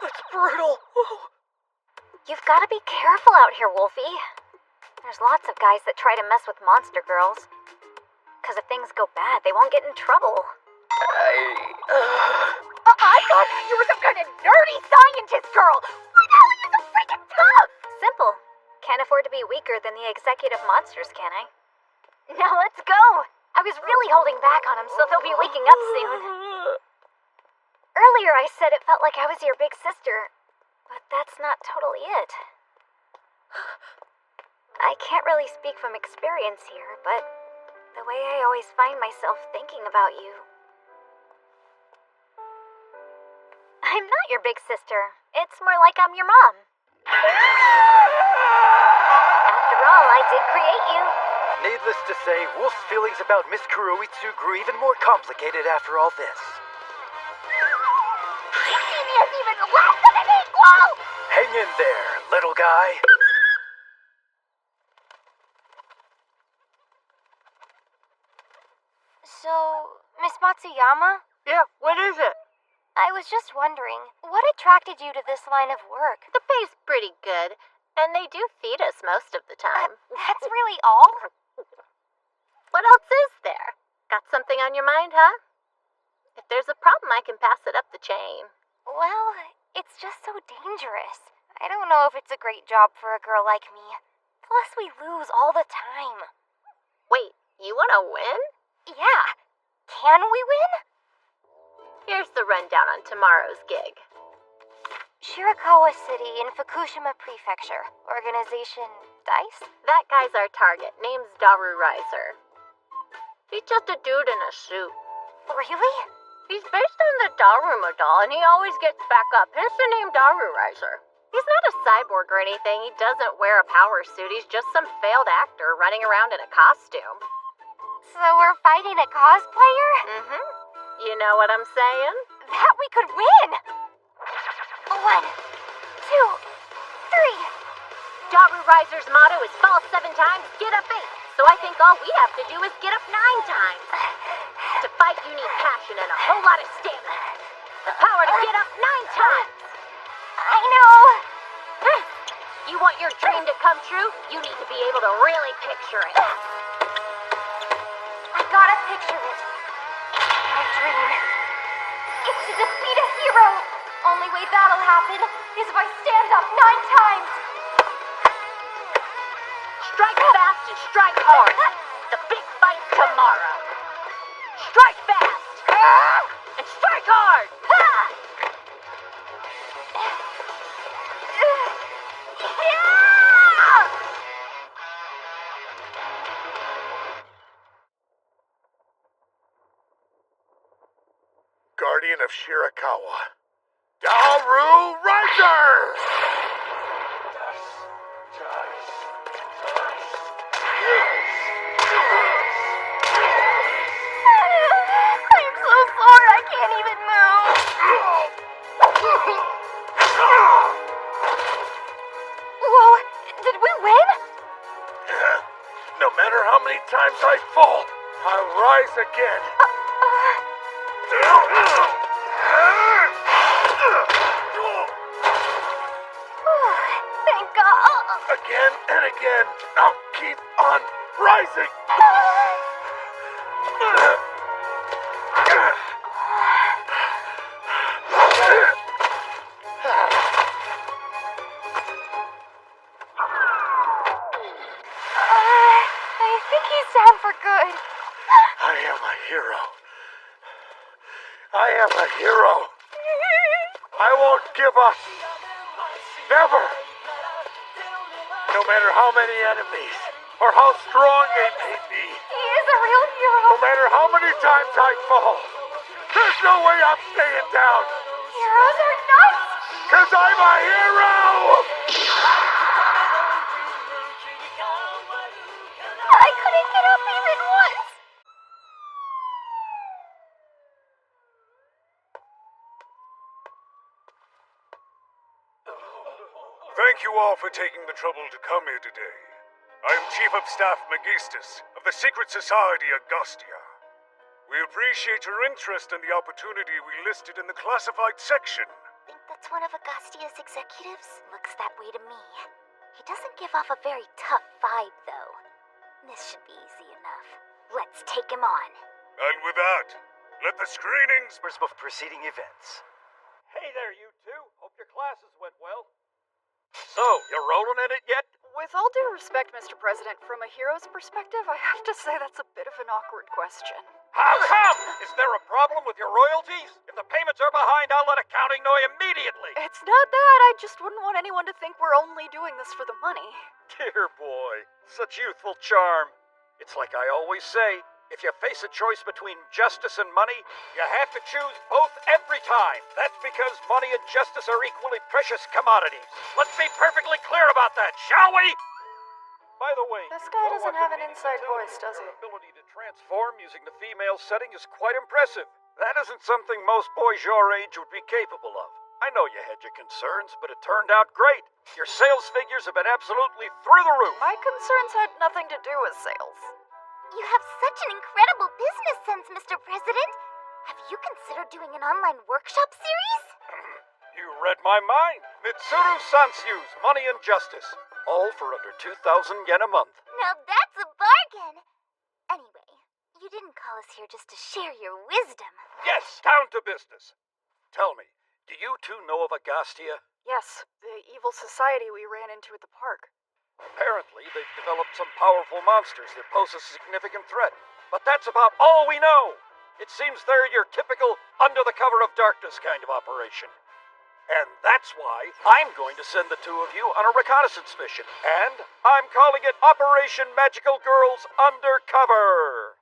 That's brutal.
You've got to be careful out here, Wolfie. There's lots of guys that try to mess with monster girls. Because if things go bad, they won't get in trouble.
I thought you were some kind of nerdy scientist girl. Why the hell are you so freaking tough?
Simple. Can't afford to be weaker than the executive monsters, can I? Now let's go. I was really holding back on them, so they'll be waking up soon. Earlier I said it felt like I was your big sister, but that's not totally it. I can't really speak from experience here, but the way I always find myself thinking about you. I'm not your big sister. It's more like I'm your mom. After all, I did create you.
Needless to say, Wolf's feelings about Miss Kuroitsu grew even more complicated after all this.
You see me as even less than an equal!
Hang in there, little guy.
So, Miss Matsuyama?
Yeah, what is it?
I was just wondering, what attracted you to this line of work?
The pay's pretty good, and they do feed us most of the time.
That's really all?
What else is there? Got something on your mind, huh? If there's a problem, I can pass it up the chain.
Well, it's just so dangerous. I don't know if it's a great job for a girl like me. Plus, we lose all the time.
Wait, you want to win?
Yeah. Can we win?
Here's the rundown on tomorrow's gig.
Shirakawa City in Fukushima Prefecture. Organization DICE?
That guy's our target. Name's Daru Riser. He's just a dude in a suit.
Really?
He's based on the Daruma doll, and he always gets back up. Hence the name Daru Riser. He's not a cyborg or anything. He doesn't wear a power suit. He's just some failed actor running around in a costume.
So we're fighting a cosplayer?
Mm-hmm. You know what I'm saying?
That we could win! 1, 2, 3.
Daru Riser's motto is fall 7 times, get up 8. So I think all we have to do is get up 9 times. To fight, you need passion and a whole lot of stamina. The power to get up 9 times.
I know.
You want your dream to come true? You need to be able to really picture it.
I gotta picture it. My dream is to defeat a hero. Only way that'll happen is if I stand up 9 times.
Strike fast and strike hard. The big fight's tomorrow. Strike fast and strike hard.
Guardian of Shirakawa, Daru Riser!
I'm so sore, I can't even move. Whoa, did we win?
No matter how many times I fall, I'll rise again.
Thank God.
Again and again, I'll keep on rising.
I think he's down for good.
I am a hero. I am a hero. I won't give up. Never. No matter how many enemies or how strong they may be.
He is a real hero.
No matter how many times I fall, there's no way I'm staying down.
Heroes are nuts.
'Cause I'm a hero!
I couldn't get up even once.
Thank you all for taking the trouble to come here today. I am Chief of Staff Megistus of the Secret Society Augustia. We appreciate your interest in the opportunity we listed in the classified section.
Think that's one of Augustia's executives? Looks that way to me. He doesn't give off a very tough vibe, though. This should be easy enough. Let's take him on.
And with that, let the screenings...
of preceding events.
Hey there, you two. Hope your classes went well. So, you're rolling in it yet?
With all due respect, Mr. President, from a hero's perspective, I have to say that's a bit of an awkward question.
How come? Is there a problem with your royalties? If the payments are behind, I'll let accounting know immediately.
It's not that. I just wouldn't want anyone to think we're only doing this for the money.
Dear boy, such youthful charm. It's like I always say, if you face a choice between justice and money, you have to choose both every time. That's because money and justice are equally precious commodities. Let's be perfectly clear about that, shall we? By the way,
This guy doesn't have an inside voice, does he?
your ability to transform using the female setting is quite impressive. That isn't something most boys your age would be capable of. I know you had your concerns, but it turned out great. Your sales figures have been absolutely through the roof.
My concerns had nothing to do with sales.
You have such an incredible business sense, Mr. President. Have you considered doing an online workshop series?
You read my mind. Mitsuru Sansyu's Money and Justice. All for under 2,000 yen a month.
Now that's a bargain. Anyway, you didn't call us here just to share your wisdom.
Yes, down to business. Tell me, do you two know of Augustia?
Yes, the evil society we ran into at the park.
Apparently, they've developed some powerful monsters that pose a significant threat. But that's about all we know. It seems they're your typical under the cover of darkness kind of operation. And that's why I'm going to send the two of you on a reconnaissance mission. And I'm calling it Operation Magical Girls Undercover.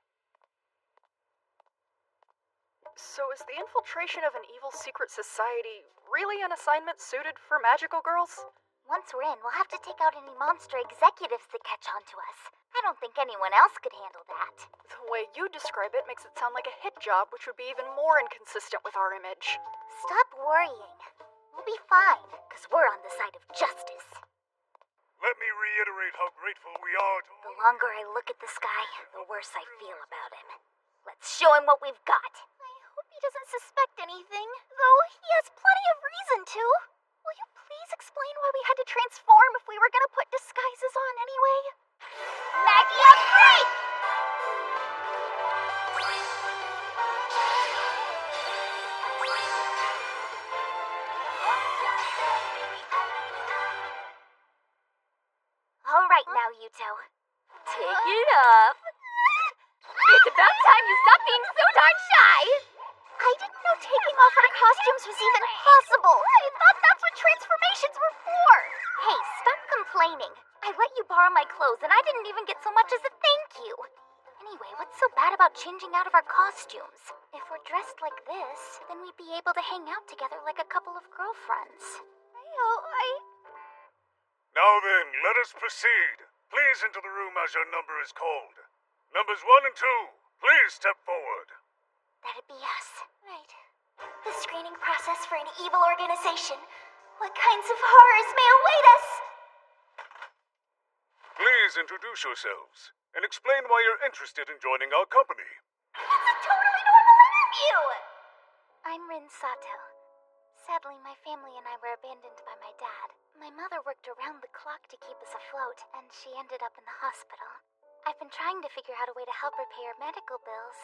So is the infiltration of an evil secret society really an assignment suited for magical girls?
Once we're in, we'll have to take out any monster executives that catch on to us. I don't think anyone else could handle that.
The way you describe it makes it sound like a hit job, which would be even more inconsistent with our image.
Stop worrying. We'll be fine, because we're on the side of justice.
Let me reiterate how grateful we are to...
The longer I look at the sky, the worse I feel about him. Let's show him what we've got.
I hope he doesn't suspect anything, though he has plenty of reason to. Will you please explain why we had to transform if we were gonna put disguises on anyway? Magia break!
All right now, Yuto.
Take it up. It's about time you stop being so darn shy.
I didn't know taking off our costumes was even possible. I thought that's what transformations were for. Hey, stop complaining. I let you borrow my clothes and I didn't even get so much as a thank you. Anyway, what's so bad about changing out of our costumes? If we're dressed like this, then we'd be able to hang out together like a couple of girlfriends.
Now then, let us proceed. Please into the room as your number is called. Numbers 1 and 2, please step forward.
That'd be us.
Right. The screening process for an evil organization. What kinds of horrors may await us?
Please introduce yourselves and explain why you're interested in joining our company.
It's a totally normal interview!
I'm Rin Sato. Sadly, my family and I were abandoned by my dad. My mother worked around the clock to keep us afloat, and she ended up in the hospital. I've been trying to figure out a way to help her pay her medical bills.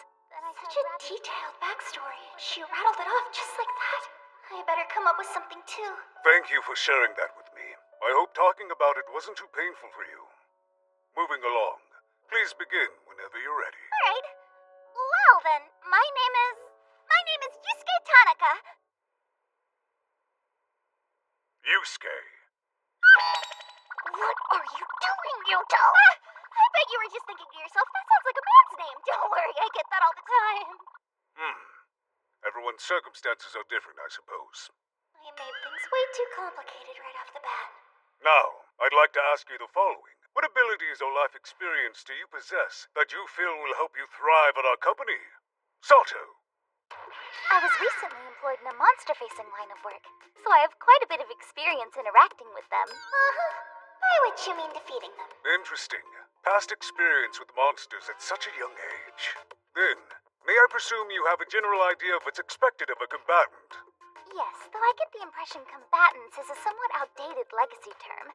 Such a detailed backstory. She rattled it off just like that. I better come up with something too.
Thank you for sharing that with me. I hope talking about it wasn't too painful for you. Moving along. Please begin whenever you're ready.
Alright. Well then, my name is Yusuke Tanaka.
Yusuke.
What are you doing, Yuto? I bet you were just thinking to yourself, that sounds like a man's name. Don't worry, I get that all the time.
Everyone's circumstances are different, I suppose.
I made things way too complicated right off the bat.
Now, I'd like to ask you the following. What abilities or life experience do you possess that you feel will help you thrive at our company? Sato.
I was recently employed in a monster-facing line of work, so I have quite a bit of experience interacting with them.
By which you mean defeating them.
Interesting. Past experience with monsters at such a young age. Then, may I presume you have a general idea of what's expected of a combatant?
Yes, though I get the impression combatants is a somewhat outdated legacy term.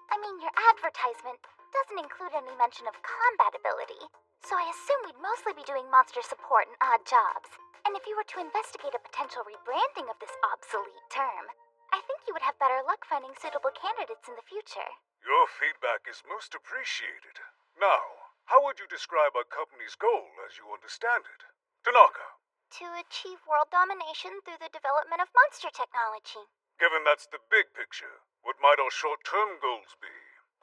I mean, your advertisement doesn't include any mention of combat ability, so I assume we'd mostly be doing monster support and odd jobs. And if you were to investigate a potential rebranding of this obsolete term, I think you would have better luck finding suitable candidates in the future.
Your feedback is most appreciated. Now, how would you describe our company's goal as you understand it? Tanaka.
To achieve world domination through the development of monster technology.
Given that's the big picture, what might our short-term goals be?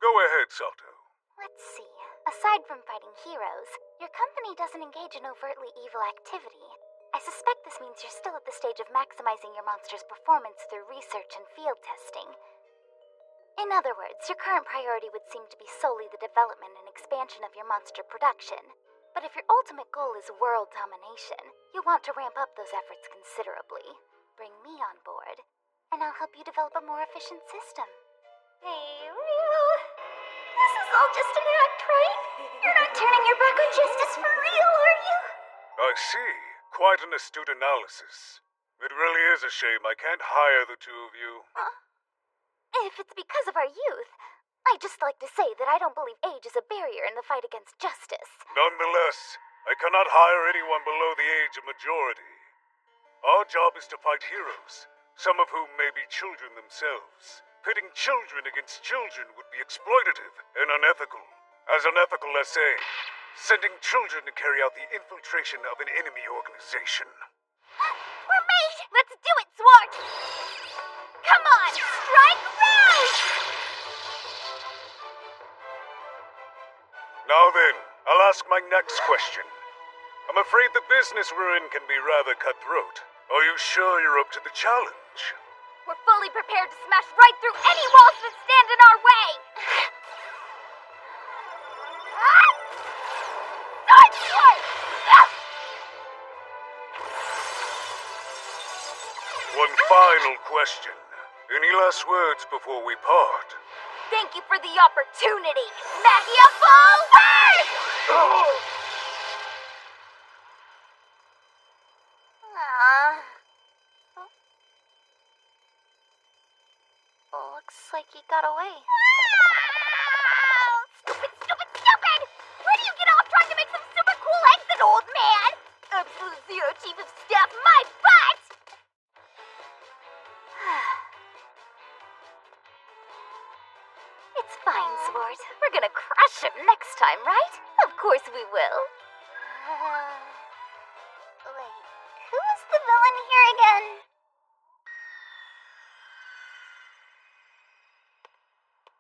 Go ahead, Sato.
Let's see. Aside from fighting heroes, your company doesn't engage in overtly evil activity. I suspect this means you're still at the stage of maximizing your monster's performance through research and field testing. In other words, your current priority would seem to be solely the development and expansion of your monster production. But if your ultimate goal is world domination, you'll want to ramp up those efforts considerably. Bring me on board, and I'll help you develop a more efficient system.
Hey, Ryu. This is all just an act, right? You're not turning your back on justice for real, are you?
I see. Quite an astute analysis. It really is a shame I can't hire the two of you.
If it's because of our youth, I'd just like to say that I don't believe age is a barrier in the fight against justice.
Nonetheless, I cannot hire anyone below the age of majority. Our job is to fight heroes, some of whom may be children themselves. Pitting children against children would be exploitative and unethical. As unethical as, say, sending children to carry out the infiltration of an enemy organization.
We're made! Let's do it, Zwart! Come on, strike rouse!
Now then, I'll ask my next question. A I'm afraid the business we're in can be rather cutthroat. Are you sure you're up to the challenge?
We're fully prepared to smash right through any walls that stand in our way!
One final question. Any last words before we part?
Thank you for the opportunity, Magia Forward!
Looks like he got away.
Stupid, stupid, stupid! Where do you get off trying to make some super cool exit, old man? Absolute Zero Chief of Staff, my butt!
It's fine, Sword. We're gonna crush him next time, right? Of course we will. Wait, who was the villain here again?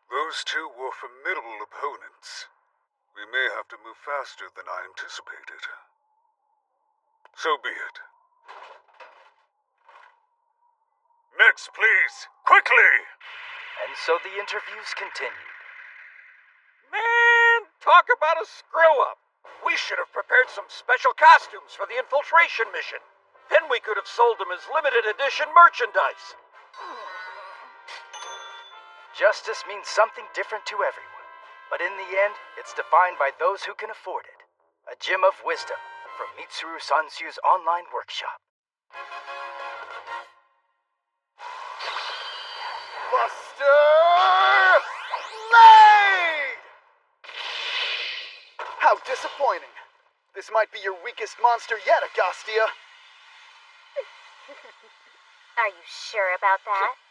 Those two were formidable opponents. We may have to move faster than I anticipated. So be it. Next, please! Quickly!
And so the interviews continued.
Man, talk about a screw-up. We should have prepared some special costumes for the infiltration mission. Then we could have sold them as limited edition merchandise.
Justice means something different to everyone. But in the end, it's defined by those who can afford it. A gem of wisdom from Mitsuru Sansu's online workshop.
Buster Blade! How disappointing. This might be your weakest monster yet, Agostia.
Are you sure about that?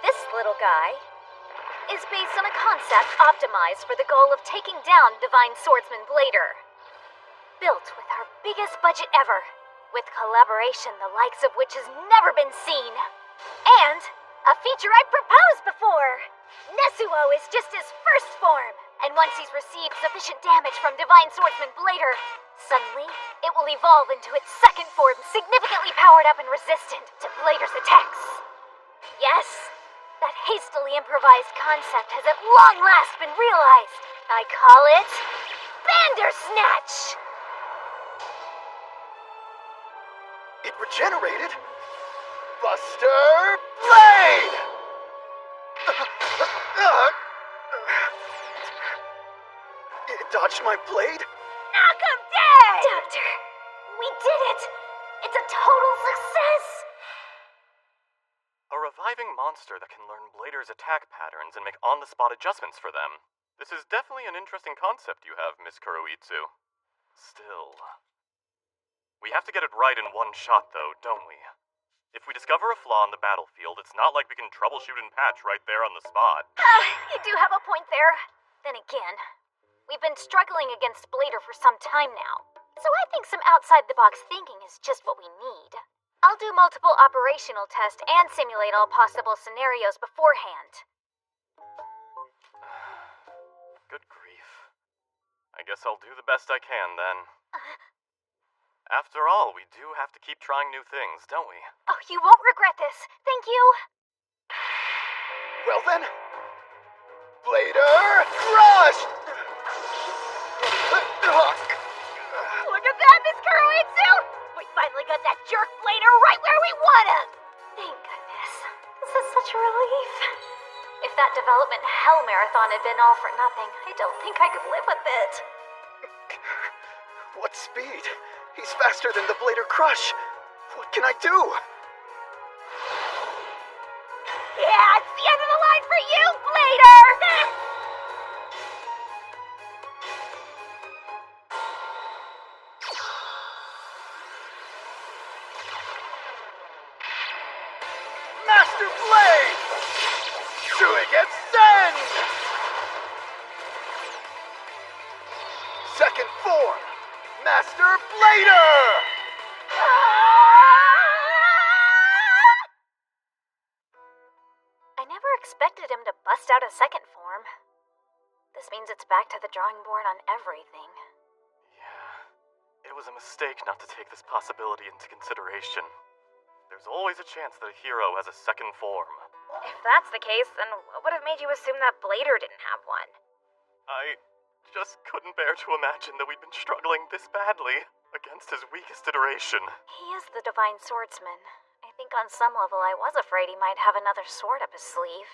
This little guy is based on a concept optimized for the goal of taking down Divine Swordsman Blader. Built with our biggest budget ever, with collaboration the likes of which has never been seen. And a feature I'd proposed before. Nesuo is just his first form, and once he's received sufficient damage from Divine Swordsman Blader, suddenly it will evolve into its second form, significantly powered up and resistant to Blader's attacks. Yes, that hastily improvised concept has at long last been realized. I call it Bandersnatch!
It regenerated? Buster Blade! It dodged my blade?
Knock him dead! Doctor, we did it! It's a total success!
A reviving monster that can learn Blader's attack patterns and make on-the-spot adjustments for them. This is definitely an interesting concept you have, Miss Kuroitsu. Still... We have to get it right in one shot, though, don't we? If we discover a flaw on the battlefield, it's not like we can troubleshoot and patch right there on the spot.
You do have a point there. Then again, we've been struggling against Blader for some time now. So I think some outside-the-box thinking is just what we need. I'll do multiple operational tests and simulate all possible scenarios beforehand.
Good grief. I guess I'll do the best I can, then. After all, we do have to keep trying new things, don't we?
Oh, you won't regret this. Thank you.
Well then, Blader Crush!
Look at that, Miss Kuroitsu! We finally got that jerk Blader right where we want him! Thank goodness. This is such a relief. If that development hell marathon had been all for nothing, I don't think I could live with it.
What speed? He's faster than the Blader Crush. What can I do?
Yeah, it's the end of the line for you, Blader!
Master Blade! Suigetsen! Second form, Master Blader!
I never expected him to bust out a second form.
This means it's back to the drawing board on everything.
It was a mistake not to take this possibility into consideration. There's always a chance that a hero has a second form.
If that's the case, then what would have made you assume that Blader didn't have one?
I just couldn't bear to imagine that we'd been struggling this badly against his weakest iteration.
He is the Divine Swordsman. I think on some level I was afraid he might have another sword up his sleeve.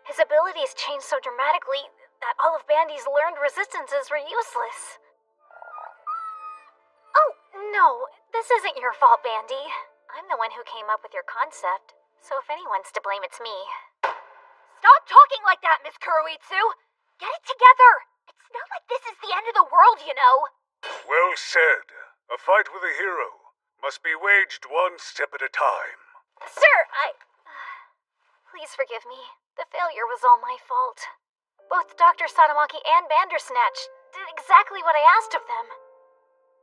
His abilities changed so dramatically that all of Bandy's learned resistances were useless. Oh, no, this isn't your fault, Bandy. I'm the one who came up with your concept, so if anyone's to blame, it's me.
Stop talking like that, Miss Kuroitsu! Get it together! It's not like this is the end of the world, you know!
Well said. A fight with a hero must be waged one step at a time.
Sir, Please forgive me. The failure was all my fault. Both Dr. Sadamaki and Bandersnatch did exactly what I asked of them.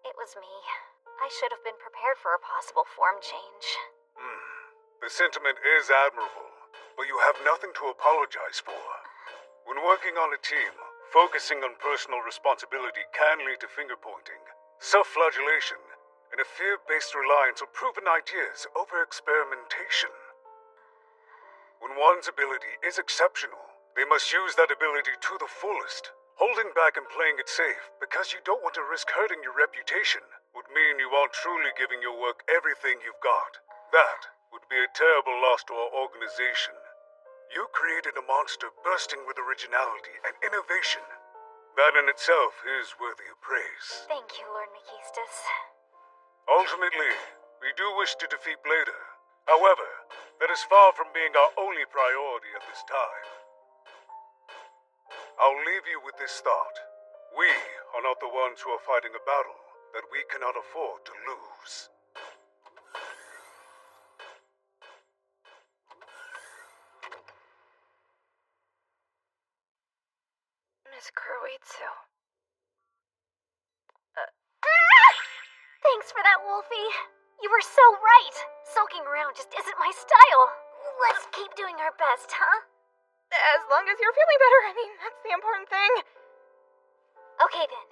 It was me. I should have been prepared for a possible form change.
The sentiment is admirable, but you have nothing to apologize for. When working on a team, focusing on personal responsibility can lead to finger-pointing, self-flagellation, and a fear-based reliance on proven ideas over experimentation. When one's ability is exceptional, they must use that ability to the fullest. Holding back and playing it safe because you don't want to risk hurting your reputation would mean you aren't truly giving your work everything you've got. That would be a terrible loss to our organization. You created a monster bursting with originality and innovation. That in itself is worthy of praise.
Thank you, Lord Makistus.
Ultimately, we do wish to defeat Blader. However, that is far from being our only priority at this time. I'll leave you with this thought. We are not the ones who are fighting a battle that we cannot afford to lose.
Miss Kuroitsu.
Thanks for that, Wolfie. You were so right. Sulking around just isn't my style. Let's keep doing our best, huh?
As long as you're feeling better, I mean, that's the important thing.
Okay then.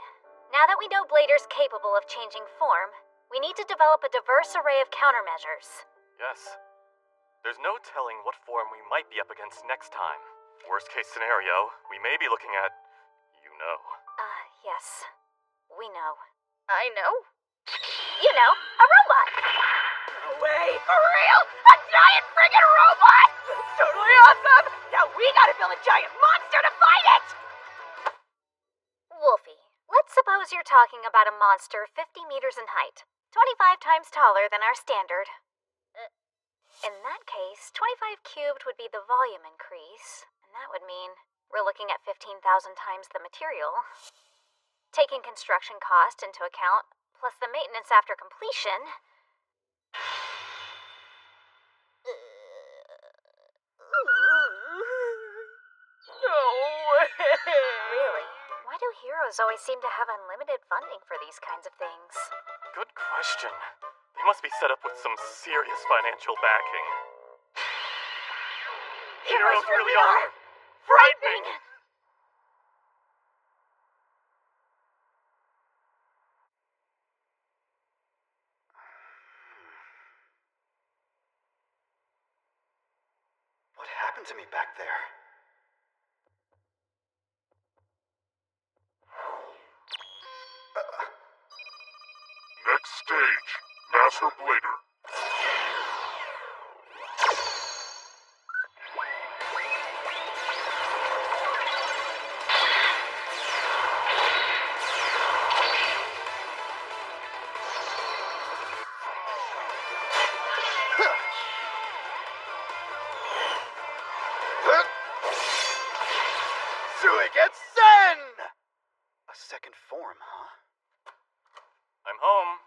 Now that we know Blader's capable of changing form, we need to develop a diverse array of countermeasures.
Yes. There's no telling what form we might be up against next time. Worst case scenario, we may be looking at,
Yes. We know.
I know?
You know, a robot!
No way! For real? A giant friggin' robot? That's totally awesome! Now we gotta build a giant monster to fight it!
Wolfie, let's suppose you're talking about a monster 50 meters in height, 25 times taller than our standard. In that case, 25 cubed would be the volume increase, and that would mean we're looking at 15,000 times the material. Taking construction cost into account, plus the maintenance after completion.
No way!
Really? Why do heroes always seem to have unlimited funding for these kinds of things?
Good question. They must be set up with some serious financial backing.
Heroes really are frightening!
What happened to me back there?
Next stage, Master Blader.
Suigetsen! A second form, huh?
I'm home.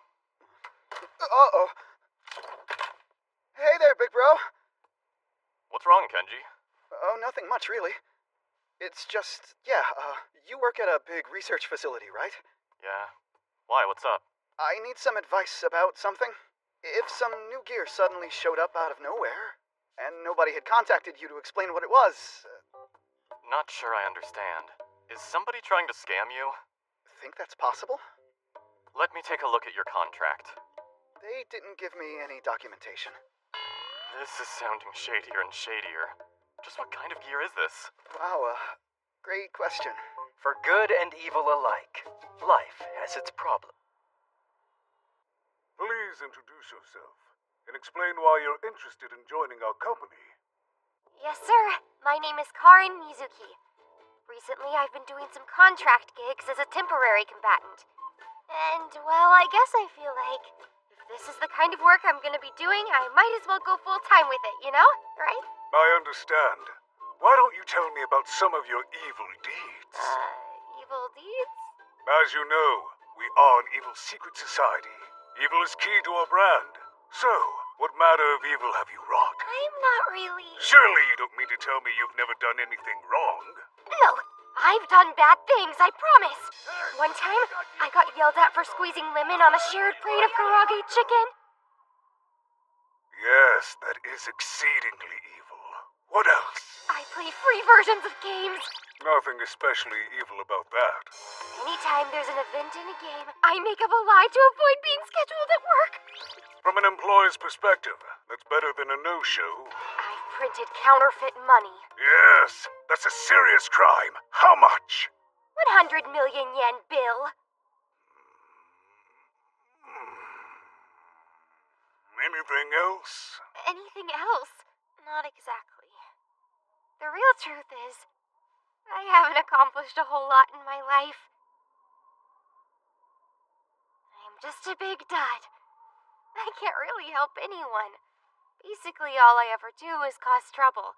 Uh-oh. Hey there, big bro.
What's wrong, Kenji?
Oh, nothing much, really. It's just, you work at a big research facility, right?
Yeah. Why, what's up?
I need some advice about something. If some new gear suddenly showed up out of nowhere, and nobody had contacted you to explain what it was...
Not sure I understand. Is somebody trying to scam you?
Think that's possible?
Let me take a look at your contract.
They didn't give me any documentation.
This is sounding shadier and shadier. Just what kind of gear is this?
Wow, great question.
For good and evil alike, life has its problems.
Please introduce yourself and explain why you're interested in joining our company.
Yes, sir. My name is Karin Mizuki. Recently, I've been doing some contract gigs as a temporary combatant. And, well, I guess I feel like if this is the kind of work I'm gonna be doing, I might as well go full-time with it, you know? Right?
I understand. Why don't you tell me about some of your evil deeds?
Evil deeds?
As you know, we are an evil secret society. Evil is key to our brand. So, what matter of evil have you wrought?
I'm not really...
Surely you don't mean to tell me you've never done anything wrong?
No, I've done bad things, I promise. One time, I got yelled at for squeezing lemon on a shared plate of karaage chicken.
Yes, that is exceedingly evil. What else?
I play free versions of games.
Nothing especially evil about that.
Anytime there's an event in a game, I make up a lie to avoid being scheduled at work.
From an employee's perspective, that's better than a no-show.
I've printed counterfeit money.
Yes, that's a serious crime. How much?
100 million yen bill.
Anything else?
Anything else? Not exactly. The real truth is, I haven't accomplished a whole lot in my life. I'm just a big dud. I can't really help anyone. Basically, all I ever do is cause trouble.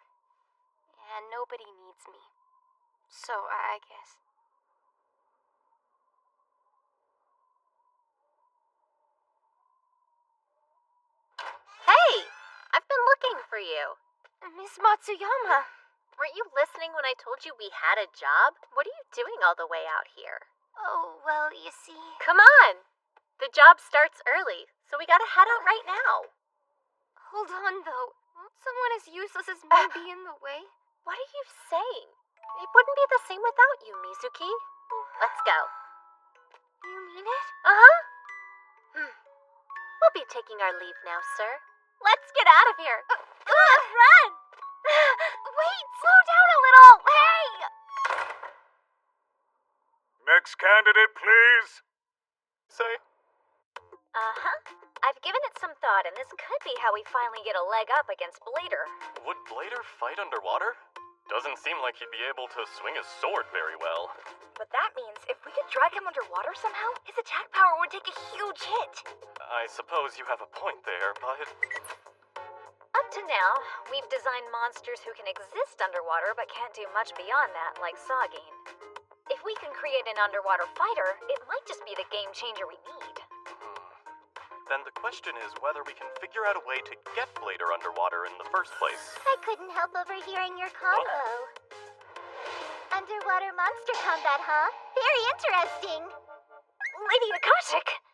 And nobody needs me. So, I guess.
Hey! I've been looking for you.
Miss Matsuyama.
Weren't you listening when I told you we had a job? What are you doing all the way out here?
Oh, well, you see...
Come on! The job starts early, so we gotta head out right now.
Hold on, though. Won't someone as useless as me be in the way?
What are you saying? It wouldn't be the same without you, Mizuki. Let's go.
You mean it?
Uh-huh. We'll be taking our leave now, sir. Let's get out of here. Run!
Wait, slow down a little. Hey!
Next candidate, please.
Say.
Uh-huh. I've given it some thought, and this could be how we finally get a leg up against Blader.
Would Blader fight underwater? Doesn't seem like he'd be able to swing his sword very well.
But that means if we could drag him underwater somehow, his attack power would take a huge hit.
I suppose you have a point there, but...
Up to now, we've designed monsters who can exist underwater but can't do much beyond that, like Sagine. If we can create an underwater fighter, it might just be the game changer we need.
Then the question is whether we can figure out a way to get Blader underwater in the first place.
I couldn't help overhearing your convo. Underwater monster combat, huh? Very interesting.
Lady Akashic!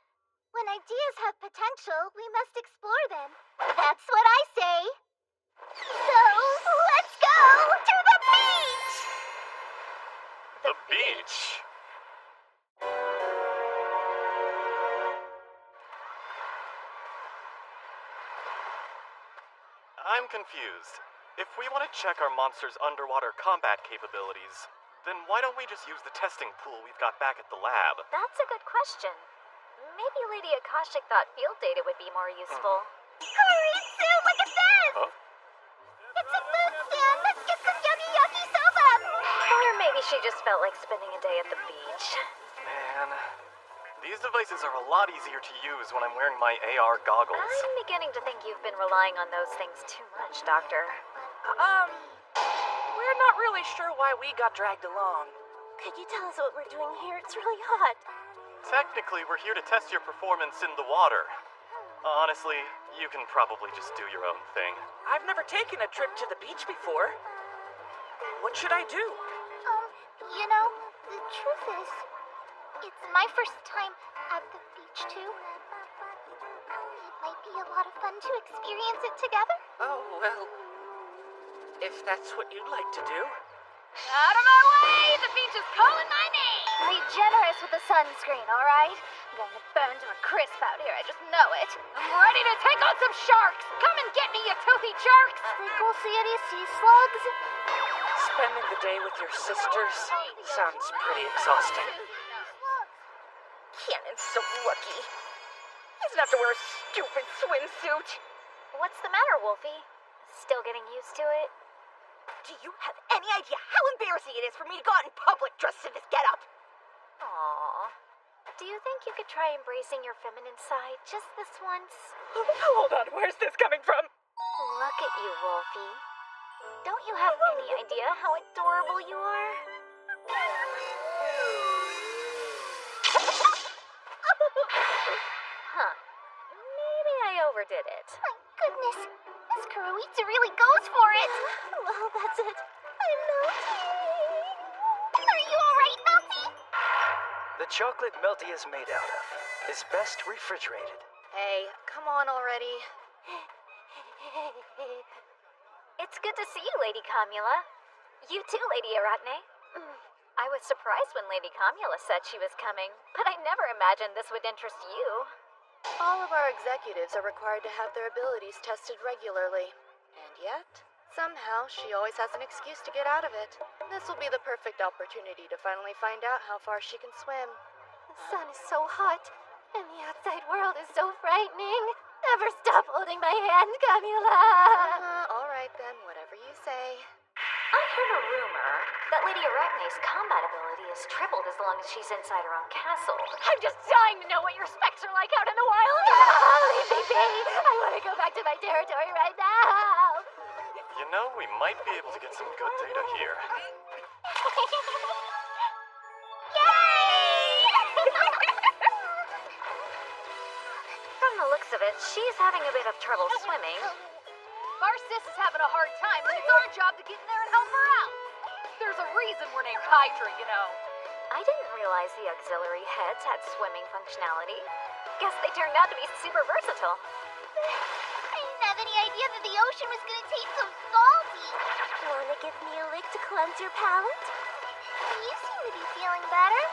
When ideas have potential, we must explore them. That's what I say. So, let's go to the beach!
The beach? I'm confused. If we want to check our monster's underwater combat capabilities, then why don't we just use the testing pool we've got back at the lab?
That's a good question. Maybe Lady Akashic thought field data would be more useful.
Haritsu, look at this!
Huh?
It's a food stand! Let's get some yummy yakisoba!
Or maybe she just felt like spending a day at the beach.
Man, these devices are a lot easier to use when I'm wearing my AR goggles.
I'm beginning to think you've been relying on those things too much, Doctor.
We're not really sure why we got dragged along.
Could you tell us what we're doing here? It's really hot.
Technically, we're here to test your performance in the water. Honestly, you can probably just do your own thing.
I've never taken a trip to the beach before. What should I do?
You know, the truth is, it's my first time at the beach, too. It might be a lot of fun to experience it together.
Oh, well, if that's what you'd like to do.
Out of my way! The beach is calling my name!
Be generous with the sunscreen, alright? I'm going to burn to a crisp out here, I just know it.
I'm ready to take on some sharks! Come and get me, you toothy jerks!
Think we'll see any sea slugs?
Spending the day with your sisters sounds pretty exhausting.
Cannon's so lucky. He doesn't have to wear a stupid swimsuit.
What's the matter, Wolfie? Still getting used to it?
Do you have any idea how embarrassing it is for me to go out in public dressed in this getup?
Aww. Do you think you could try embracing your feminine side just this once?
Hold on, where's this coming from?
Look at you, Wolfie. Don't you have any idea how adorable you are? Huh. Maybe I overdid it.
My goodness, Miss Kuruitsu really goes for it. Well, that's it. I'm melting. Are you alright, Melty?
The chocolate Melty is made out of is best refrigerated.
Hey, come on already.
It's good to see you, Lady Kamula. You too, Lady Arachne. I was surprised when Lady Kamula said she was coming, but I never imagined this would interest you.
All of our executives are required to have their abilities tested regularly. And yet, somehow, she always has an excuse to get out of it. This will be the perfect opportunity to finally find out how far she can swim.
The sun is so hot, and the outside world is so frightening. Never stop holding my hand, Kamula.
Alright then, whatever you say.
I heard a rumor that Lady Arachne's combat ability is tripled as long as she's inside her own castle.
I'm just dying to know what your specs are like out in the wild!
Leave me be! I want to go back to my territory right now!
You know, we might be able to get some good data here.
From the looks of it, she's having a bit of trouble swimming.
Our sis is having a hard time, but it's our job to get in there and help her out. There's a reason we're named Hydra, you know.
I didn't realize the auxiliary heads had swimming functionality. Guess they turned out to be super versatile.
I didn't have any idea that the ocean was gonna taste so salty. Wanna give me a lick to cleanse your palate? You seem to be feeling better.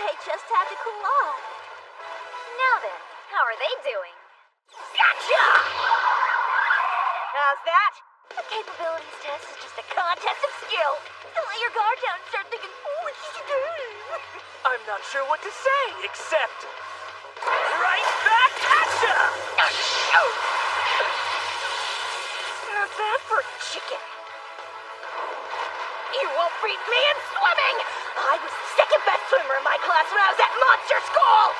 I just had to cool off.
Now then, how are they doing?
Gotcha! How's that?
The capabilities test is just a contest of skill. Don't let your guard down and start thinking, what did you do?
I'm not sure what to say, except... right back at ya!
How's that for chicken? You won't beat me in swimming! I was the second best swimmer in my class when I was at monster school!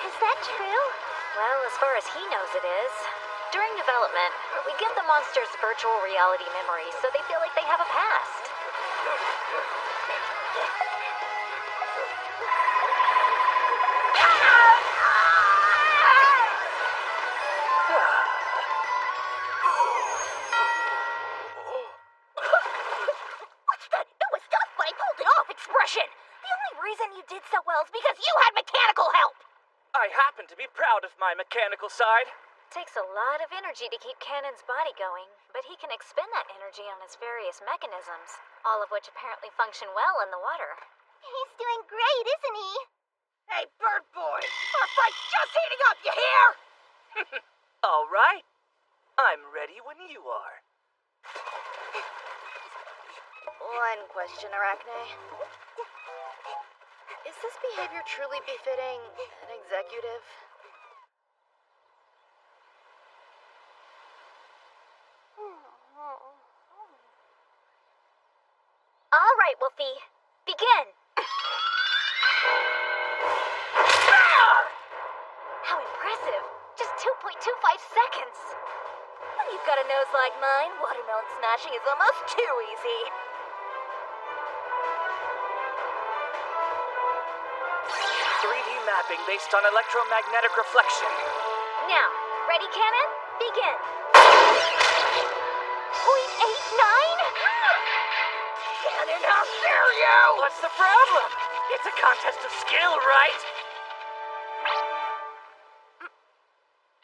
Is that true? Well, as far as he knows it is. During development, we give the monsters virtual reality memories so they feel like they have a past.
What's that? It was tough, but I pulled it off expression! The only reason you did so well is because you had mechanical help!
I happen to be proud of my mechanical side.
Takes a lot of energy to keep Cannon's body going, but he can expend that energy on his various mechanisms, all of which apparently function well in the water.
He's doing great, isn't he?
Hey, Bird Boy! Our fight's just heating up, you hear?
All right. I'm ready when you are.
One question, Arachne. Is this behavior truly befitting an executive?
All right, Wolfie. Begin! How impressive! Just 2.25 seconds!
When you've got a nose like mine, watermelon smashing is almost too easy.
3D mapping based on electromagnetic reflection.
Now, ready, Cannon? Begin! 0.89?
Cannon, how dare you! What's the problem? It's a contest of skill, right?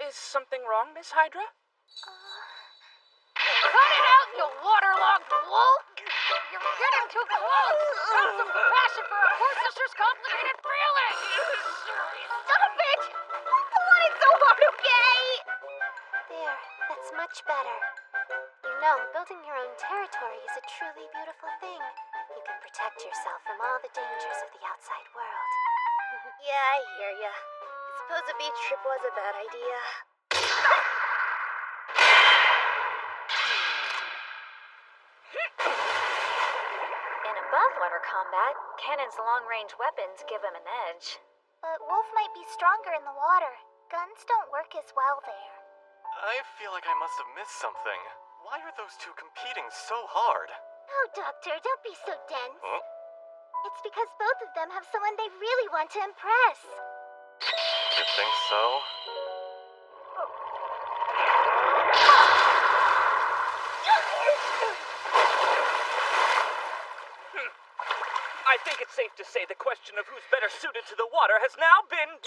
Is something wrong, Miss Hydra?
Cut it out, you waterlogged wolf!
You're getting too close! Have some compassion for our poor sister's complicated feelings!
Stop it! I want it so hard, okay? There, that's much better. You know, building your own territory is a truly beautiful thing. You can protect yourself from all the dangers of the outside world.
Yeah, I hear ya. Suppose a beach trip was a bad idea.
In above-water combat, Cannon's long-range weapons give him an edge.
But Wolf might be stronger in the water. Guns don't work as well there.
I feel like I must have missed something. Why are those two competing so hard?
Oh, Doctor, don't be so dense.
Huh?
It's because both of them have someone they really want to impress.
You think so?
I think it's safe to say the question of who's better suited to the water has now been...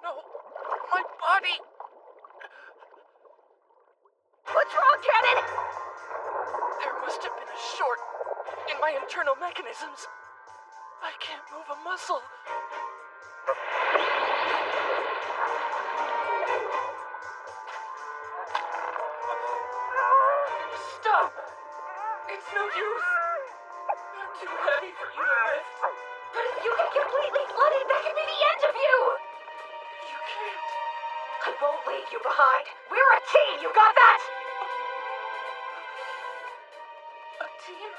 No, my body!
What's wrong, Cannon?
There must have been a short in my internal mechanisms. I can't move a muscle. Stop! It's no use. I'm too heavy for you to lift.
But if you get completely flooded, that could be the end of you!
You can't.
I won't leave you behind. We're a team, you got that?
A team?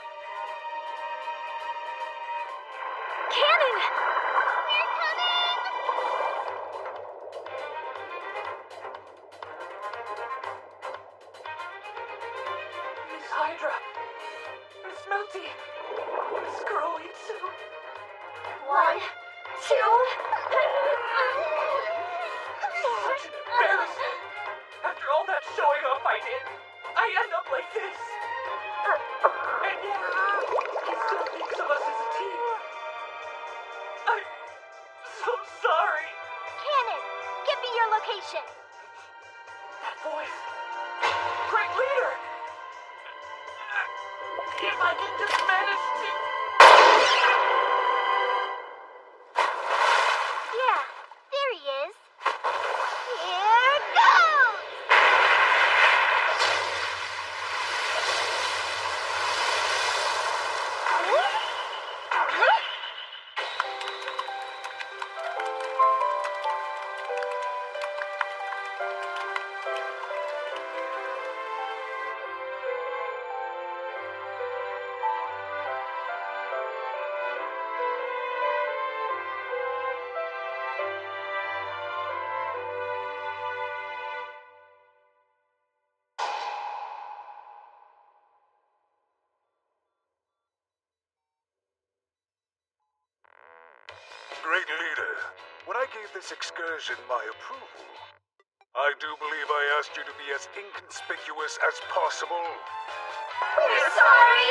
Cannon!
We're coming!
Miss Hydra. Miss Melty. Miss Kuroitsu.
1, 2...
Such an embarrassment. After all that showing off I did, I end up like this. And yet, he still thinks of us as a team. I'm so sorry.
Cannon, give me your location.
That voice. Great leader. If I can just manage to...
Yeah, there he is. Here goes!
Great leader, when I gave this excursion my approval, I do believe I asked you to be as inconspicuous as possible.
We're sorry!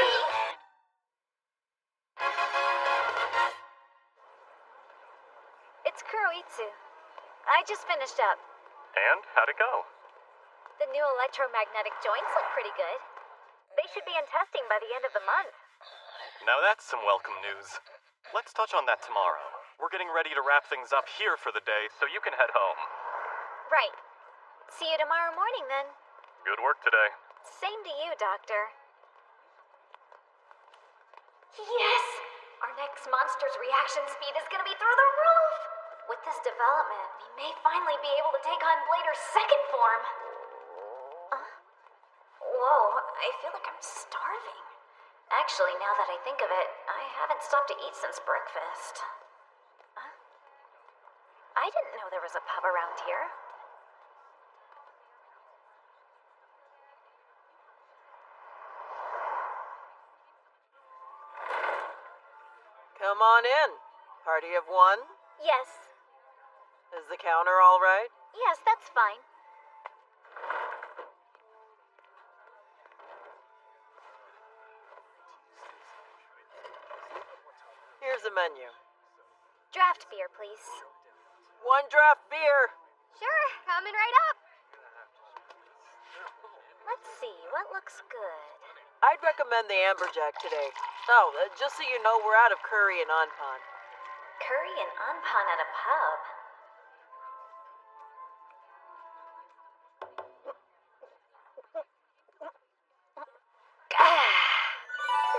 It's Kuroitsu. I just finished up.
And how'd it go?
The new electromagnetic joints look pretty good. They should be in testing by the end of the month.
Now that's some welcome news. Let's touch on that tomorrow. We're getting ready to wrap things up here for the day, so you can head home.
Right. See you tomorrow morning, then.
Good work today.
Same to you, Doctor. Yes! Our next monster's reaction speed is gonna be through the roof! With this development, we may finally be able to take on Blader's second form. Whoa, I feel like I'm starving. Actually, now that I think of it, I haven't stopped to eat since breakfast. I didn't know there was a pub around here.
Come on in. Party of one?
Yes.
Is the counter all right?
Yes, that's fine.
Here's the menu.
Draft beer, please.
1 draft beer.
Sure, coming right up. Let's see, what looks good?
I'd recommend the Amberjack today. Oh, just so you know, we're out of curry and anpan.
Curry and anpan at a pub.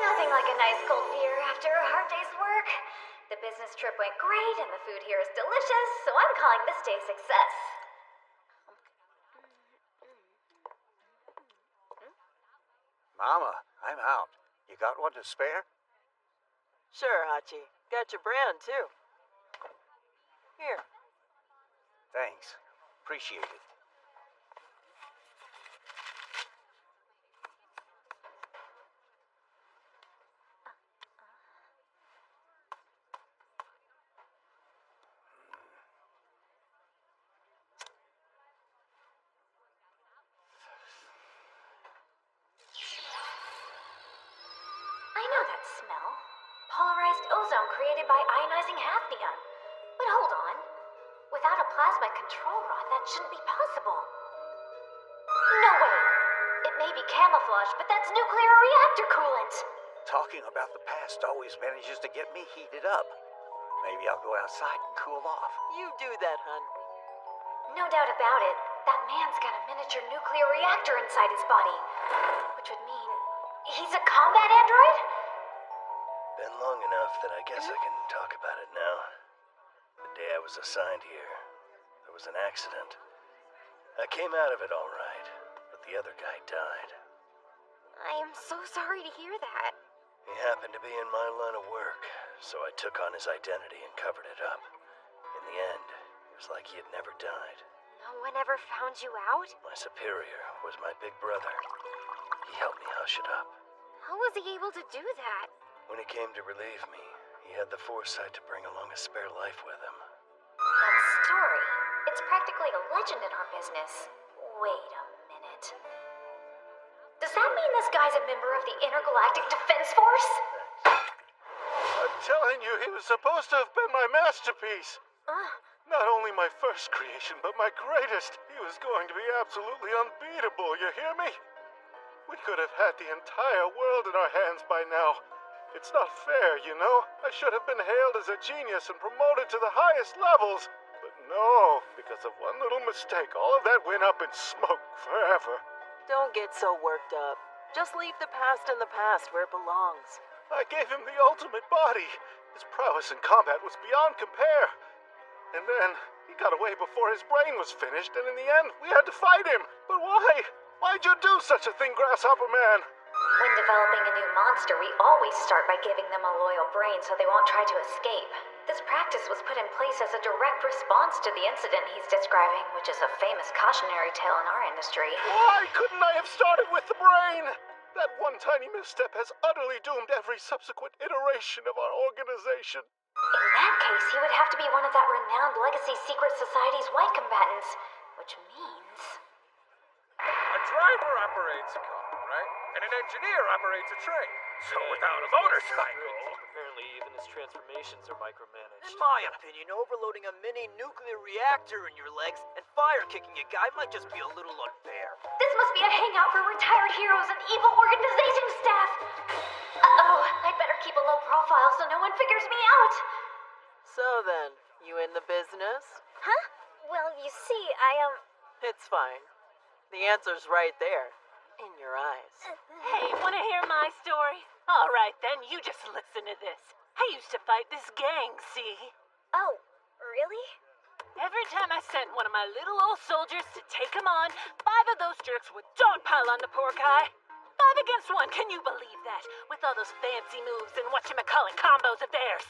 Nothing like a nice cold beer after a hard day's work. The business trip went great and the food here is delicious, so I'm calling this day a success.
Mama, I'm out. You got one to spare?
Sure, Hachi. Got your brand, too. Here.
Thanks. Appreciate it.
I know that smell. Polarized ozone created by ionizing hafnium. But hold on. Without a plasma control rod, that shouldn't be possible. No way! It may be camouflage, but that's nuclear reactor coolant!
Talking about the past always manages to get me heated up. Maybe I'll go outside and cool off.
You do that, hun.
No doubt about it, that man's got a miniature nuclear reactor inside his body. Which would mean he's a combat android?
Been long enough that I guess I can talk about it now. The day I was assigned here, there was an accident. I came out of it all right, but the other guy died.
I am so sorry to hear that.
He happened to be in my line of work, so I took on his identity and covered it up. In the end, it was like he had never died.
No one ever found you out?
My superior was my big brother. He helped me hush it up.
How was he able to do that?
When he came to relieve me, he had the foresight to bring along a spare life with him.
That story. It's practically a legend in our business. Wait a minute. Does that mean this guy's a member of the Intergalactic Defense Force?
I'm telling you, he was supposed to have been my masterpiece. Not only my first creation, but my greatest. He was going to be absolutely unbeatable, you hear me? We could have had the entire world in our hands by now. It's not fair, you know? I should have been hailed as a genius and promoted to the highest levels. But no, because of one little mistake, all of that went up in smoke forever.
Don't get so worked up. Just leave the past in the past where it belongs.
I gave him the ultimate body. His prowess in combat was beyond compare. And then, he got away before his brain was finished, and in the end, we had to fight him. But why? Why'd you do such a thing, Grasshopper Man?
When developing a new monster, we always start by giving them a loyal brain so they won't try to escape. This practice was put in place as a direct response to the incident he's describing, which is a famous cautionary tale in our industry.
Why couldn't I have started with the brain? That one tiny misstep has utterly doomed every subsequent iteration of our organization.
In that case, he would have to be one of that renowned Legacy Secret Society's white combatants, which means...
A driver operates a car, right? And an engineer operates a train. So without a motorcycle...
Apparently even his transformations are micromanaged.
In my opinion, overloading a mini nuclear reactor in your legs and fire kicking a guy might just be a little unfair.
This must be a hangout for retired heroes and evil organization staff. Uh-oh, I'd better keep a low profile so no one figures me out.
So then, you in the business?
Huh? Well, you see,
It's fine. The answer's right there. In your eyes.
Hey, wanna hear my story? Alright then, you just listen to this. I used to fight this gang, see?
Oh, really?
Every time I sent one of my little old soldiers to take him on, 5 of those jerks would dogpile on the poor guy. 5 against 1, can you believe that? With all those fancy moves and whatchamacallit combos of theirs.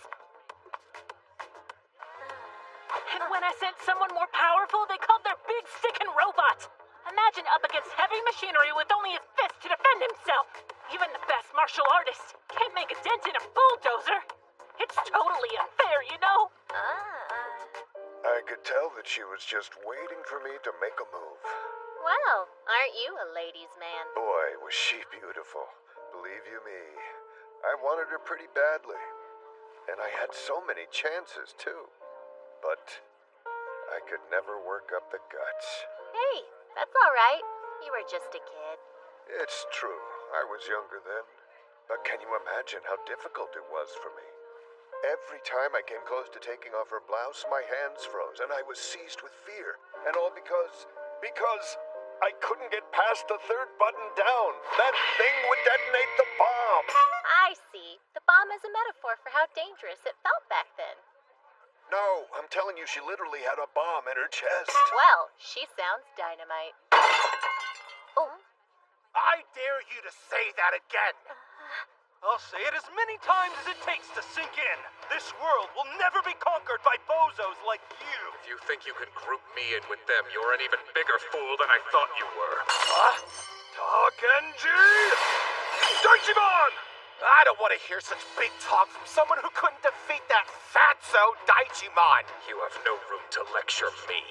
And when I sent someone more powerful, they called their big stickin' robot. Imagine up against heavy machinery with only his fist to defend himself. Even the best martial artist can't make a dent in a bulldozer. It's totally unfair, you know?
I could tell that she was just waiting for me to make a move.
Well, aren't you a ladies' man?
Boy, was she beautiful. Believe you me, I wanted her pretty badly. And I had so many chances, too. But
I could never work up the guts.
Hey, that's alright. You were just a kid.
It's true, I was younger then. But can you imagine how difficult it was for me? Every time I came close to taking off her blouse, my hands froze, and I was seized with fear. And all because I couldn't get past the third button down. That thing would detonate the bomb.
I see. The bomb is a metaphor for how dangerous it felt back then.
No, I'm telling you, she literally had a bomb in her chest.
Well, she sounds dynamite.
Oh. I dare you to say that again. I'll say it as many times as it takes to sink in. This world will never be conquered by bozos like you.
If you think you can group me in with them, you're an even bigger fool than I thought you were.
Takenji! Daichiman! I don't want to hear such big talk from someone who couldn't defeat that fatso Daichiman.
You have no room to lecture me.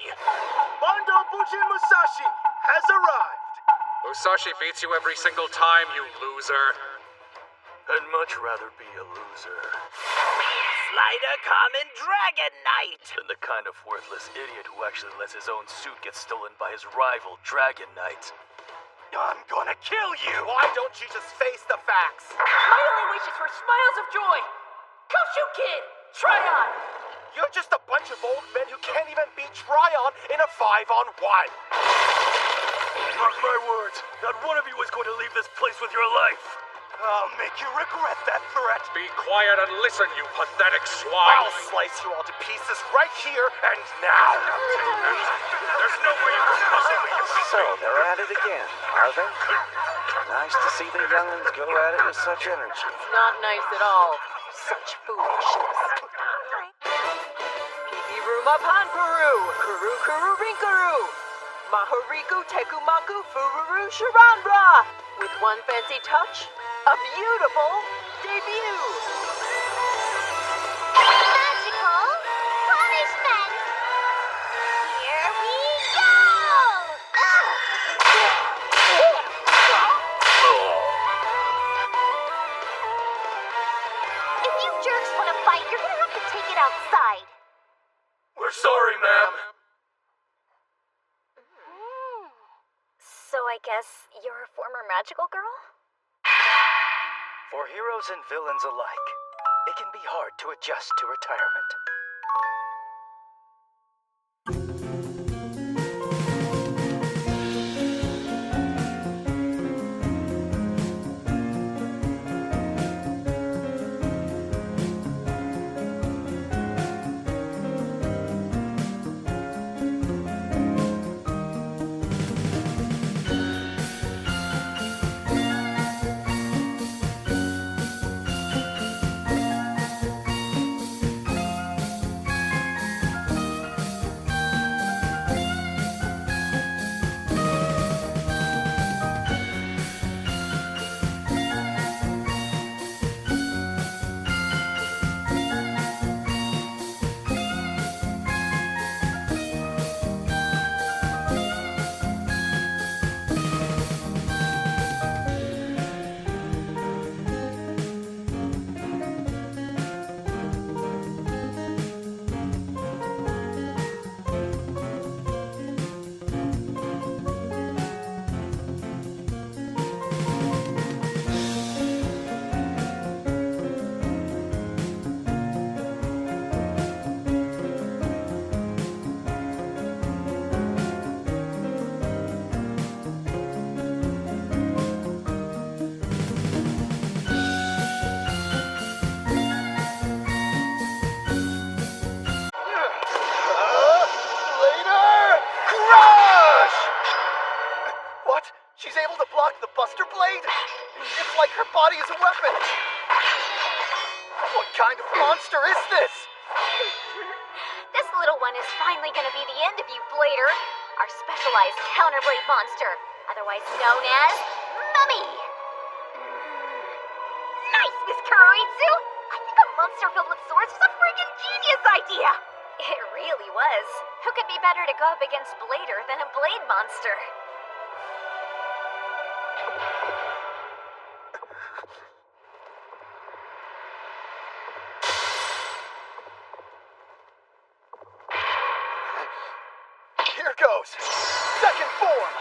Bondo Bujin Musashi has arrived.
Musashi beats you every single time, you loser.
I'd much rather be a loser
Slider Common Dragon Knight
than the kind of worthless idiot who actually lets his own suit get stolen by his rival, Dragon Knight.
I'm gonna kill you! Why don't you just face the facts?
My only wish is for smiles of joy. Koshu Kid, Tryon!
You're just a bunch of old men who can't even beat Tryon in a 5-on-1.
Mark my words, not one of you is going to leave this place with your life.
I'll make you regret that threat.
Be quiet and listen, you pathetic swine.
I'll slice you all to pieces right here and now.
There's no way you can possibly defeat
So, they're at it again, are they? Nice to see the younglings go at it with such energy.
It's not nice at all. Such foolishness. Pibiruma Panpuru, Kuru Kuru Rinkaru, Mahariku Tekumaku Fururu Sharanra. With one fancy touch, a beautiful debut.
Magical punishment. Here we go. If you jerks want to fight, you're gonna have to take it outside.
We're sorry, ma'am.
So I guess you're a former magical girl?
For heroes and villains alike, it can be hard to adjust to retirement.
Buster Blade? It's like her body is a weapon. What kind of monster is this?
This little one is finally gonna be the end of you, Blader. Our specialized counterblade monster, otherwise known as Mummy.
Nice, Miss Kuroitsu! I think a monster filled with swords was a friggin' genius idea!
It really was. Who could be better to go up against Blader than a blade monster?
Here goes. Second form,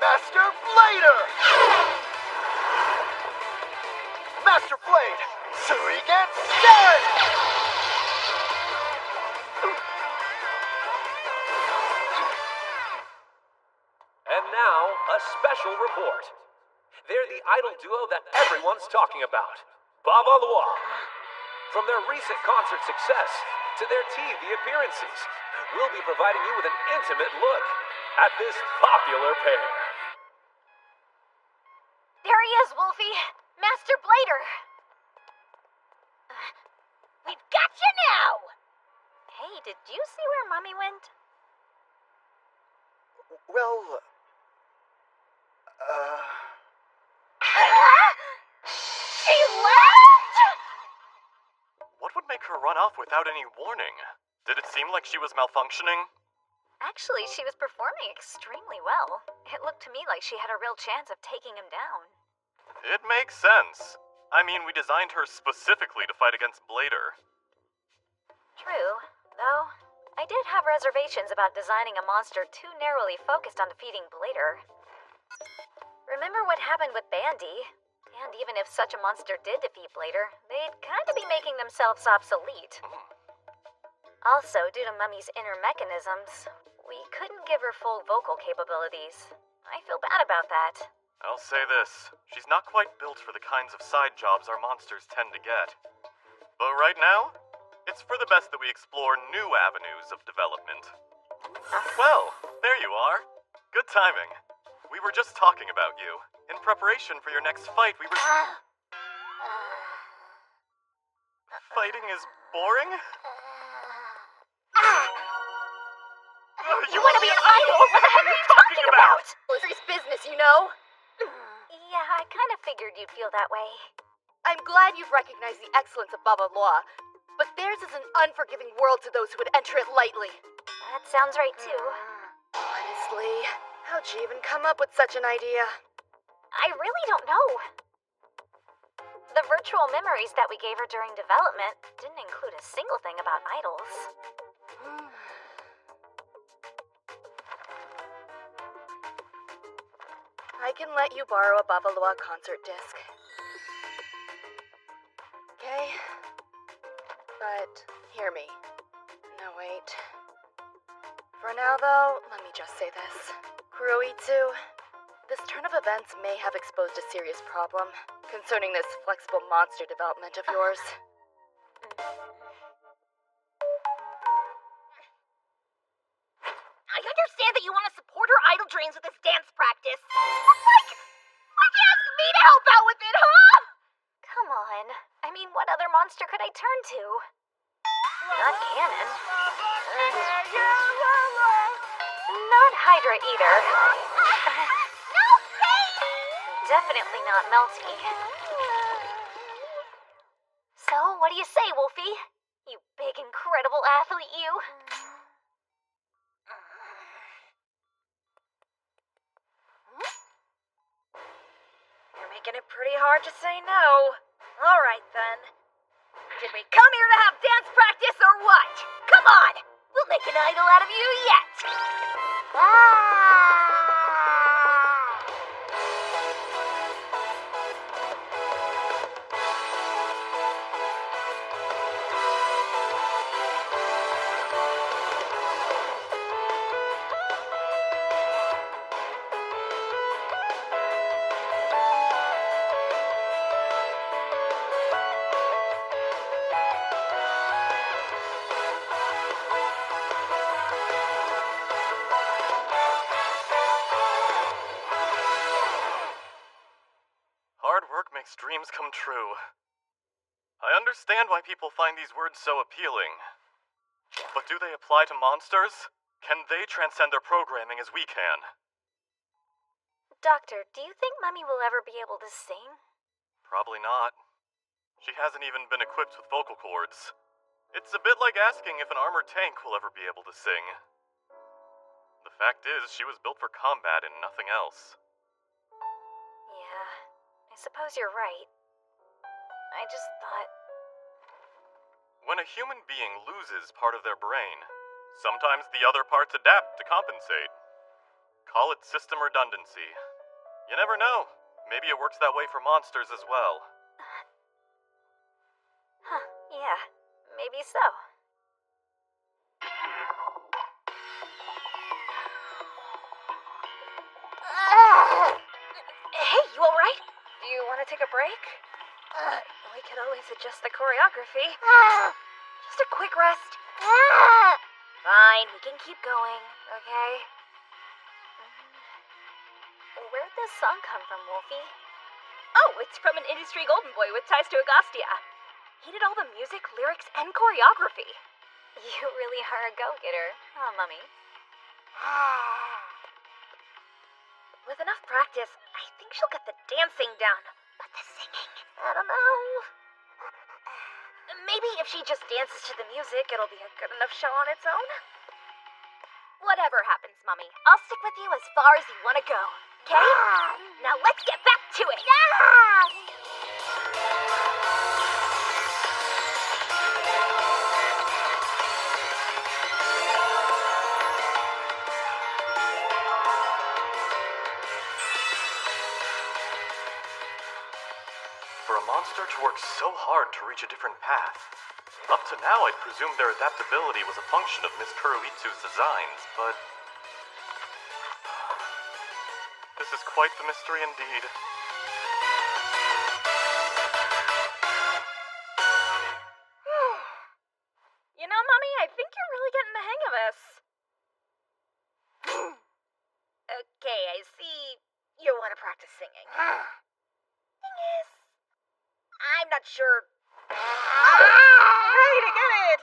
Master Blader. Master Blade, Surigan Stand!
And now, a special report. They're the idol duo that everyone's talking about, Baba Loa. From their recent concert success to their TV appearances, we'll be providing you with an intimate look at this popular pair.
There he is, Wolfie. Master Blader.
We've got you now!
Hey, did you see where Mommy went?
Well,
She left?
What would make her run off without any warning? Did it seem like she was malfunctioning?
Actually, she was performing extremely well. It looked to me like she had a real chance of taking him down.
It makes sense. I mean, we designed her specifically to fight against Blader.
True, though I did have reservations about designing a monster too narrowly focused on defeating Blader. Remember what happened with Bandy? And even if such a monster did defeat Blader, they'd kind of be making themselves obsolete. Also, due to Mummy's inner mechanisms, we couldn't give her full vocal capabilities. I feel bad about that.
I'll say this, she's not quite built for the kinds of side jobs our monsters tend to get. But right now, it's for the best that we explore new avenues of development. Well, there you are. Good timing. We were just talking about you. In preparation for your next fight, we were... Fighting is boring?
You want to be an idol? What the heck are you talking about?
Serious business, you know?
Yeah, I kind of figured you'd feel that way.
I'm glad you've recognized the excellence of Baba Loa, but theirs is an unforgiving world to those who would enter it lightly.
That sounds right, too.
Honestly, how'd you even come up with such an idea?
I really don't know. The virtual memories that we gave her during development didn't include a single thing about idols.
I can let you borrow a Baba Loa concert disc. Okay? But hear me. No, wait. For now, though, let me just say this. Kuroitsu, this turn of events may have exposed a serious problem concerning this flexible monster development of yours.
I understand that you want to support her idol dreams with this dance practice. Like you asked me to help out with it, huh?
Come on. I mean, what other monster could I turn to? Not Ganon. Not Hydra either. Definitely not Melty. So, what do you say, Wolfie? You big, incredible athlete, you.
You're making it pretty hard to say no. All right, then. Did we come here to have dance practice or what? Come on! We'll make an idol out of you yet!
Makes dreams come true. I understand why people find these words so appealing. But do they apply to monsters? Can they transcend their programming as we can?
Doctor, do you think Mummy will ever be able to sing?
Probably not. She hasn't even been equipped with vocal cords. It's a bit like asking if an armored tank will ever be able to sing. The fact is, she was built for combat and nothing else.
I suppose you're right. I just thought...
When a human being loses part of their brain, sometimes the other parts adapt to compensate. Call it system redundancy. You never know. Maybe it works that way for monsters as well.
Huh, yeah, maybe so.
Hey, you alright? Do you want to take a break? We could always adjust the choreography. Just a quick rest. Fine, we can keep going, okay?
Where'd this song come from, Wolfie?
Oh, it's from an industry golden boy with ties to Agostia. He did all the music, lyrics, and choreography.
You really are a go-getter, huh, Mummy?
With enough practice, I think she'll get the dancing down. But the singing, I don't know. Maybe if she just dances to the music, it'll be a good enough show on its own. Whatever happens, Mummy, I'll stick with you as far as you want to go. Okay? Now let's get back to it.
For a monster to work so hard to reach a different path. Up to now, I'd presumed their adaptability was a function of Miss Kuroitsu's designs, but... this is quite the mystery indeed.
You know, Mommy, I think you're really getting the hang of this. Okay, I see you want to practice singing. Thing is, I'm not sure. Right, I get it.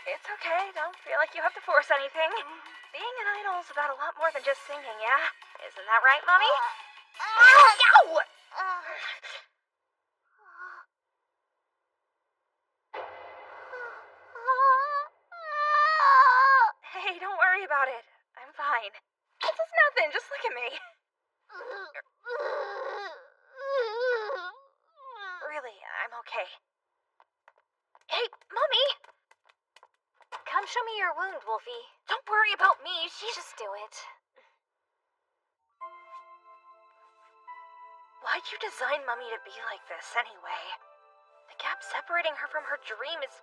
It's okay, don't feel like you have to force anything. Being an idol is about a lot more than just singing, yeah? Isn't that right, Mommy? Ow! Hey, don't worry about it. I'm fine. This is nothing, just look at me. Really, I'm okay. Hey, Mommy!
Come show me your wound, Wolfie.
Don't worry about me,
Just do it.
Why'd you design Mummy to be like this, anyway? The gap separating her from her dream is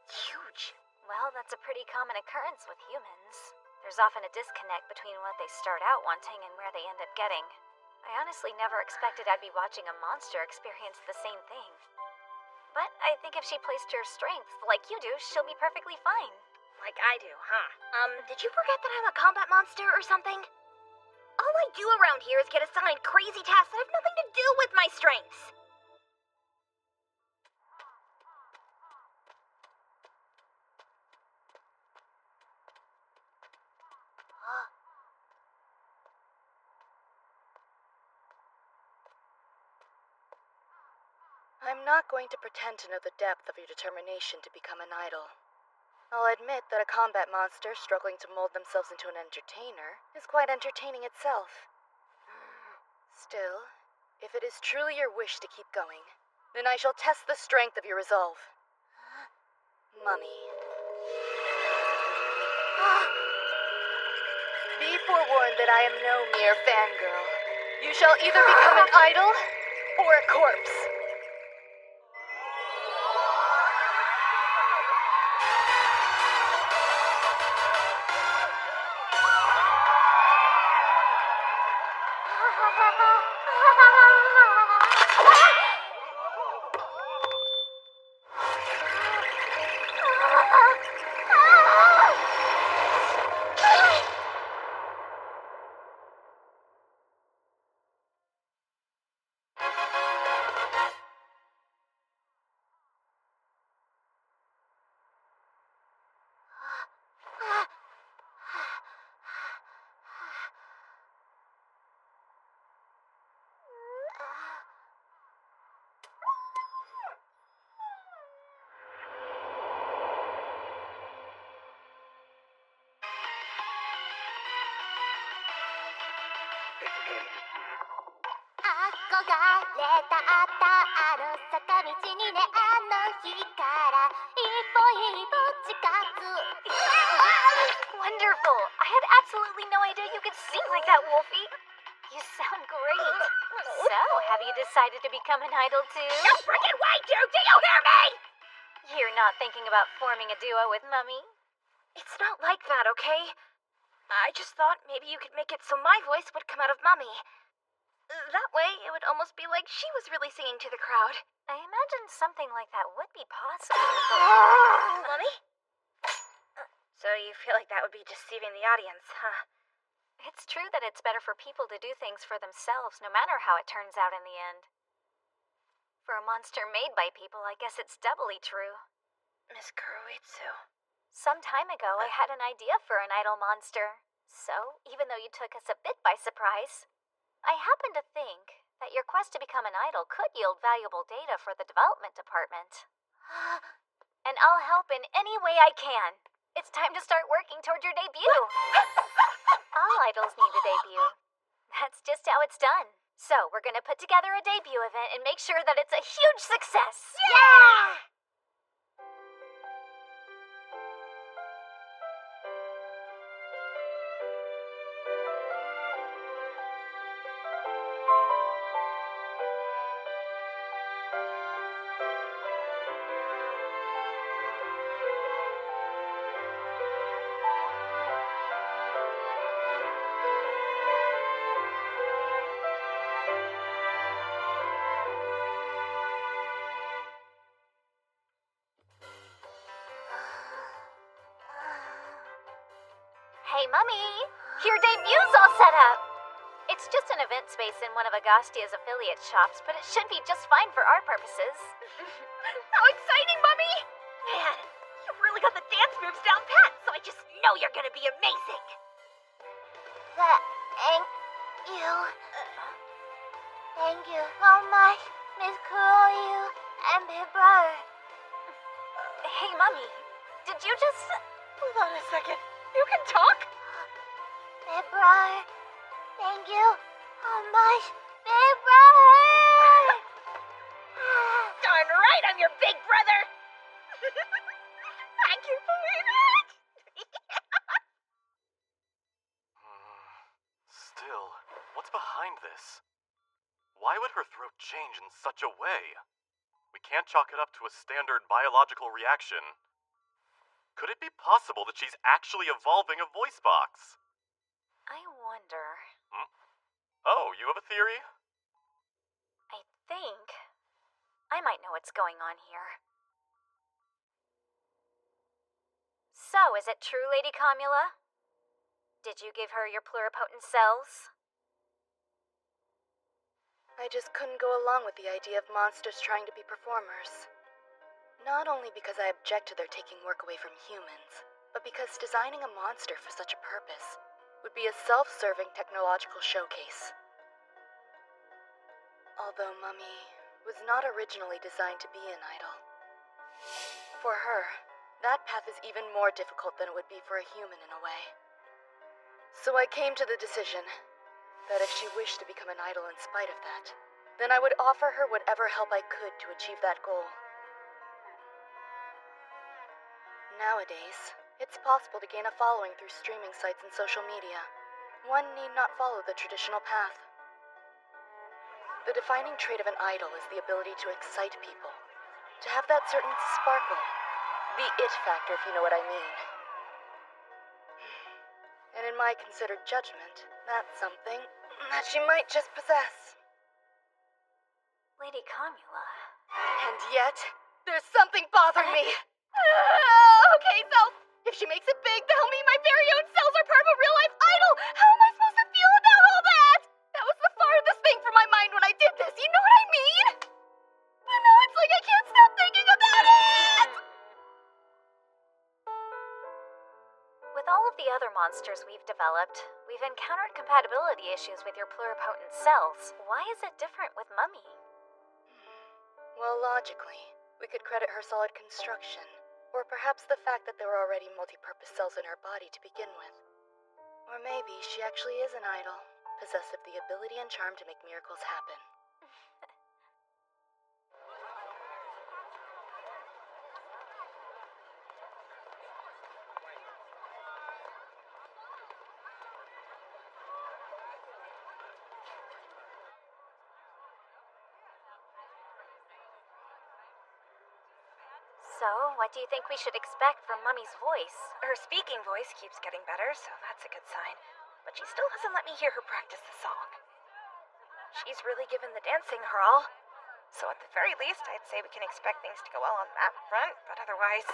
huge.
Well, that's a pretty common occurrence with humans. There's often a disconnect between what they start out wanting and where they end up getting. I honestly never expected I'd be watching a monster experience the same thing. But I think if she plays to her strengths, like you do, she'll be perfectly fine.
Like I do, huh? Did you forget that I'm a combat monster or something? All I do around here is get assigned crazy tasks that have nothing to do with my strengths.
I'm not going to pretend to know the depth of your determination to become an idol. I'll admit that a combat monster struggling to mold themselves into an entertainer is quite entertaining itself. Still, if it is truly your wish to keep going, then I shall test the strength of your resolve. Mummy. Be forewarned that I am no mere fangirl. You shall either become an idol or a corpse.
れたったあの坂道にねあの日から一歩一歩近づ
Wonderful! I had absolutely no idea you could sing like that, Wolfie. You sound great. So, have you decided to become an idol too?
No freaking way, dude! Do you hear me?
You're not thinking about forming a duo with Mummy?
It's not like that, okay? I just thought maybe you could make it so my voice would come out of Mummy. That way, it would almost be like she was really singing to the crowd.
I imagine something like that would be possible.
Mummy? So you feel like that would be deceiving the audience, huh?
It's true that it's better for people to do things for themselves, no matter how it turns out in the end. For a monster made by people, I guess it's doubly true.
Miss Kuroitsu.
Some time ago, I had an idea for an idol monster. So, even though you took us a bit by surprise, I happen to think that your quest to become an idol could yield valuable data for the development department. And I'll help in any way I can. It's time to start working toward your debut. All idols need a debut. That's just how it's done. So, we're gonna put together a debut event and make sure that it's a huge success.
Yeah!
Hey, Mummy! Your debut's all set up! It's just an event space in one of Agastia's affiliate shops, but it should be just fine for our purposes.
How exciting, Mummy! Man, you've really got the dance moves down pat, so I just know you're gonna be amazing!
Thank you. Thank you so much, Miss Kuroyu and Big Brother.
Hey, Mummy, did you just...
Hold on a second. You can talk?
Big Brother, thank you so much, Big Brother!
Darn right I'm your big brother! I can't believe it!
Still, what's behind this? Why would her throat change in such a way? We can't chalk it up to a standard biological reaction. Could it be possible that she's actually evolving a voice box?
I wonder...
Oh, you have a theory?
I think... I might know what's going on here. So, is it true, Lady Comula? Did you give her your pluripotent cells?
I just couldn't go along with the idea of monsters trying to be performers. Not only because I object to their taking work away from humans, but because designing a monster for such a purpose would be a self-serving technological showcase. Although Mummy was not originally designed to be an idol. For her, that path is even more difficult than it would be for a human in a way. So I came to the decision that if she wished to become an idol in spite of that, then I would offer her whatever help I could to achieve that goal. Nowadays, it's possible to gain a following through streaming sites and social media. One need not follow the traditional path. The defining trait of an idol is the ability to excite people, to have that certain sparkle, the it factor if you know what I mean. And in my considered judgment, that's something that she might just possess.
Lady Comula...
And yet, there's something bothering me. Okay, so, if she makes it big, tell me my very own cells are part of a real-life idol! How am I supposed to feel about all that? That was the farthest thing from my mind when I did this, you know what I mean? But now it's like I can't stop thinking about it!
With all of the other monsters we've developed, we've encountered compatibility issues with your pluripotent cells. Why is it different with Mummy?
Well, logically, we could credit her solid construction, or perhaps the fact that there were already multi-purpose cells in her body to begin with. Or maybe she actually is an idol, possessed of the ability and charm to make miracles happen.
So, what do you think we should expect from Mummy's voice?
Her speaking voice keeps getting better, so that's a good sign. But she still hasn't let me hear her practice the song. She's really given the dancing her all. So at the very least, I'd say we can expect things to go well on that front, but otherwise...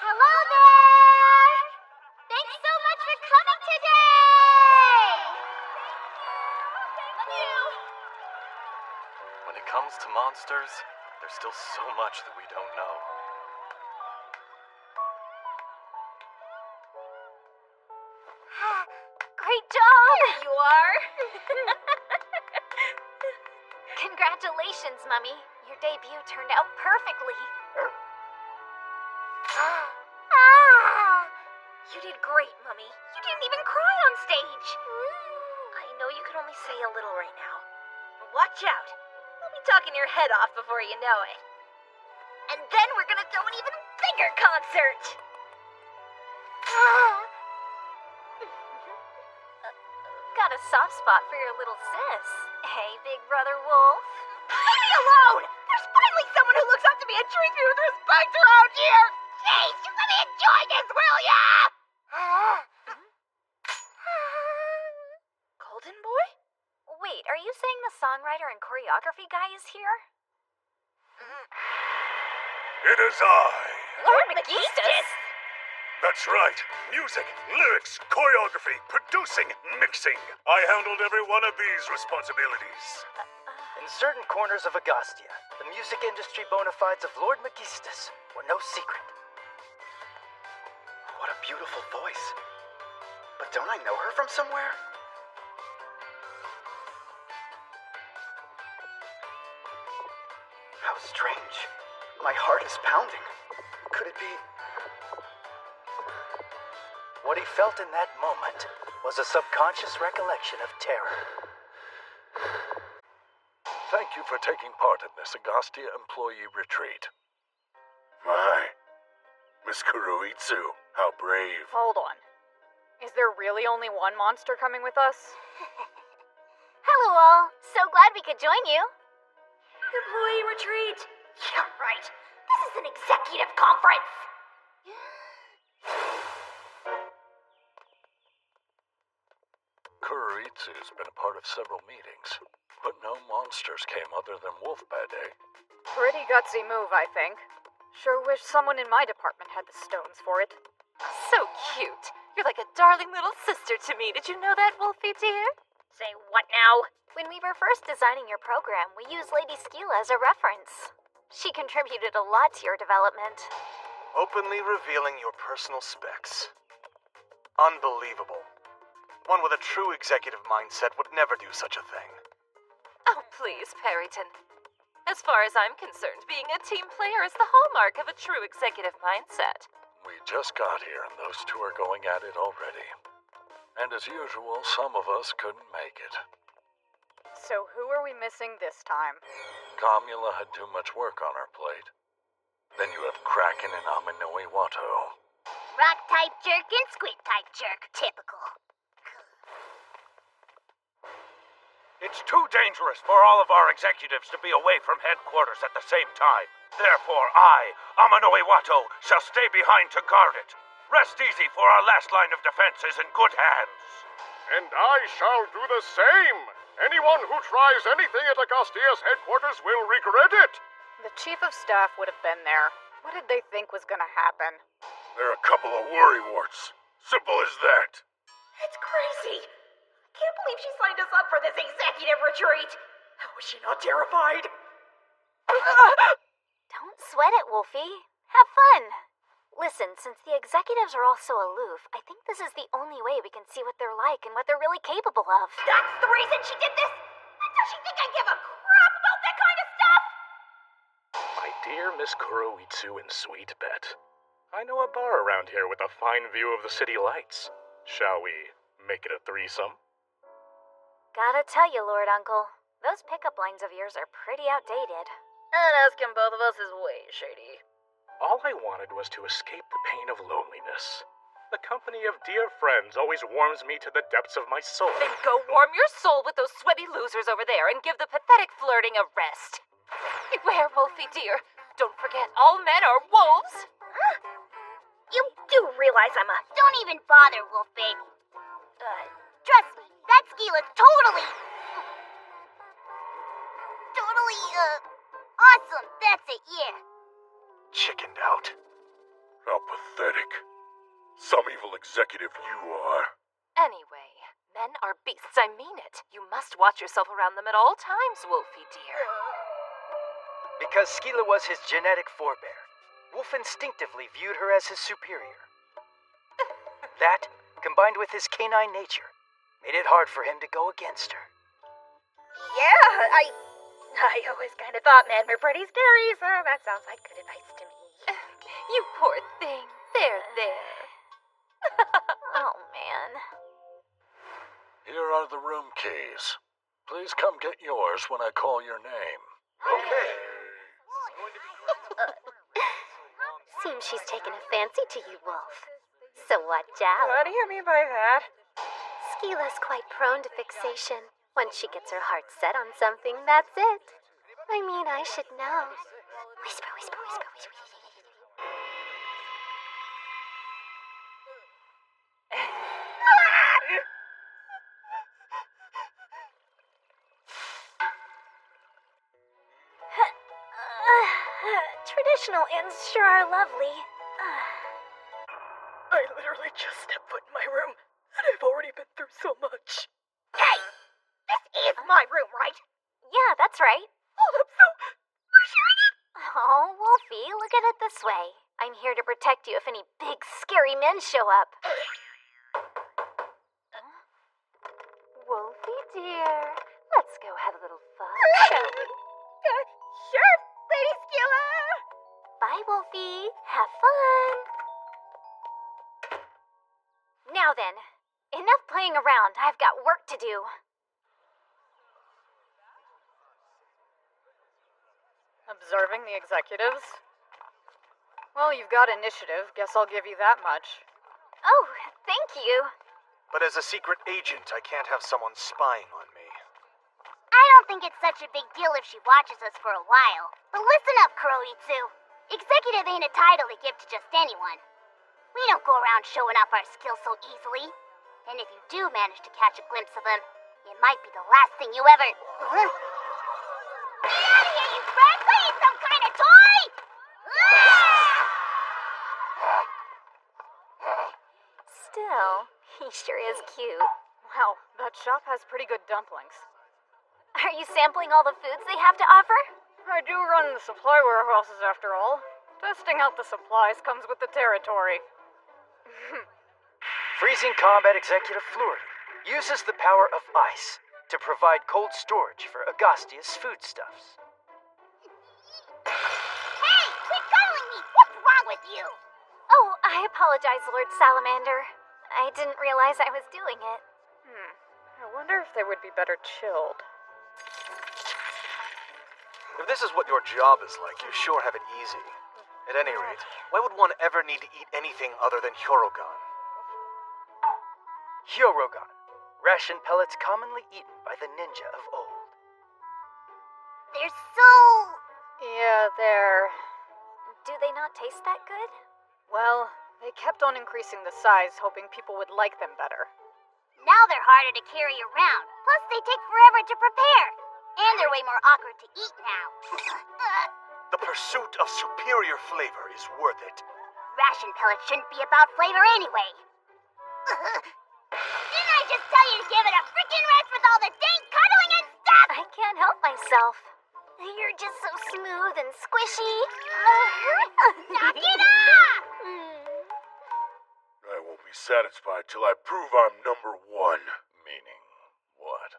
Hello there! Thanks so much for coming today!
When it comes to monsters, there's still so much that we don't know.
Great job!
There you are!
Congratulations, Mummy. Your debut turned out perfectly.
You did great, Mummy. You didn't even cry on stage. I know you can only say a little right now. But watch out. You'll be talking your head off before you know it. And then we're gonna throw an even bigger concert.
Got a soft spot for your little sis. Hey, Big Brother Wolf.
Leave me alone! There's finally someone who looks up to me and treats me with respect around here! Jeez, just let me enjoy this, will ya? Golden Boy?
Wait, are you saying the songwriter and choreography guy is here?
It is I.
Lord Megistus?
That's right. Music, lyrics, choreography, producing, mixing. I handled every one of these responsibilities.
In certain corners of Agostia, the music industry bona fides of Lord Megistus were no secret.
What a beautiful voice. But don't I know her from somewhere? How strange. My heart is pounding. Could it be...
What he felt in that moment was a subconscious recollection of terror.
Thank you for taking part in this Agostia employee retreat.
My, Miss Kuruitsu, how brave.
Hold on. Is there really only one monster coming with us?
Hello all. So glad we could join you.
Employee retreat. Yeah, right. This is an executive conference.
Kuruitsu's been a part of several meetings, but no monsters came other than Wolfbade.
Pretty gutsy move, I think. Sure wish someone in my department had the stones for it.
So cute. You're like a darling little sister to me. Did you know that, Wolfie dear?
Say what now?
When we were first designing your program, we used Lady Skila as a reference. She contributed a lot to your development.
Openly revealing your personal specs. Unbelievable. One with a true executive mindset would never do such a thing.
Oh, please, Perryton.
As far as I'm concerned, being a team player is the hallmark of a true executive mindset.
We just got here and those two are going at it already. And as usual, some of us couldn't make it.
So who are we missing this time?
Kamula had too much work on her plate. Then you have Kraken and Aminoi Watto.
Rock-type jerk and squid-type jerk. Typical.
It's too dangerous for all of our executives to be away from headquarters at the same time. Therefore, I, Aminoi Watto, shall stay behind to guard it. Rest easy, for our last line of defense is in good hands.
And I shall do the same. Anyone who tries anything at Agastia's headquarters will regret it.
The chief of staff would have been there. What did they think was gonna happen?
They're a couple of worrywharts. Simple as that.
It's crazy. I can't believe she signed us up for this executive retreat. How was she not terrified?
Don't sweat it, Wolfie. Have fun. Listen, since the executives are all so aloof, I think this is the only way we can see what they're like and what they're really capable of.
That's the reason she did this? Does she think I give a crap about that kind of stuff?
My dear Miss Kuroitsu and Sweet Bet, I know a bar around here with a fine view of the city lights. Shall we make it a threesome?
Gotta tell you, Lord Uncle, those pickup lines of yours are pretty outdated.
And asking both of us is way shady.
All I wanted was to escape the pain of loneliness. The company of dear friends always warms me to the depths of my soul.
Then go warm your soul with those sweaty losers over there and give the pathetic flirting a rest. Beware, Wolfie dear. Don't forget, all men are wolves.
You do realize I'm a...
Don't even bother, Wolfie. Trust me, that Skeela's totally, awesome. That's it, yeah.
Chickened out. How pathetic. Some evil executive you are.
Anyway, men are beasts, I mean it. You must watch yourself around them at all times, Wolfie dear.
Because Skeela was his genetic forebear, Wolf instinctively viewed her as his superior. That, combined with his canine nature, made it hard for him to go against her.
Yeah, I always kind of thought men were pretty scary, so that sounds like good advice to me.
You poor thing. There.
Oh, man.
Here are the room keys. Please come get yours when I call your name.
Okay.
Seems she's taken a fancy to you, Wolf. So watch out.
What do you mean by that?
Skeela's quite prone to fixation. Once she gets her heart set on something, that's it. I mean, I should know. Whisper, whisper, whisper, whisper. Traditional inns sure are lovely.
I literally just stepped foot in my room, and I've already been through so much.
Hey! This is my room, right?
Yeah, that's right.
Oh, I'm so reassuring.
Oh, Wolfie, look at it this way. I'm here to protect you if any big, scary men show up. Wolfie, dear, let's go have a little fun, shall we?
Sure, Lady Skeela.
Bye, Wolfie. Have fun. Now then, enough playing around. I've got work to do.
Observing the executives? Well, you've got initiative. Guess I'll give you that much.
Oh, thank you.
But as a secret agent, I can't have someone spying on me.
I don't think it's such a big deal if she watches us for a while. But listen up, Kuroitsu. Executive ain't a title to give to just anyone. We don't go around showing off our skills so easily. And if you do manage to catch a glimpse of them, it might be the last thing you ever... Get out of here, you brats! I ain't some kind of toy! Still, he sure is cute.
Wow, that shop has pretty good dumplings.
Are you sampling all the foods they have to offer?
I do run the supply warehouses after all. Testing out the supplies comes with the territory.
Freezing Combat Executive Flurry uses the power of ice to provide cold storage for Agastia's foodstuffs.
apologize, Lord Salamander. I didn't realize I was doing it.
I wonder if they would be better chilled.
If this is what your job is like, you sure have it easy. At any rate, why would one ever need to eat anything other than Hyorugan?
Hyorugan, ration pellets commonly eaten by the ninja of old.
They're so...
Yeah, they're...
Do they not taste that good?
Well, they kept on increasing the size, hoping people would like them better.
Now they're harder to carry around. Plus, they take forever to prepare. And they're way more awkward to eat now.
The pursuit of superior flavor is worth it.
Ration pellets shouldn't be about flavor anyway. Didn't I just tell you to give it a freaking rest with all the dang cuddling and stuff?
I can't help myself. You're just so smooth and squishy.
Knock it off!
I won't be satisfied till I prove I'm number one.
Meaning what?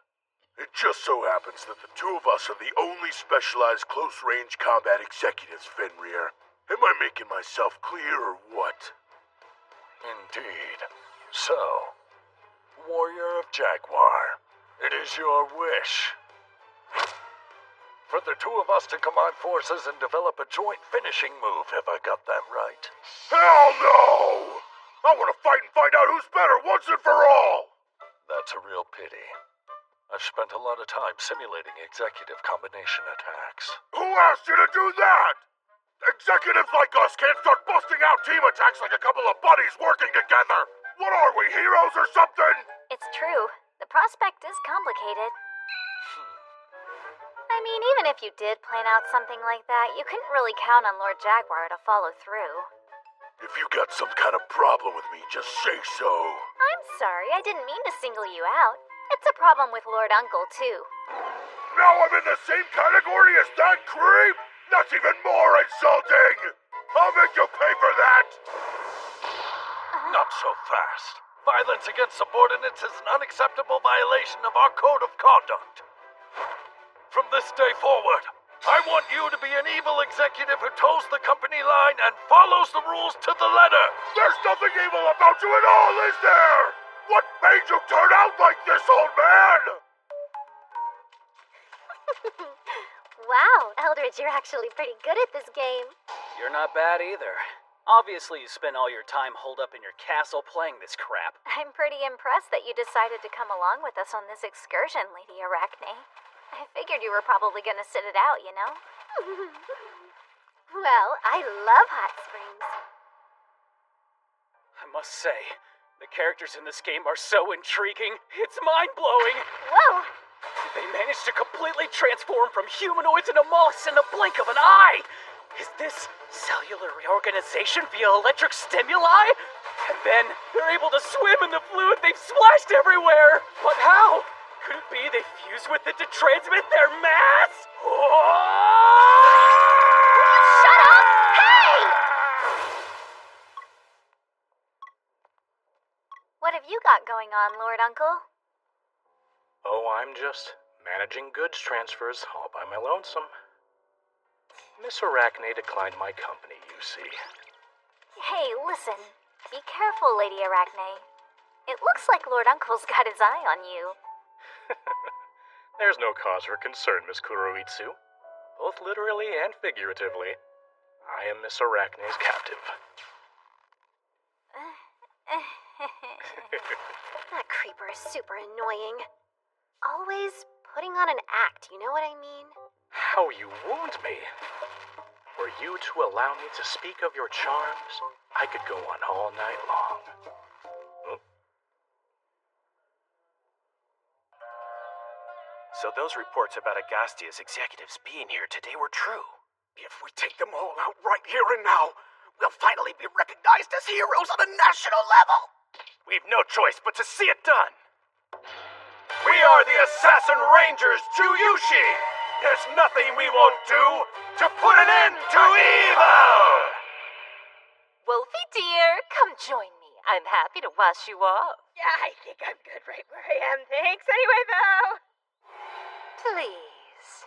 It just so happens that the two of us are the only specialized close-range combat executives, Fenrir. Am I making myself clear or what?
Indeed. So, Warrior of Jaguar, it is your wish for the two of us to combine forces and develop a joint finishing move. Have I got that right?
Hell no! I want to fight and find out who's better once and for all!
That's a real pity. I've spent a lot of time simulating executive combination attacks.
Who asked you to do that? Executives like us can't start busting out team attacks like a couple of buddies working together. What are we, heroes or something?
It's true. The prospect is complicated. I mean, even if you did plan out something like that, you couldn't really count on Lord Jaguar to follow through.
If you got some kind of problem with me, just say so.
I'm sorry, I didn't mean to single you out. It's a problem with Lord Uncle, too.
Now I'm in the same category as that creep? That's even more insulting! I'll make you pay for that!
Not so fast. Violence against subordinates is an unacceptable violation of our code of conduct. From this day forward, I want you to be an evil executive who toes the company line and follows the rules to the letter.
There's nothing evil about you at all, is there? What made you turn out like this, old man?
Wow, Eldridge, you're actually pretty good at this game.
You're not bad either. Obviously, you spent all your time holed up in your castle playing this crap.
I'm pretty impressed that you decided to come along with us on this excursion, Lady Arachne. I figured you were probably gonna sit it out, you know? Well, I love hot springs.
I must say, the characters in this game are so intriguing. It's mind-blowing.
Whoa!
They managed to completely transform from humanoids into mollusks in the blink of an eye. Is this cellular reorganization via electric stimuli? And then they're able to swim in the fluid they've splashed everywhere. But how? Could it be they fuse with it to transmit their mass?
Shut up! Hey! What have you got going on, Lord Uncle?
Oh, I'm just managing goods transfers all by my lonesome. Miss Arachne declined my company, you see.
Hey, listen. Be careful, Lady Arachne. It looks like Lord Uncle's got his eye on you.
There's no cause for concern, Miss Kuroitsu. Both literally and figuratively. I am Miss Arachne's captive.
That creeper is super annoying. Always putting on an act, you know what I mean?
How you wound me. Were you to allow me to speak of your charms, I could go on all night long.
So those reports about Agastia's executives being here today were true.
If we take them all out right here and now, we'll finally be recognized as heroes on a national level.
We've no choice but to see it done.
We are the Assassin Rangers Juyushi. There's nothing we won't do to put an end to evil!
Wolfie dear, come join me. I'm happy to wash you off.
Yeah, I think I'm good right where I am. Thanks anyway, though.
Please.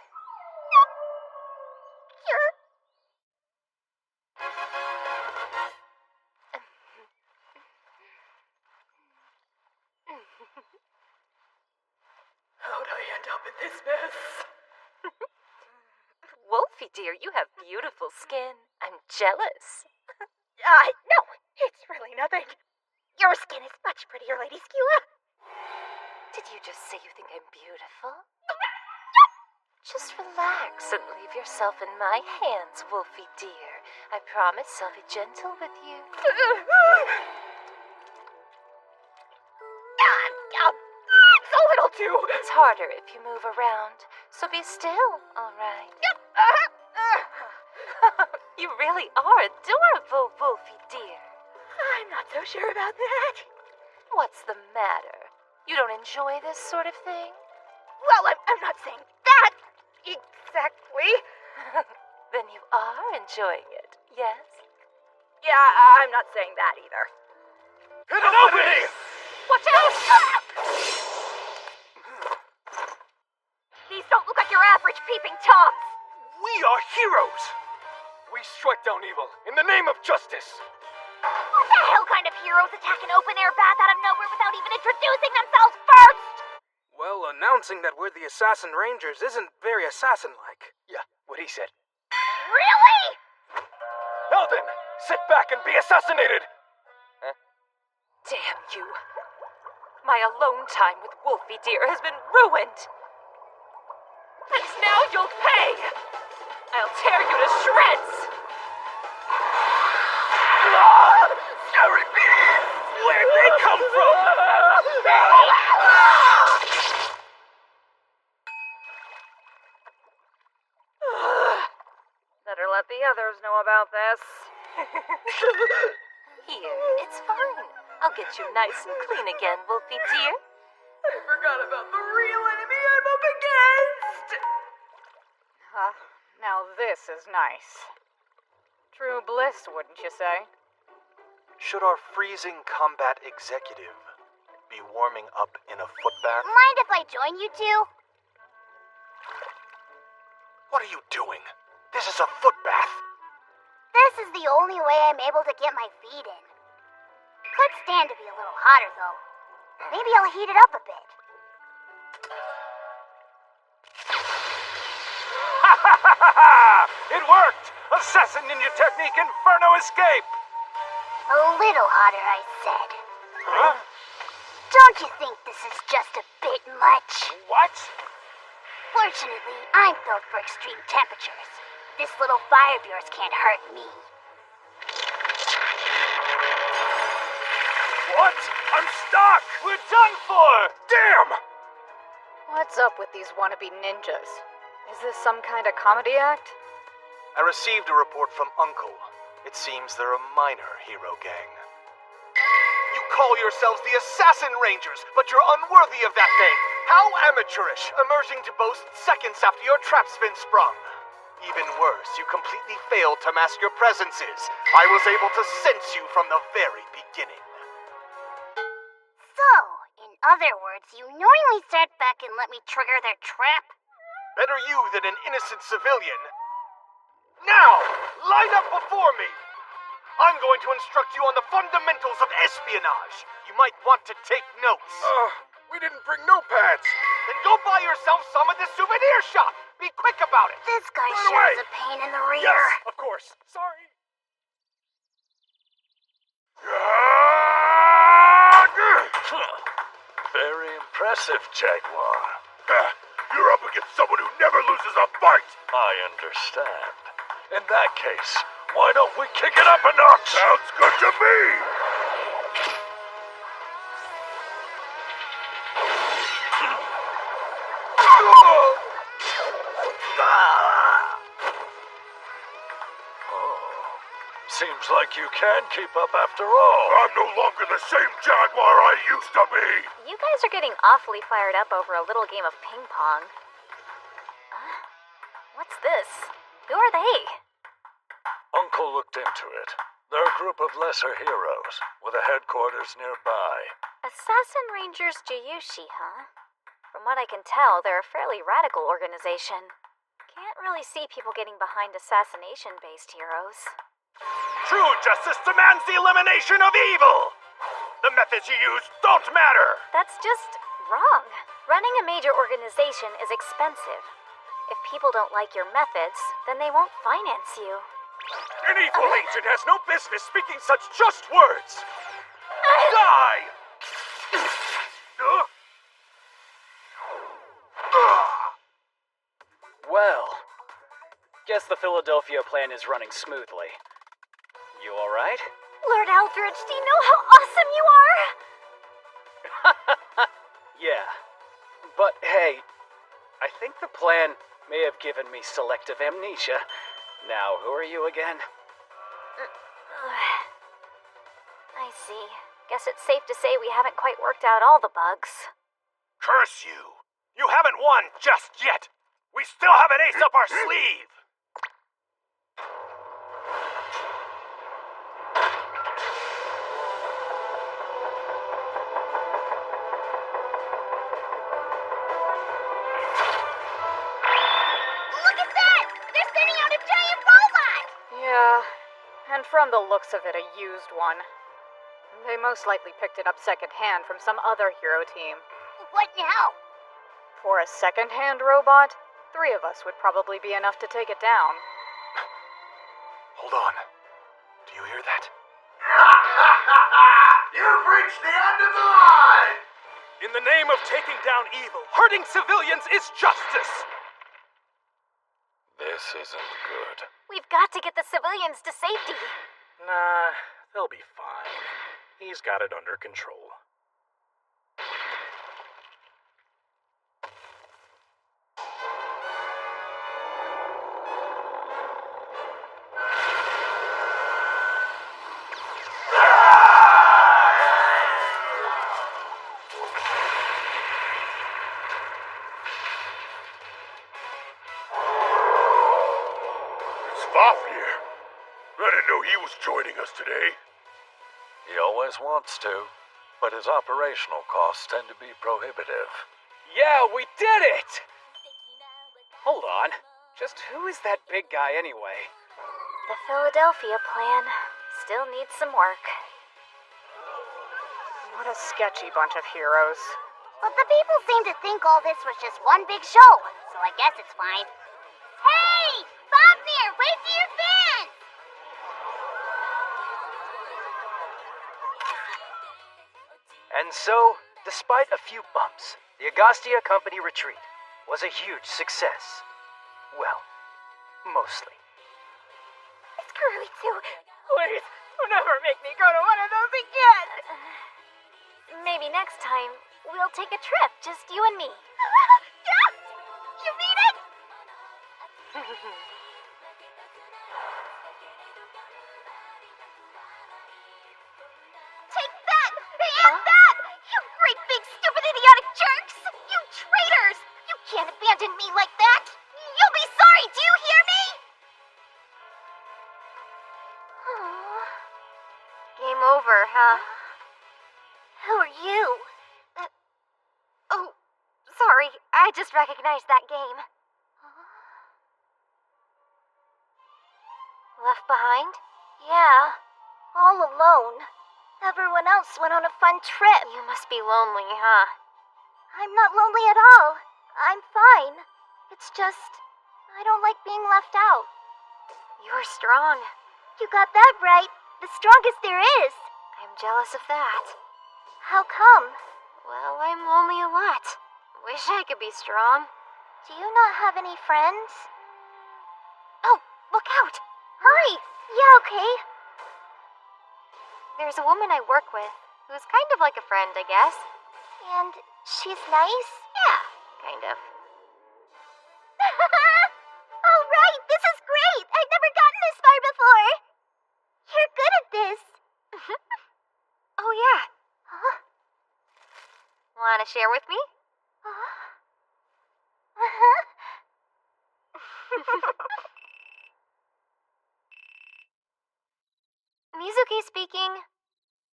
dear, you have beautiful skin. I'm jealous.
No, it's really nothing. Your skin is much prettier, Lady Skua.
Did you just say you think I'm beautiful? Just relax and leave yourself in my hands, Wolfie dear. I promise I'll be gentle with you.
It's a little too...
It's harder if you move around, so be still, all right? You really are adorable, Wolfie dear.
I'm not so sure about that.
What's the matter? You don't enjoy this sort of thing?
Well, I'm not saying that exactly.
Then you are enjoying it, yes?
Yeah, I'm not saying that either.
Hit an opening!
Watch out!
These don't look like your average peeping Toms.
We are heroes! We strike down evil in the name of justice.
What the hell kind of heroes attack an open-air bath out of nowhere without even introducing themselves first?
Well, announcing that we're the Assassin Rangers isn't very assassin-like.
Yeah, what he said.
Really?
Now then, sit back and be assassinated!
Damn you. My alone time with Wolfie dear has been ruined. And now you'll pay! I'll tear you to shreds!
Scary bees! Where'd they come from?
Better let the others know about this.
Here, it's fine. I'll get you nice and clean again, Wolfie dear.
I forgot about the real enemy I'm up against! Now this is nice. True bliss, wouldn't you say?
Should our freezing combat executive be warming up in a foot bath?
Mind if I join you two?
What are you doing? This is a foot bath.
This is the only way I'm able to get my feet in. Could stand to be a little hotter, though. Maybe I'll heat it up a bit.
It worked! Assassin Ninja Technique Inferno Escape!
A little hotter, I said.
Huh?
Don't you think this is just a bit much?
What?
Fortunately, I'm built for extreme temperatures. This little fire of yours can't hurt me.
What? I'm stuck! We're done for! Damn!
What's up with these wannabe ninjas? Is this some kind of comedy act?
I received a report from Uncle. It seems they're a minor hero gang. You call yourselves the Assassin Rangers, but you're unworthy of that name. How amateurish, emerging to boast seconds after your trap's been sprung. Even worse, you completely failed to mask your presences. I was able to sense you from the very beginning.
So, in other words, you knowingly sat back and let me trigger their trap?
Better you than an innocent civilian. Now, line up before me. I'm going to instruct you on the fundamentals of espionage. You might want to take notes.
We didn't bring notepads.
Then go buy yourself some at the souvenir shop. Be quick about it.
This guy
Right
sure
away.
is a pain in the rear.
Yes, of course. Sorry.
Very impressive, Jaguar. You're up against someone who never loses a fight. I understand.
In that case, why don't we kick it up a notch?
Sounds good to me.
Seems like you can keep up after all.
I'm no longer the same Jaguar I used to be.
You guys are getting awfully fired up over a little game of ping pong. What's this? Who are they?
Uncle looked into it. They're a group of lesser heroes, with a headquarters nearby.
Assassin Rangers Juyushi, huh? From what I can tell, they're a fairly radical organization. Can't really see people getting behind assassination-based heroes.
True justice demands the elimination of evil! The methods you use don't matter!
That's just wrong. Running a major organization is expensive. If people don't like your methods, then they won't finance you.
An evil agent has no business speaking such just words! Die!
Well, guess the Philadelphia plan is running smoothly. You alright?
Lord Eldridge, do you know how awesome you are?
Yeah. But hey, I think the plan may have given me selective amnesia. Now, who are you again?
I see. Guess it's safe to say we haven't quite worked out all the bugs.
Curse you! You haven't won just yet! We still have an ace up our sleeve!
Look at that! They're sending out a giant robot!
Yeah, and from the looks of it, a used one. They most likely picked it up secondhand from some other hero team.
What now?
For a secondhand robot, 3 of us would probably be enough to take it down.
Hold on. Do you hear that?
You've reached the end of the line!
In the name of taking down evil, hurting civilians is justice!
This isn't good.
We've got to get the civilians to safety.
Nah, they'll be fine. He's got it under control.
Fafnir! I didn't know he was joining us today.
He always wants to, but his operational costs tend to be prohibitive.
Yeah, we did it! Hold on. Just who is that big guy anyway?
The Philadelphia plan still needs some work.
What a sketchy bunch of heroes.
But the people seem to think all this was just one big show, so I guess it's fine. Hey! Fafnir, wait for your fans!
And so, despite a few bumps, the Agostia Company retreat was a huge success. Well, mostly.
Screw it, Sue.
Please, don't ever make me go to one of those again!
Maybe next time, we'll take a trip, just you and me.
Yes! You mean it? Take that! And that! You great big stupid idiotic jerks! You traitors! You can't abandon me like that! You'll be sorry, do you hear me?
Game over, huh?
Who are you?
Oh, sorry. I just recognized that game. Left behind?
Yeah, all alone. Everyone else went on a fun trip.
You must be lonely, huh?
I'm not lonely at all. I'm fine. It's just, I don't like being left out.
You're strong.
You got that right. The strongest there is.
I'm jealous of that.
How come?
Well, I'm lonely a lot. Wish I could be strong.
Do you not have any friends? Oh, look out! Hurry! Yeah, okay.
There's a woman I work with who's kind of like a friend, I guess.
And she's nice?
Yeah, kind of.
All right, this is great! I've never gotten this far before! You're good at this!
Oh, yeah.
Huh?
Wanna share with me? Mizuki speaking.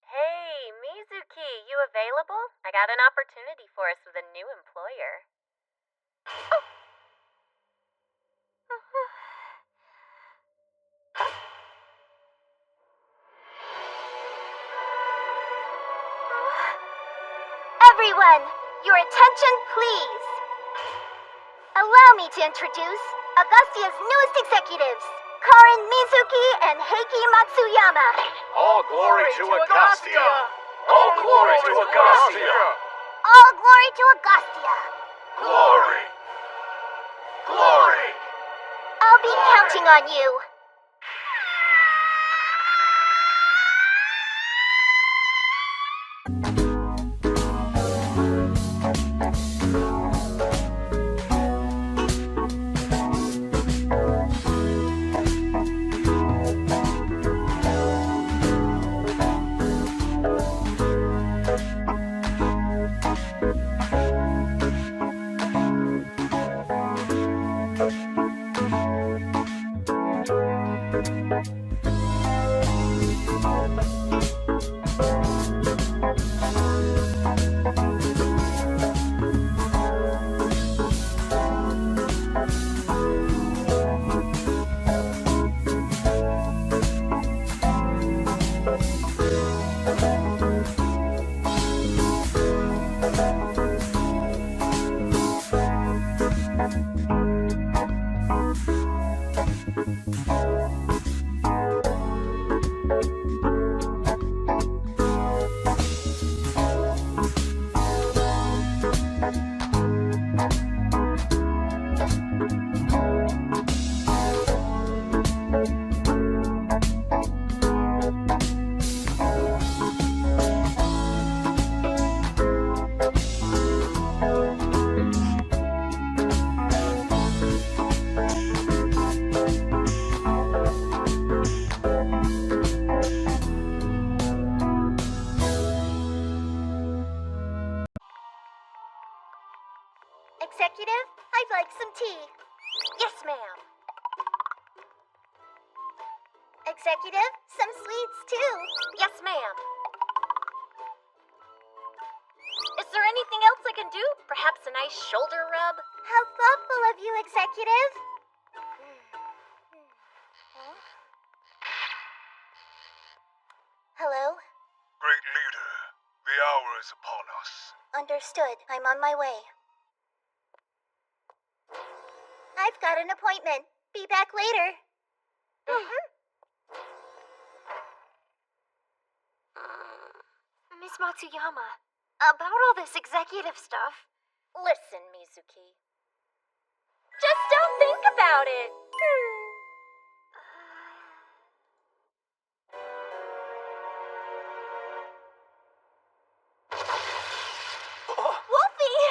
Hey, Mizuki, you available? I got an opportunity for us with a new employer.
Everyone, your attention please. Allow me to introduce Augustia's newest executives, Karin Mizuki and Heiki Matsuyama.
All glory to Augustia! All glory to Augustia!
All glory to Augustia.
Glory! Glory!
I'll be counting on you. Executive, I'd like some tea.
Yes, ma'am.
Executive, some sweets too.
Yes, ma'am. Is there anything else I can do? Perhaps a nice shoulder rub?
How thoughtful of you, Executive. Hello?
Great leader, the hour is upon us.
Understood. I'm on my way. I've got an appointment. Be back later.
Miss Matsuyama, about all this executive stuff.
Listen, Mizuki. Just don't think about it. Wolfie!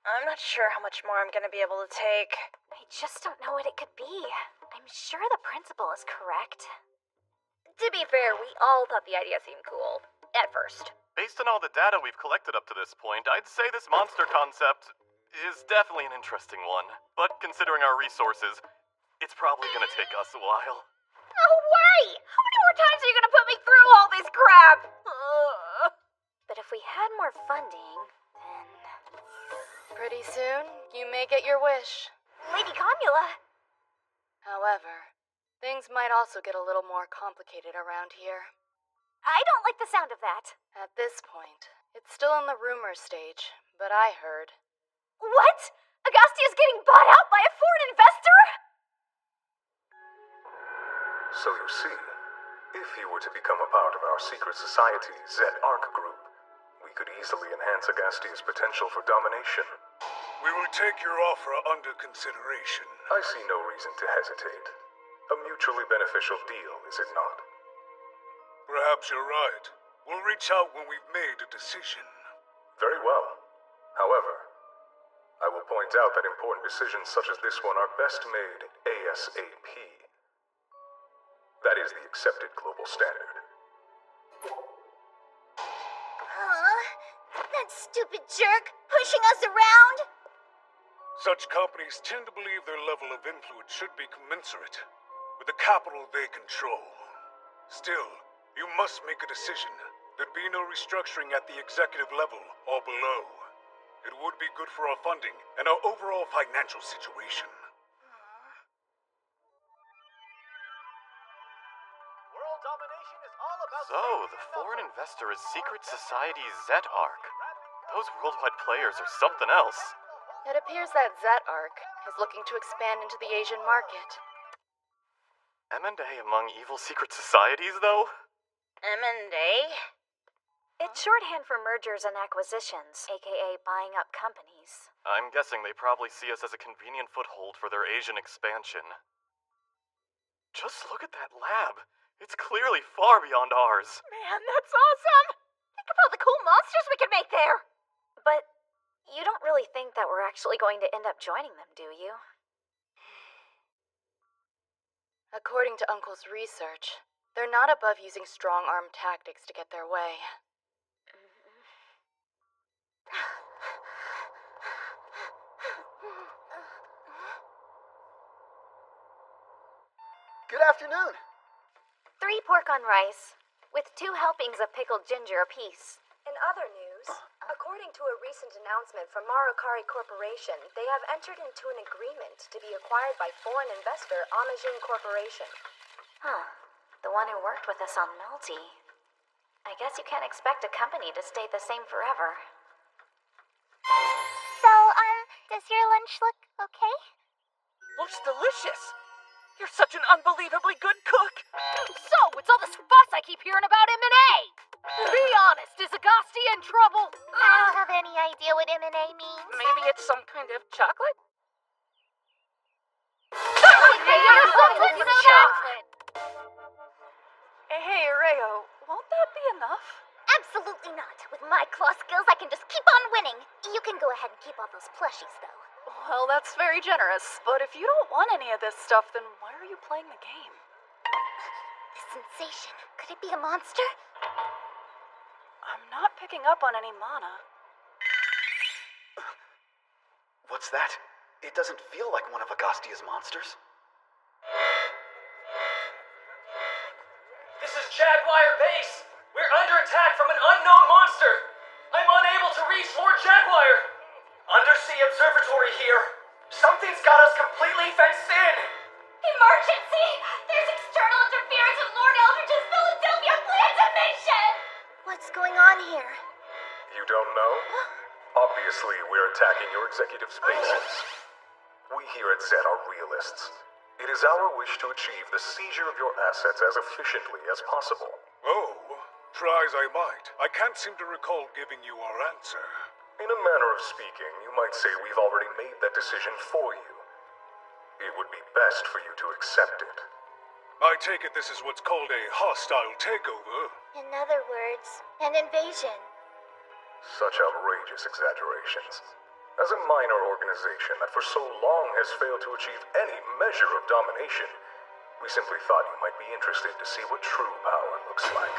I'm not sure how much more I'm gonna be able to take.
I just don't know what it could be. I'm sure the principal is correct.
To be fair, we all thought the idea seemed cool. At first.
Based on all the data we've collected up to this point, I'd say this monster concept is definitely an interesting one. But considering our resources, it's probably gonna take us a while.
No way! How many more times are you gonna put me through all this crap?
But if we had more funding, then...
Pretty soon, you may get your wish.
Lady Comula!
However, things might also get a little more complicated around here.
I don't like the sound of that.
At this point, it's still in the rumor stage, but I heard.
What? Augustia's getting bought out by a foreign investor?
So you see, if you were to become a part of our secret society, Z-Arc Group, we could easily enhance Augustia's potential for domination. We will take your offer under consideration. I see no reason to hesitate. A mutually beneficial deal, is it not? Perhaps you're right. We'll reach out when we've made a decision. Very well. However, I will point out that important decisions such as this one are best made ASAP. That is the accepted global standard.
That stupid jerk pushing us around.
Such companies tend to believe their level of influence should be commensurate with the capital they control. Still, you must make a decision. There'd be no restructuring at the executive level or below. It would be good for our funding and our overall financial situation.
So, the foreign investor is Secret Society Z-Arc. Those worldwide players are something else.
It appears that Zet-Arc is looking to expand into the Asian market.
M&A among evil secret societies, though?
M&A?
It's shorthand for mergers and acquisitions, aka buying up companies.
I'm guessing they probably see us as a convenient foothold for their Asian expansion. Just look at that lab. It's clearly far beyond ours.
Man, that's awesome! Think of all the cool monsters we could make there!
But you don't really think that we're actually going to end up joining them, do you?
According to Uncle's research, they're not above using strong-arm tactics to get their way.
Good afternoon.
3 pork on rice, with 2 helpings of pickled ginger apiece.
In other news, according to a recent announcement from Marukari Corporation, they have entered into an agreement to be acquired by foreign investor Amajin Corporation.
Huh. The one who worked with us on Melty. I guess you can't expect a company to stay the same forever.
So, does your lunch look okay?
Looks delicious. You're such an unbelievably good cook.
So, it's all this fuss I keep hearing about M&A. Be honest, is Agasti in trouble?
I don't have any idea what M&A means.
Maybe it's some kind of chocolate?
Hey, Reo, won't that be enough?
Absolutely not. With my claw skills, I can just keep on winning. You can go ahead and keep all those plushies, though.
Well, that's very generous, but if you don't want any of this stuff, then why are you playing the game?
The sensation. Could it be a monster?
I'm not picking up on any mana.
What's that? It doesn't feel like one of Agastia's monsters.
This is Jaguar Base. We're under attack from an unknown monster. I'm unable to reach Lord Jaguar. Undersea Observatory here. Something's got us completely fenced in.
Emergency! There's external interference with Lord Eldridge's Philadelphia plant dimension!
What's going on here?
You don't know? Obviously, we're attacking your executive spaces. We here at Zet are realists. It is our wish to achieve the seizure of your assets as efficiently as possible. Oh, try as I might, I can't seem to recall giving you our answer. In a manner of speaking, you might say we've already made that decision for you. It would be best for you to accept it. I take it this is what's called a hostile takeover.
In other words, an invasion.
Such outrageous exaggerations. As a minor organization that for so long has failed to achieve any measure of domination, we simply thought you might be interested to see what true power looks like.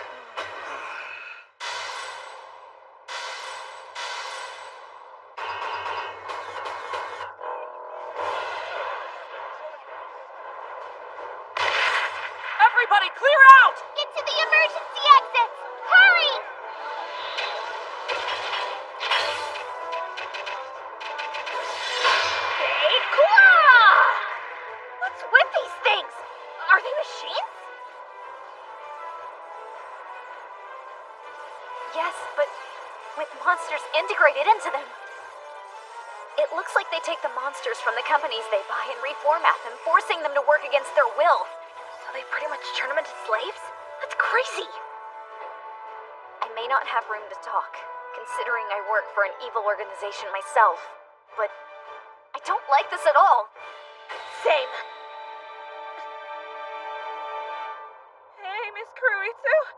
Everybody, clear out!
Get to the emergency exits! Hurry!
Hey, Claw! What's with these things? Are they machines?
Yes, but with monsters integrated into them. It looks like they take the monsters from the companies they buy and reformat them, forcing them to work against their will. So they pretty much turn them into slaves? That's crazy! I may not have room to talk, considering I work for an evil organization myself, but I don't like this at all.
Same. Hey, Miss Kuruitsu.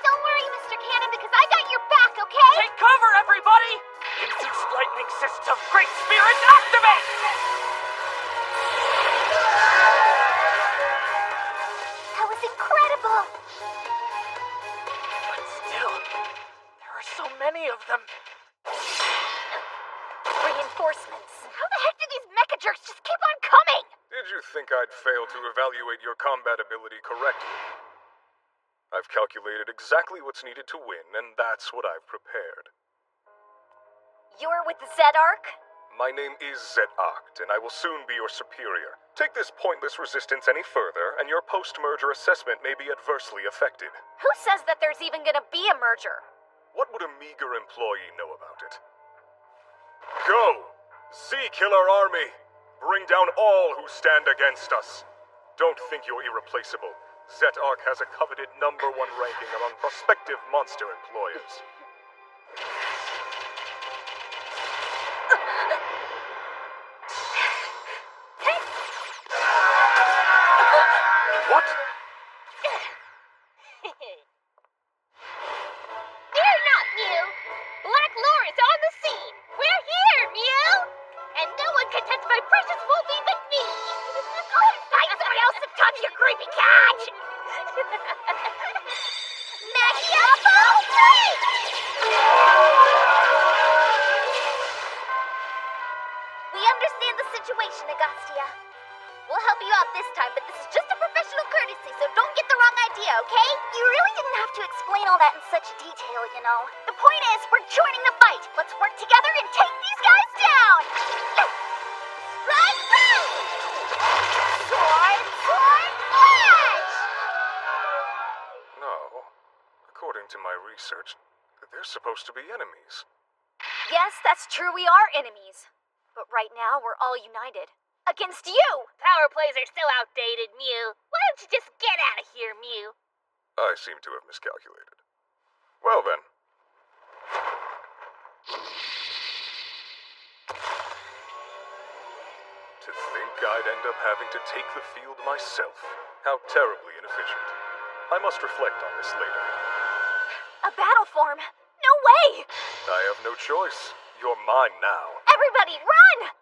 Don't worry, Mr. Cannon, because I got your back, okay?
Take cover, everybody! Induced lightning system, Great Spirit, activate!
That was incredible!
But still, there are so many of them.
Reinforcements.
How the heck do these mecha jerks just keep on coming?
Did you think I'd fail to evaluate your combat ability correctly? I've calculated exactly what's needed to win, and that's what I've prepared.
You're with the Zedark?
My name is Zedark, and I will soon be your superior. Take this pointless resistance any further, and your post-merger assessment may be adversely affected.
Who says that there's even gonna be a merger?
What would a meager employee know about it? Go! Z-Killer Army! Bring down all who stand against us. Don't think you're irreplaceable. Zedark has a coveted #1 ranking among prospective monster employers. What?
Fear not, Mew! Black lore is on the scene! We're here, Mew! And no one can touch my precious Wolfie but me! Find somebody else to touch, you creepy cat! Machiavelli! We understand the situation, Agostia. We'll help you out this time, but this is just a professional courtesy, so don't get the wrong idea, okay?
You really didn't have to explain all that in such detail, you know.
The point is, we're joining the fight. Let's work together and take these guys down! Right, right! Sword, sword, flash!
No. According to my research, they're supposed to be enemies.
Yes, that's true, we are enemies. But right now, we're all united. Against you!
Power plays are so outdated, Mew. Why don't you just get out of here, Mew?
I seem to have miscalculated. Well then. To think I'd end up having to take the field myself. How terribly inefficient. I must reflect on this later.
A battle form? No way!
I have no choice. You're mine now.
Everybody, run!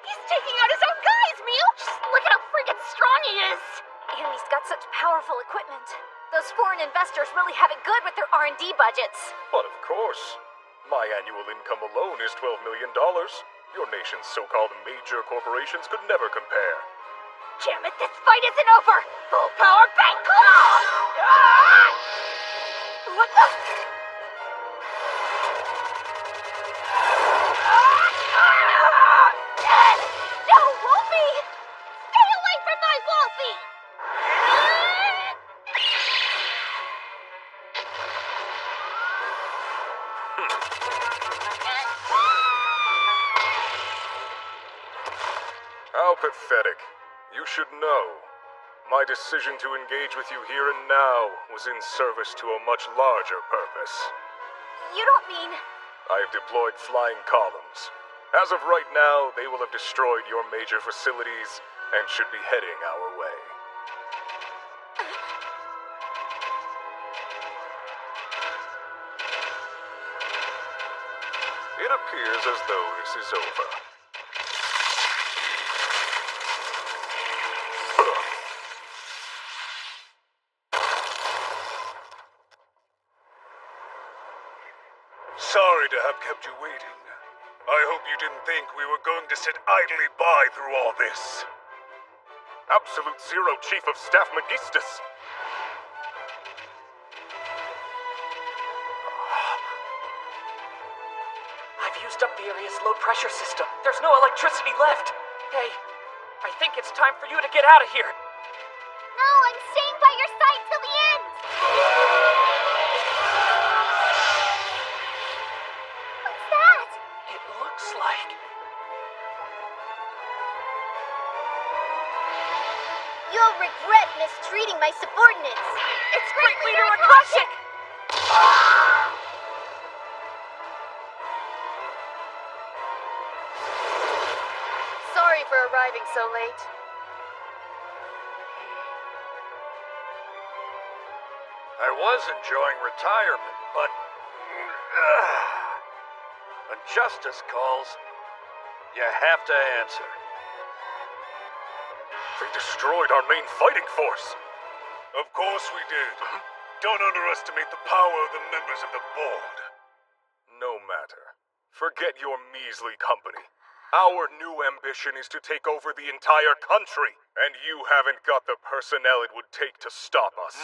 He's taking out his own guys, Mew! Just look at how freaking strong he is!
And he's got such powerful equipment. Those foreign investors really have it good with their R&D budgets.
But of course. My annual income alone is $12 million. Your nation's so-called major corporations could never compare.
Damn it, this fight isn't over! Full power bank claw! Ah! What the? No, Wolfie! Stay away from my Wolfie!
How pathetic. You should know. My decision to engage with you here and now was in service to a much larger purpose.
You don't mean...
I have deployed flying columns. As of right now, they will have destroyed your major facilities and should be heading our way. It appears as though this is over. Sorry to have kept you waiting. I hope you didn't think we were going to sit idly by through all this. Absolute Zero Chief of Staff Megistus.
I've used up the area's low-pressure system. There's no electricity left. Hey, I think it's time for you to get out of here.
No, I'm staying by your side till the end! What's that?
It looks like...
You'll regret mistreating my subordinates. It's Great Leader
Akashic!
Sorry for arriving so late.
I was enjoying retirement, but when justice calls, you have to answer.
They destroyed our main fighting force. Of course we did. Don't underestimate the power of the members of the board.
No matter. Forget your measly company. Our new ambition is to take over the entire country, and you haven't got the personnel it would take to stop us.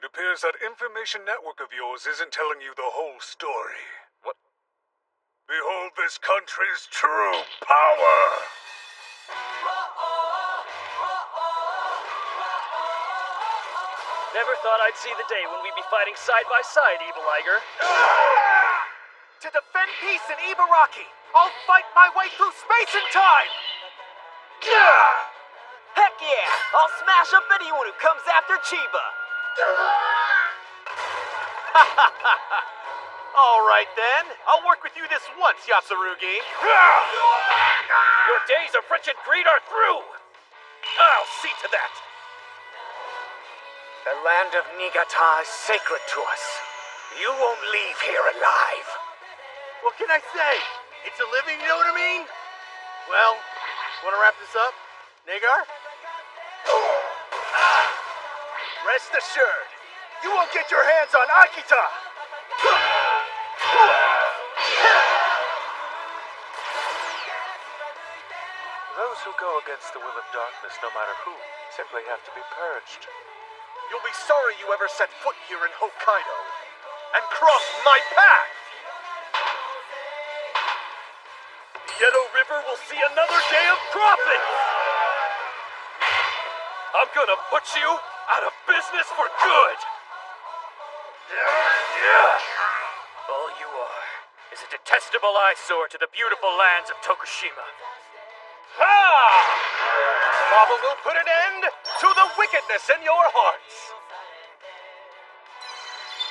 It appears that information network of yours isn't telling you the whole story.
What?
Behold this country's true power!
Never thought I'd see the day when we'd be fighting side by side, Evil Iger.
To defend peace in Ibaraki, I'll fight my way through space and time!
Heck yeah! I'll smash up anyone who comes after Chiba!
Alright then, I'll work with you this once, Yasurugi.
Your days of wretched greed are through! I'll see to that!
The land of Niigata is sacred to us. You won't leave here alive.
What can I say? It's a living, you know what I mean? Well, wanna wrap this up, Nagar? Rest assured, you won't get your hands on Akita!
Those who go against the will of darkness, no matter who, simply have to be purged.
You'll be sorry you ever set foot here in Hokkaido and crossed my path!
Yedo River will see another day of profit! I'm gonna put you out of business for good! All you are is a detestable eyesore to the beautiful lands of Tokushima.
Ha! Mama will put an end to the wickedness in your hearts!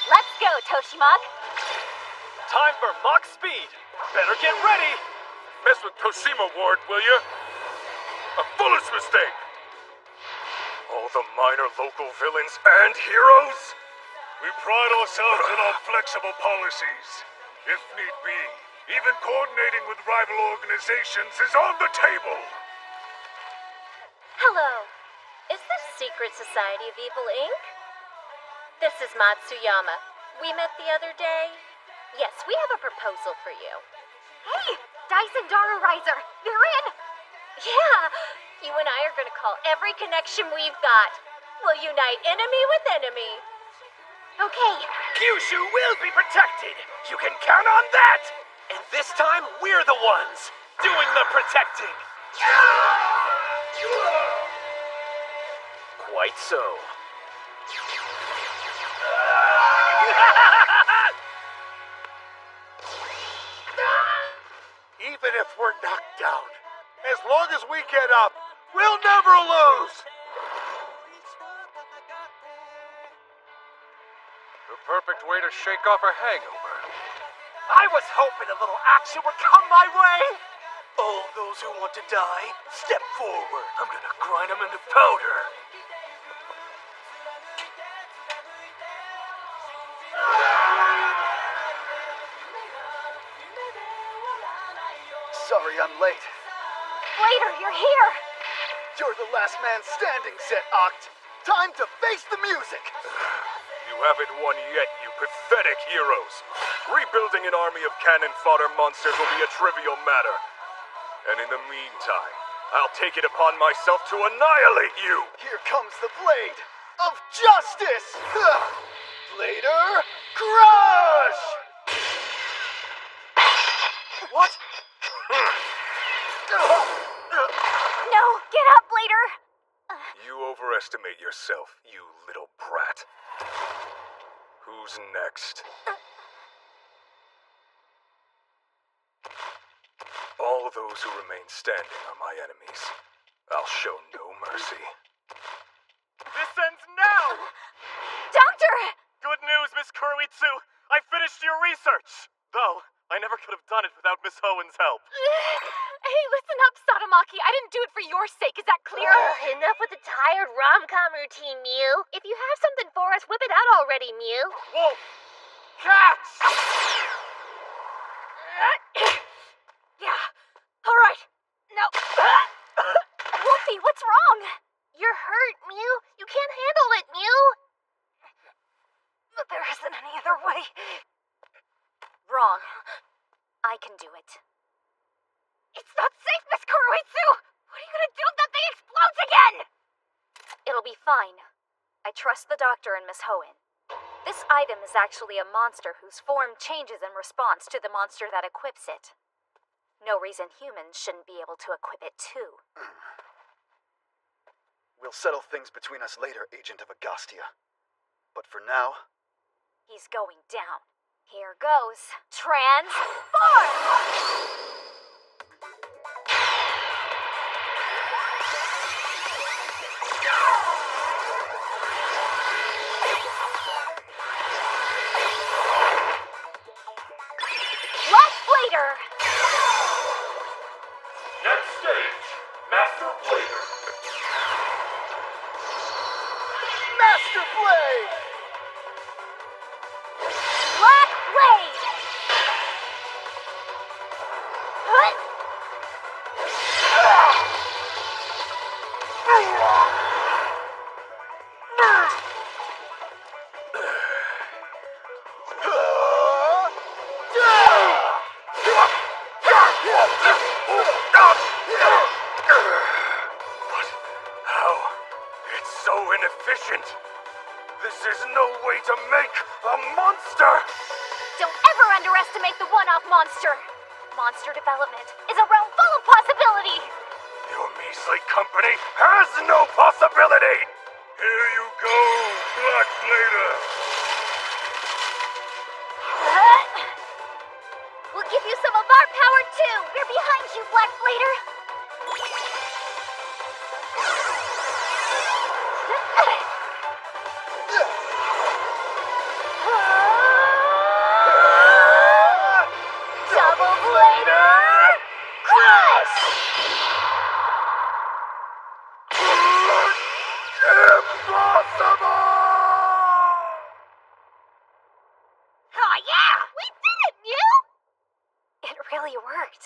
Let's go, Toshimog.
Time for Mach speed! Better get ready!
Mess with Toshima Ward, will you? A foolish mistake! All the minor local villains and heroes? We pride ourselves in our flexible policies. If need be, even coordinating with rival organizations is on the table!
Hello. Is this Secret Society of Evil, Inc.? This is Matsuyama. We met the other day. Yes, we have a proposal for you.
Hey, Dice and Daru Riser, they're in!
Yeah, you and I are gonna call every connection we've got. We'll unite enemy with enemy.
Okay.
Kyushu will be protected! You can count on that! And this time, we're the ones doing the protecting! Quite so.
Even if we're knocked down, as long as we get up, we'll never lose!
The perfect way to shake off a hangover.
I was hoping a little action would come my way! All those who want to die, step forward.
I'm gonna grind them into powder.
Sorry I'm late.
Blader, you're here!
You're the last man standing, Zet Oct. Time to face the music!
You haven't won yet, you pathetic heroes. Rebuilding an army of cannon fodder monsters will be a trivial matter. And in the meantime, I'll take it upon myself to annihilate you!
Here comes the blade of justice! Blader, crush!
What?
No, get up, Blader!
You overestimate yourself, you little brat. Who's next? All those who remain standing are my enemies. I'll show no mercy.
This ends now!
Doctor!
Good news, Miss Kuroitsu. I finished your research. Though, I never could have done it without Miss Hoen's help.
Hey, listen up, Satomaki. I didn't do it for your sake. Is that clear?
Enough with the tired rom-com routine, Mew. If you have something for us, whip it out already, Mew.
Wolf! Cats!
Yeah. All right. No. Wolfie, what's wrong?
You're hurt, Mew. You can't handle it, Mew.
There isn't any other way. Wrong. I can do it.
It's not safe, Miss Kuruitsu! What are you gonna do if that thing explodes again?
It'll be fine. I trust the doctor and Miss Hoenn. This item is actually a monster whose form changes in response to the monster that equips it. No reason humans shouldn't be able to equip it too.
We'll settle things between us later, Agent of Agostia. But for now...
He's going down. Here goes. Transform!
Black Blader!
Next stage, Master Blader.
Master Blade!
Black Blade! Huh?
How? It's so inefficient. This is no way to make a monster!
Don't ever underestimate the one-off monster. Monster development is a realm full of possibility.
Your measly company has no possibility! Here you go, Black Blader!
We'll give you some of our power too. We're behind you, Black Blader.
Double Blader! Crush!
Impossible!
Oh yeah! We did it, Mew!
It really worked.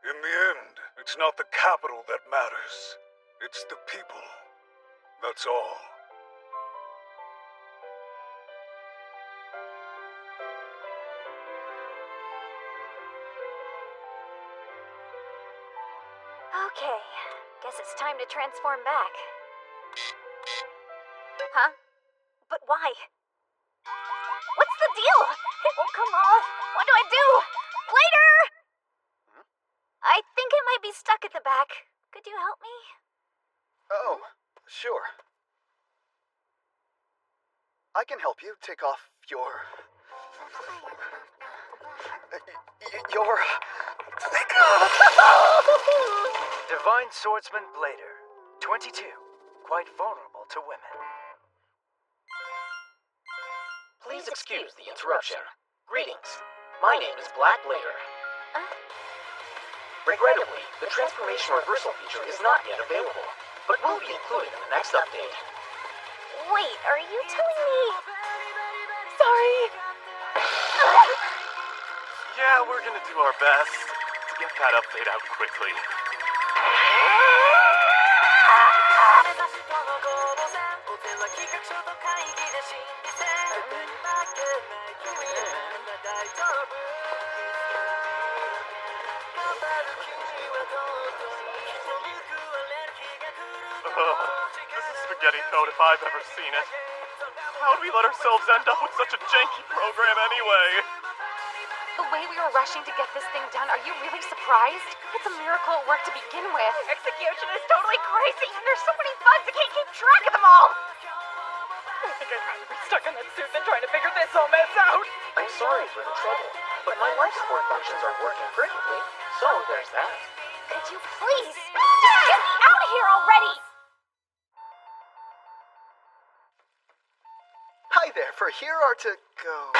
In the end, it's not the capital that matters. It's the people. That's all.
Okay, guess it's time to transform back. Huh? But why? What's the deal? It won't come off. What do I do? Later! I think it might be stuck at the back. Could you help me?
Oh, sure. I can help you take off your... your...
Divine Swordsman Blader, 22, quite vulnerable to women.
Please excuse the interruption. Greetings. My name is Black Blader. Regrettably, the transformation reversal feature is not yet available, but will be included in the next update.
Wait, are you telling me...
Sorry! Yeah, we're gonna do our best to get that update out quickly. This is spaghetti code if I've ever seen it. How'd we let ourselves end up with such a janky program anyway?
The way we were rushing to get this thing done, are you really surprised? It's a miracle it worked to begin with.
Execution is totally crazy, and there's so many bugs I can't keep track of them all!
I think I'd rather be stuck in that suit than trying to figure this whole mess out! I'm sorry for the trouble, but my life support functions are working perfectly, so there's that.
Could you please just get me out of here already?
Hi there, for here are to go...